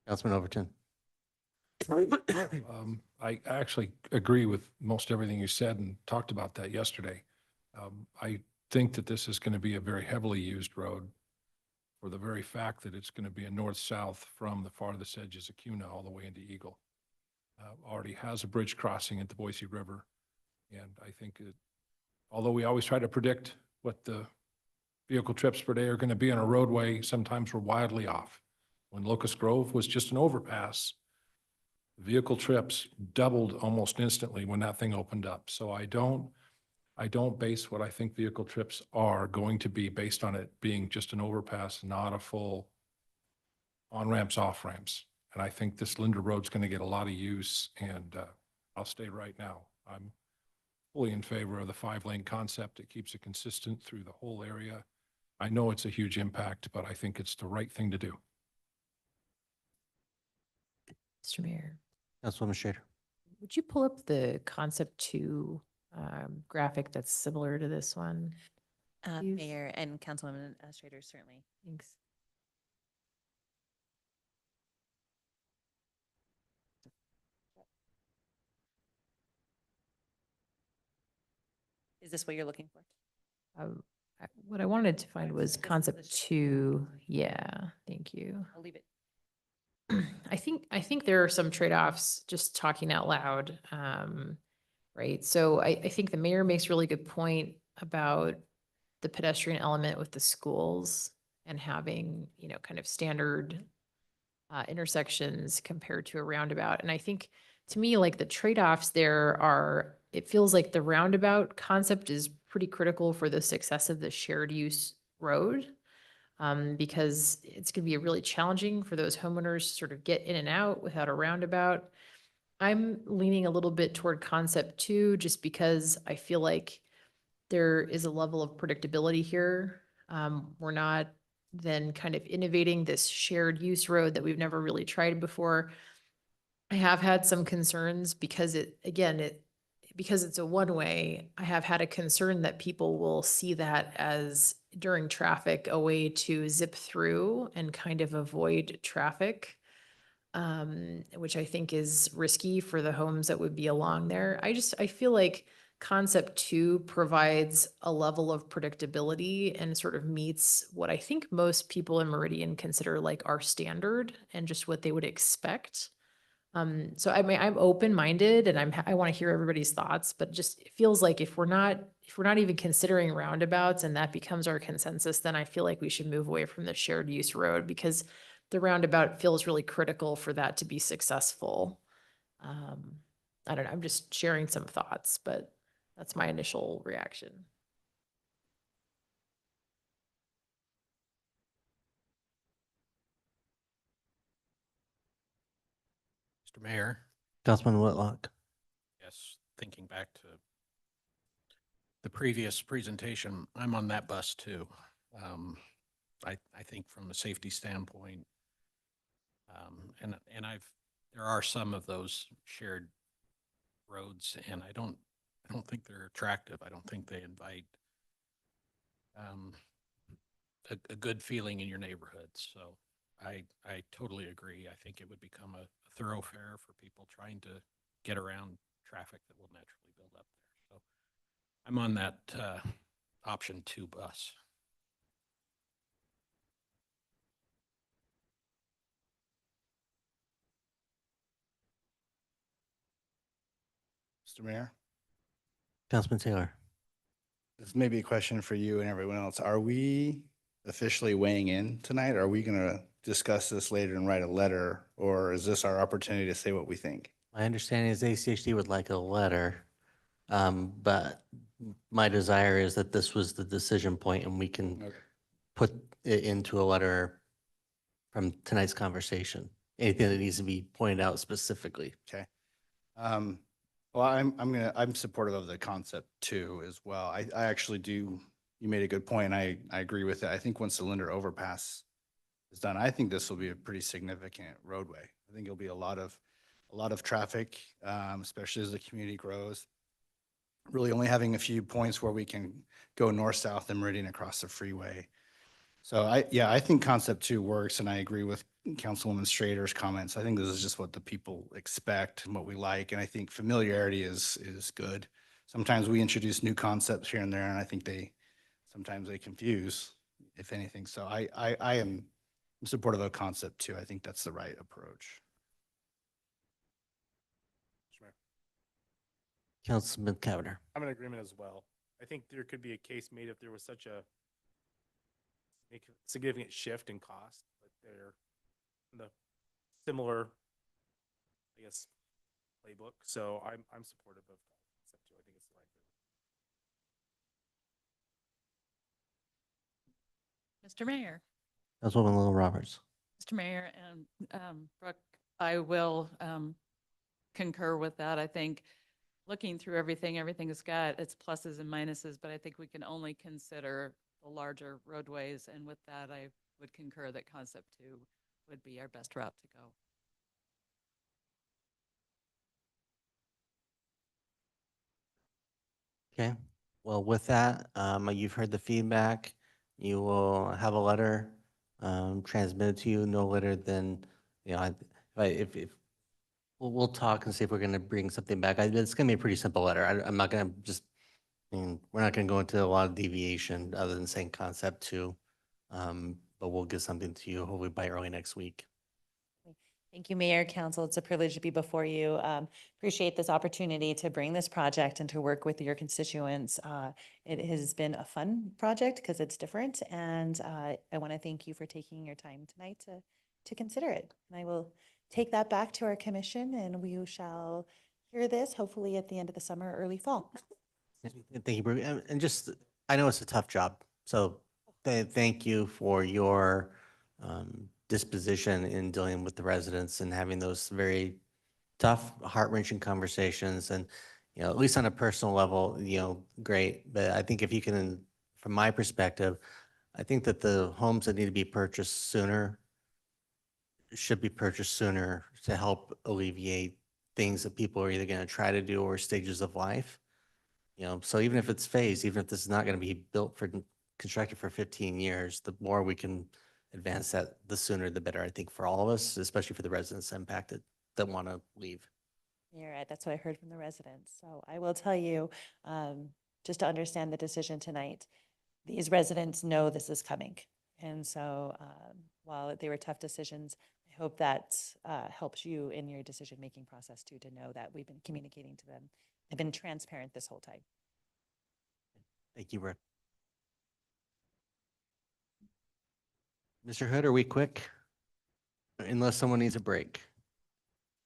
Councilman Overton. I actually agree with most everything you said and talked about that yesterday. I think that this is going to be a very heavily used road for the very fact that it's going to be a north-south from the farthest edges of Cuna all the way into Eagle. Already has a bridge crossing at the Boise River. And I think although we always try to predict what the vehicle trips per day are going to be on a roadway, sometimes we're wildly off. When Locust Grove was just an overpass, vehicle trips doubled almost instantly when that thing opened up. So I don't base what I think vehicle trips are going to be based on it being just an overpass, not a full on-ramps, off-ramps. And I think this Linder Road's going to get a lot of use, and I'll stay right now. I'm fully in favor of the 5-lane concept. It keeps it consistent through the whole area. I know it's a huge impact, but I think it's the right thing to do. Mr. Mayor, Councilwoman Schrader. would you pull up the concept 2 graphic that's similar to this one? Please? Mayor and Councilwoman Schrader, certainly. Thanks. Is this what you're looking for? What I wanted to find was This is the concept 2. Yeah, thank you. I'll leave it. I think there are some trade-offs, just talking out loud. Right. So I think the mayor makes a really good point about the pedestrian element with the schools and having, you know, kind of standard intersections compared to a roundabout. And I think to me, like the trade-offs there are, it feels like the roundabout concept is pretty critical for the success of the shared use road. Because it's going to be really challenging for those homeowners to sort of get in and out without a roundabout. I'm leaning a little bit toward concept 2, just because I feel like there is a level of predictability here. We're not then kind of innovating this shared use road that we've never really tried before. I have had some concerns because because it's a one-way, I have had a concern that people will see that as during traffic a way to zip through and kind of avoid traffic, which I think is risky for the homes that would be along there. I feel like concept 2 provides a level of predictability and sort of meets what I think most people in Meridian consider like our standard and just what they would expect. So I mean, I'm open-minded and I want to hear everybody's thoughts, but just it feels like if we're not even considering roundabouts and that becomes our consensus, then I feel like we should move away from the shared use road because the roundabout feels really critical for that to be successful. I don't know, I'm just sharing some thoughts, but that's my initial reaction. Mr. Mayor, Councilman Whitlock. yes, thinking back to the previous presentation, I'm on that bus too. I think from a safety standpoint, and there are some of those shared roads, and I don't think they're attractive. I don't think they invite a good feeling in your neighborhood. So I totally agree. I think it would become a thoroughfare for people trying to get around traffic that will naturally build up there. So I'm on that option 2 bus. Mr. Mayor, Councilman Taylor. this may be a question for you and everyone else. Are we officially weighing in tonight? Are we going to discuss this later and write a letter? Or is this our opportunity to say what we think? My understanding is ACHD would like a letter, but my desire is that this was the decision point and we can Okay. put it into a letter from tonight's conversation. Anything that needs to be pointed out specifically. Okay. Well, I'm supportive of the concept too as well. I actually do, you made a good point. I agree with it. I think once the Linder overpass is done, I think this will be a pretty significant roadway. I think it'll be a lot of traffic, especially as the community grows. Really only having a few points where we can go north-south and Meridian across the freeway. So I think concept two works, and I agree with Councilwoman Strader's comments. I think this is just what the people expect and what we like, and I think familiarity is good. Sometimes we introduce new concepts here and there, and I think sometimes they confuse, if anything. So I am supportive of concept two. I think that's the right approach. Councilman Cavanagh. I'm in agreement as well. I think there could be a case made if there was such a significant shift in cost, but they're in the similar, I guess, playbook. So I'm supportive of concept two. I think it's the right move. Mr. Mayor. Councilwoman Little Roberts. Mr. Mayor and Brooke, I will concur with that. I think looking through everything has got its pluses and minuses, but I think we can only consider the larger roadways. And with that, I would concur that concept two would be our best route to go. Okay, well, with that, you've heard the feedback. You will have a letter transmitted to you no later than, if we'll talk and see if we're going to bring something back. It's going to be a pretty simple letter. I'm not going to we're not going to go into a lot of deviation other than saying concept two. But we'll get something to you hopefully by early next week. Thank you, Mayor, Council. It's a privilege to be before you. Appreciate this opportunity to bring this project and to work with your constituents. It has been a fun project because it's different, and I want to thank you for taking your time tonight to consider it. And I will take that back to our commission, and we shall hear this hopefully at the end of the summer, early fall. Thank you, Brooke. And just, I know it's a tough job, so thank you for your disposition in dealing with the residents and having those very tough, heart-wrenching conversations. And, at least on a personal level, great. But I think if you can, from my perspective, I think that the homes that need to be purchased sooner should be purchased sooner to help alleviate things that people are either going to try to do or stages of life. So even if it's phased, even if this is not going to be constructed for 15 years, the more we can advance that, the sooner the better, I think, for all of us, especially for the residents impacted that want to leave. You're right. That's what I heard from the residents. So I will tell you, just to understand the decision tonight, these residents know this is coming. And so while they were tough decisions, I hope that helps you in your decision-making process too, to know that we've been communicating to them. I've been transparent this whole time. Thank you, Brooke. Mr. Hood, are we quick? Unless someone needs a break.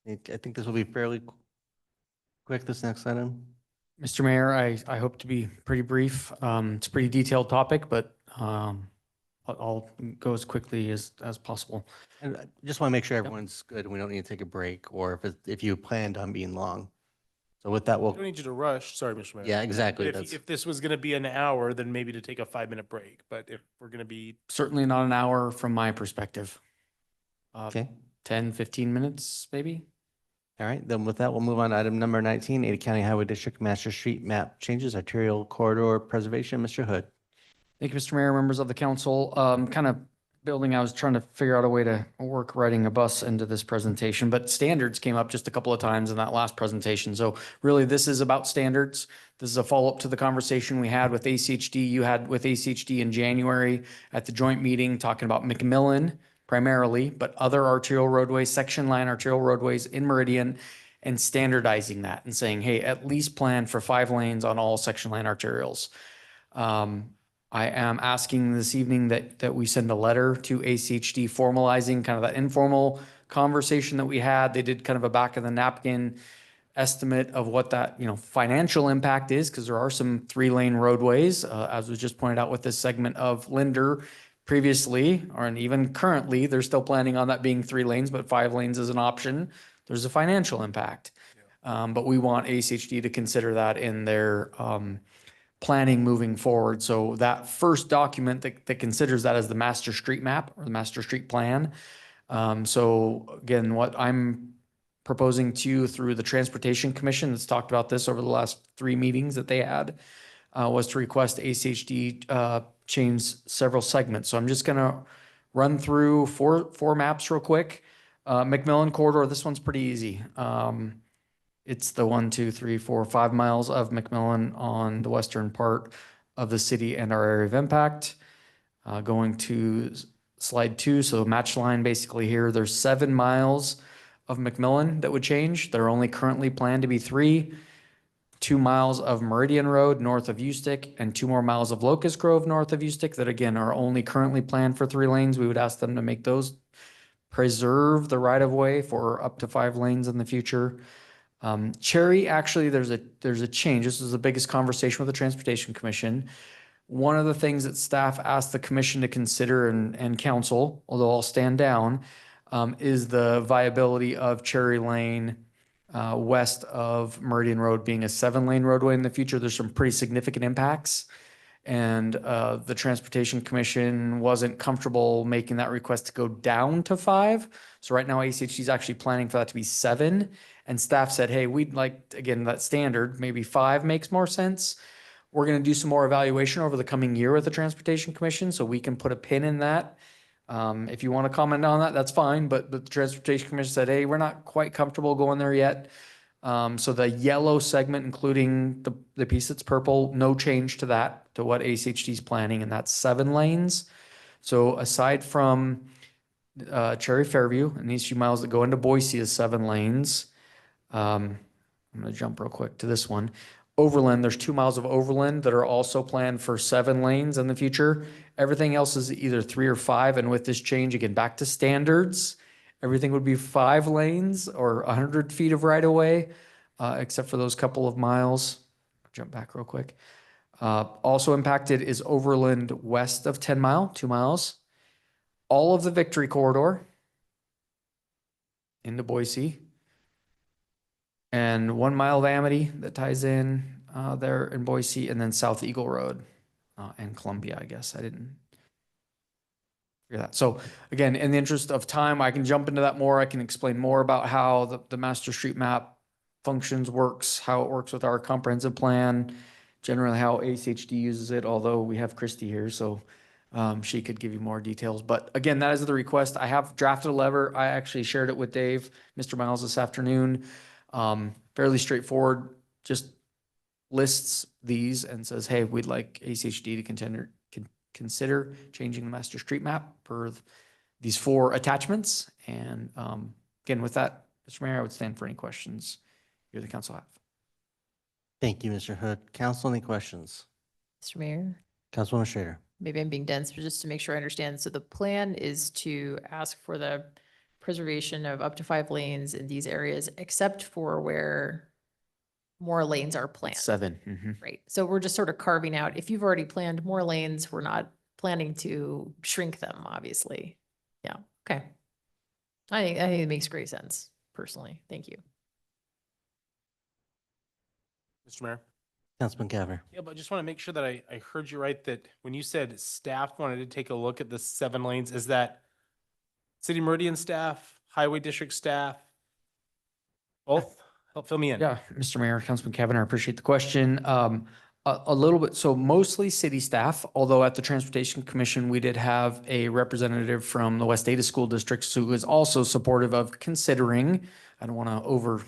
I think this will be fairly quick, this next item. Mr. Mayor, I hope to be pretty brief. It's a pretty detailed topic, but I'll go as quickly as possible. And I just want to make sure everyone's good and we don't need to take a break, or if you planned on being long. So with that, I we'll, don't need you to rush. Sorry, Mr. Mayor. yeah, exactly. If this was going to be an hour, then maybe to take a 5-minute break. But if we're going to be, Certainly not an hour from my perspective. Okay. 10, 15 minutes, maybe? All right, then with that, we'll move on to item number 19, Ada County Highway District Master Street Map Changes, Arterial Corridor Preservation. Mr. Hood. Thank you, Mr. Mayor, members of the council. Kind of building, I was trying to figure out a way to work riding a bus into this presentation, but standards came up just a couple of times in that last presentation. So really, this is about standards. This is a follow-up to the conversation we had with ACHD. You had with ACHD in January at the joint meeting talking about McMillan primarily, but other arterial roadways, section line arterial roadways in Meridian. and standardizing that and saying, hey, at least plan for 5 lanes on all section line arterials. I am asking this evening that we send a letter to ACHD formalizing kind of that informal conversation that we had. They did kind of a back of the napkin estimate of what that, financial impact is, because there are some 3-lane roadways, as was just pointed out with this segment of Linder previously, and even currently, they're still planning on that being 3 lanes, but 5 lanes is an option. There's a financial impact. But we want ACHD to consider that in their planning moving forward. So that first document that considers that as the master street map or the master street plan. So again, what I'm proposing to you through the Transportation Commission that's talked about this over the last 3 meetings that they had was to request ACHD change several segments. So I'm just gonna run through four maps real quick. McMillan corridor, this one's pretty easy. It's the 1, 2, 3, 4, 5 miles of McMillan on the western part of the city and our area of impact. Going to slide 2, so match line basically here, there's 7 miles of McMillan that would change. They're only currently planned to be 3. 2 miles of Meridian Road north of Ustick and 2 more miles of Locust Grove north of Ustick that again are only currently planned for 3 lanes. We would ask them to make those, preserve the right of way for up to 5 lanes in the future. Cherry, actually, there's a change. This is the biggest conversation with the Transportation Commission. One of the things that staff asked the commission to consider and council, although I'll stand down, is the viability of Cherry Lane west of Meridian Road being a 7-lane roadway in the future. There's some pretty significant impacts. And the Transportation Commission wasn't comfortable making that request to go down to 5. So right now ACHD is actually planning for that to be 7. And staff said, hey, we'd like, again, that standard, maybe 5 makes more sense. We're going to do some more evaluation over the coming year with the Transportation Commission, so we can put a pin in that. If you want to comment on that, that's fine. But the Transportation Commission said, hey, we're not quite comfortable going there yet. So the yellow segment, including the piece that's purple, no change to that, to what ACHD is planning, and that's 7 lanes. So aside from Cherry Fairview and these few miles that go into Boise is 7 lanes. I'm going to jump real quick to this one. Overland, there's 2 miles of overland that are also planned for 7 lanes in the future. Everything else is either 3 or 5. And with this change, again, back to standards, everything would be 5 lanes or 100 feet of right of way, except for those couple of miles. Jump back real quick. Also impacted is Overland west of 10 Mile, 2 miles. All of the Victory Corridor into Boise. And 1 mile of Amity that ties in there in Boise, and then South Eagle Road and Columbia, I guess. I didn't figure that. So again, in the interest of time, I can jump into that more. I can explain more about how the master street map functions, works, how it works with our comprehensive plan, generally how ACHD uses it, although we have Christy here, so she could give you more details. But again, that is the request. I have drafted a letter. I actually shared it with Dave, Mr. Miles this afternoon. Fairly straightforward, just lists these and says, hey, we'd like ACHD to consider changing the master street map per these 4 attachments. And again, with that, Mr. Mayor, I would stand for any questions you or the council have. Thank you, Mr. Hood. Council, any questions? Mr. Mayor, Councilwoman Schrader. maybe I'm being dense, but just to make sure I understand. So the plan is to ask for the preservation of up to 5 lanes in these areas, except for where more lanes are planned. 7. Mhm. Right. So we're just sort of carving out, if you've already planned more lanes, we're not planning to shrink them, obviously. Yeah. Okay. I think it makes great sense, personally. Thank you. Mr. Mayor? Councilman Caver. Yeah, but I just want to make sure that I heard you right, that when you said staff wanted to take a look at the 7 lanes, is that City Meridian staff, Highway District staff? Both? Help fill me in. Yeah, Mr. Mayor, Councilman Cavan, I appreciate the question. A little bit, so mostly city staff, although at the Transportation Commission, we did have a representative from the West Ada School Districts who is also supportive of considering, I don't want to over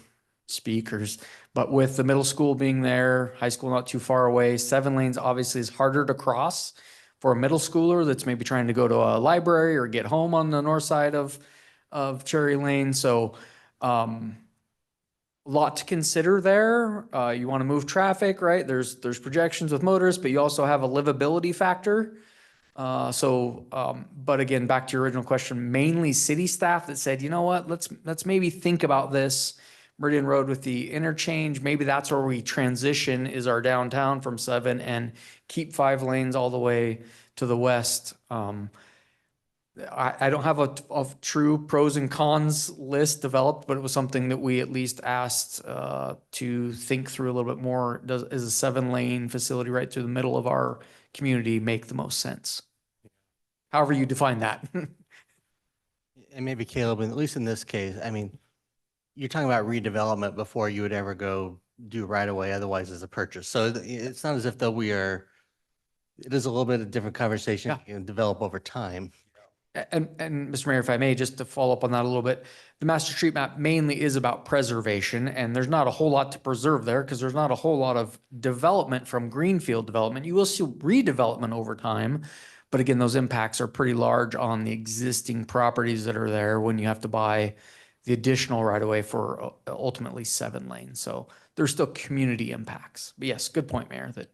speakers, but with the middle school being there, high school not too far away, 7 lanes obviously is harder to cross for a middle schooler that's maybe trying to go to a library or get home on the north side of Cherry Lane. So lot to consider there. You want to move traffic, right? There's projections with motorists, but you also have a livability factor. But again, back to your original question, mainly city staff that said, you know what, let's maybe think about this. Meridian Road with the interchange, maybe that's where we transition is our downtown from 7 and keep 5 lanes all the way to the west. I don't have a true pros and cons list developed, but it was something that we at least asked to think through a little bit more. Is a 7-lane facility right through the middle of our community make the most sense? However you define that. And maybe Caleb, at least in this case, I mean, you're talking about redevelopment before you would ever go do right away, otherwise as a purchase. So it's not as if though it is a little bit of a different conversation, Yeah. you can develop over time. And Mr. Mayor, if I may, just to follow up on that a little bit, the master street map mainly is about preservation, and there's not a whole lot to preserve there because there's not a whole lot of development from greenfield development. You will see redevelopment over time, but again, those impacts are pretty large on the existing properties that are there when you have to buy the additional right of way for ultimately 7 lanes. So there's still community impacts. But yes, good point, Mayor, that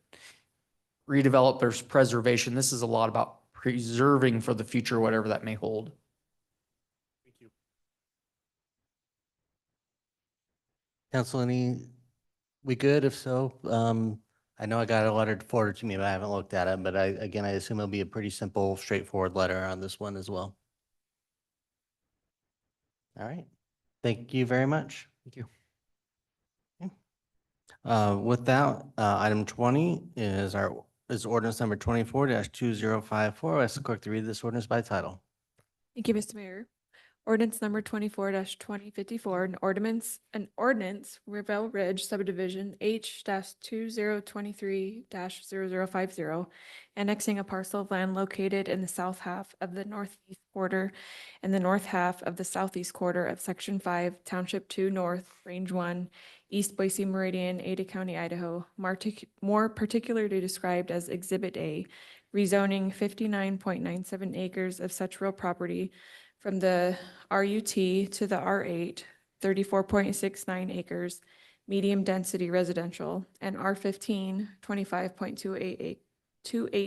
redevelop versus preservation. This is a lot about preserving for the future, whatever that may hold. Thank you. Council, we good? If so, I know I got a letter forwarded to me, but I haven't looked at it, but I assume it'll be a pretty simple, straightforward letter on this one as well. All right. Thank you very much. Thank you. With that, item 20 is ordinance number 24-2054. I ask the clerk to read this ordinance by title. Thank you, Mr. Mayor. Ordinance number 24-2054, an ordinance, Ravel Ridge subdivision H-2023-0050, annexing a parcel of land located in the south half of the northeast quarter and the north half of the southeast quarter of Section 5, Township 2 North, Range 1, East Boise Meridian, Ada County, Idaho, more particularly described as Exhibit A, rezoning 59.97 acres of such real property from the RUT to the R8, 34.69 acres, medium density residential, and R15, 25.28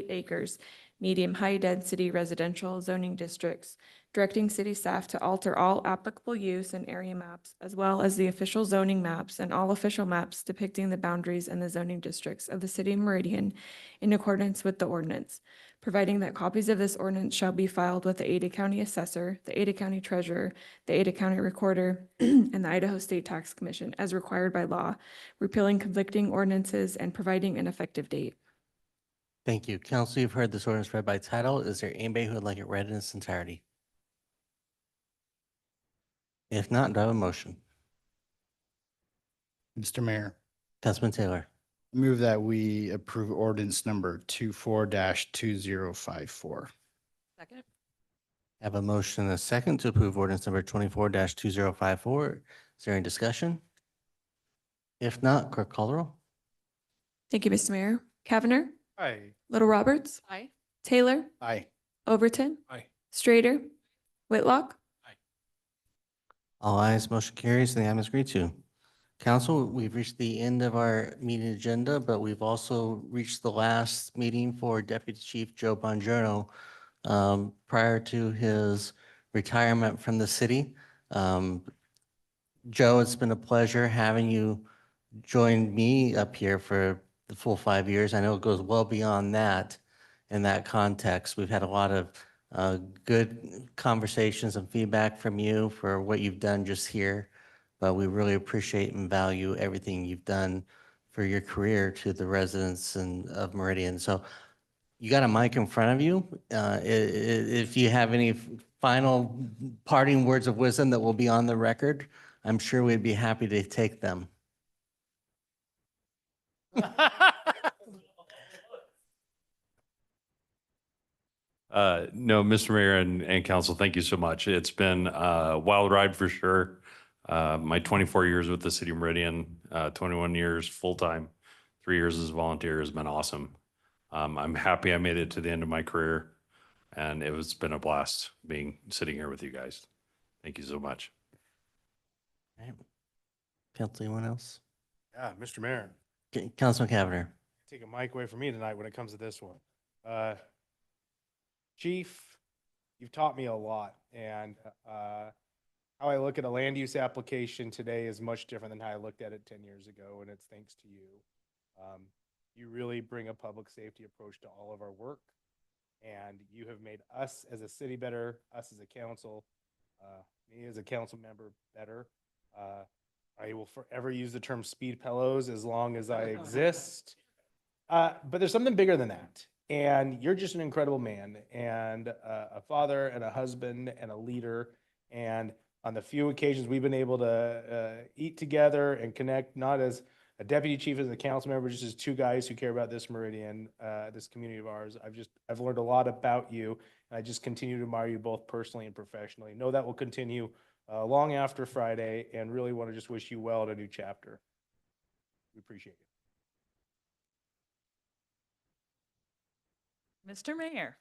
acres, medium high density residential zoning districts, directing city staff to alter all applicable use and area maps, as well as the official zoning maps and all official maps depicting the boundaries and the zoning districts of the city of Meridian in accordance with the ordinance, providing that copies of this ordinance shall be filed with the Ada County Assessor, the Ada County Treasurer, the Ada County Recorder, and the Idaho State Tax Commission as required by law, repealing conflicting ordinances and providing an effective date. Thank you. Council, you've heard this ordinance read by title. Is there anybody who would like it read in its entirety? If not, do I have a motion? Mr. Mayor, Councilman Taylor, move that we approve ordinance number 24-2054. Second. I have a motion and a second to approve ordinance number 24-2054. Is there any discussion? If not, clerk call the roll. Thank you, Mr. Mayor. Cavanagh, Aye. Little Roberts. Aye. Taylor, Aye. Overton. Aye. Strader, Whitlock. All ayes, motion carries, and the item is agreed to. Council, we've reached the end of our meeting agenda, but we've also reached the last meeting for Deputy Chief Joe Bongiorno prior to his retirement from the city. Joe, it's been a pleasure having you join me up here for the full 5 years. I know it goes well beyond that in that context. We've had a lot of good conversations and feedback from you for what you've done just here, but we really appreciate and value everything you've done for your career to the residents of Meridian. So you got a mic in front of you. If you have any final parting words of wisdom that will be on the record, I'm sure we'd be happy to take them. No, Mr. Mayor and council, thank you so much. It's been a wild ride for sure. My 24 years with the city of Meridian, 21 years full-time, 3 years as a volunteer has been awesome. I'm happy I made it to the end of my career, and it's been a blast sitting here with you guys. Thank you so much. Right. Council, anyone else? Yeah, Mr. Mayor, Councilman Cavanagh. take a mic away from me tonight when it comes to this one. Chief, you've taught me a lot, and how I look at a land use application today is much different than how I looked at it 10 years ago, and it's thanks to you. You really bring a public safety approach to all of our work, and you have made us as a city better, us as a council, me as a council member better. I will forever use the term speed pillows as long as I exist. But there's something bigger than that. And you're just an incredible man and a father and a husband and a leader. And on the few occasions we've been able to eat together and connect, not as a deputy chief, as a council member, just as two guys who care about this Meridian, this community of ours, I've learned a lot about you. And I just continue to admire you both personally and professionally. Know that will continue long after Friday, and really want to just wish you well in a new chapter. We appreciate you. Mr. Mayor,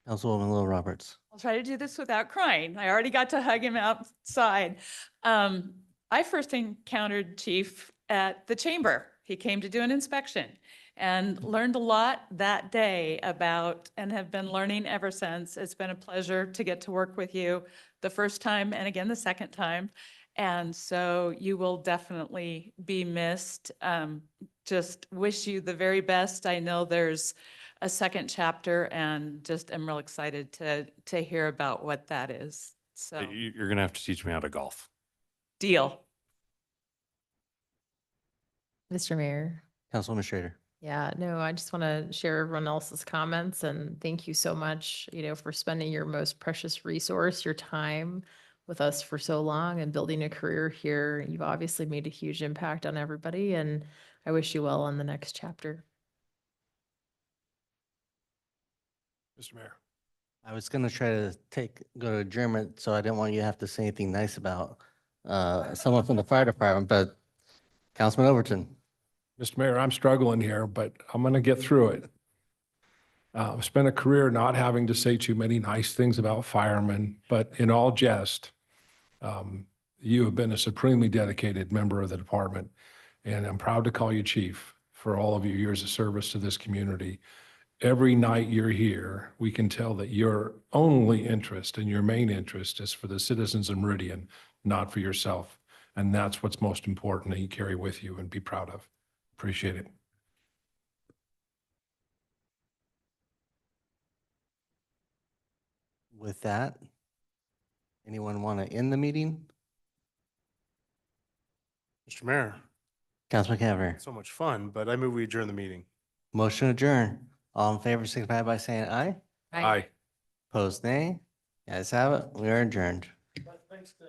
Councilwoman Little Roberts. I'll try to do this without crying. I already got to hug him outside. I first encountered Chief at the chamber. He came to do an inspection and learned a lot that day about, and have been learning ever since. It's been a pleasure to get to work with you the first time and again the second time. And so you will definitely be missed. Just wish you the very best. I know there's a second chapter, and just am real excited to hear about what that is. So You're going to have to teach me how to golf. deal. Mr. Mayor. Councilwoman Schrader. Yeah, no, I just want to share everyone else's comments and thank you so much, for spending your most precious resource, your time with us for so long and building a career here. You've obviously made a huge impact on everybody, and I wish you well on the next chapter. Mr. Mayor. I was gonna try to go to adjournment, so I didn't want you to have to say anything nice about someone from the fire department, but Councilman Overton. Mr. Mayor, I'm struggling here, but I'm going to get through it. I've spent a career not having to say too many nice things about firemen, but in all jest, you have been a supremely dedicated member of the department, and I'm proud to call you chief for all of your years of service to this community. Every night you're here, we can tell that your only interest and your main interest is for the citizens of Meridian, not for yourself. And that's what's most important that you carry with you and be proud of. Appreciate it. With that, anyone want to end the meeting? Mr. Mayor, Councilman Cavanagh. so much fun, but I move we adjourn the meeting. Motion adjourned. All in favor, signify by saying aye. Aye. Opposed, nay. Guys have it. We are adjourned. Thanks to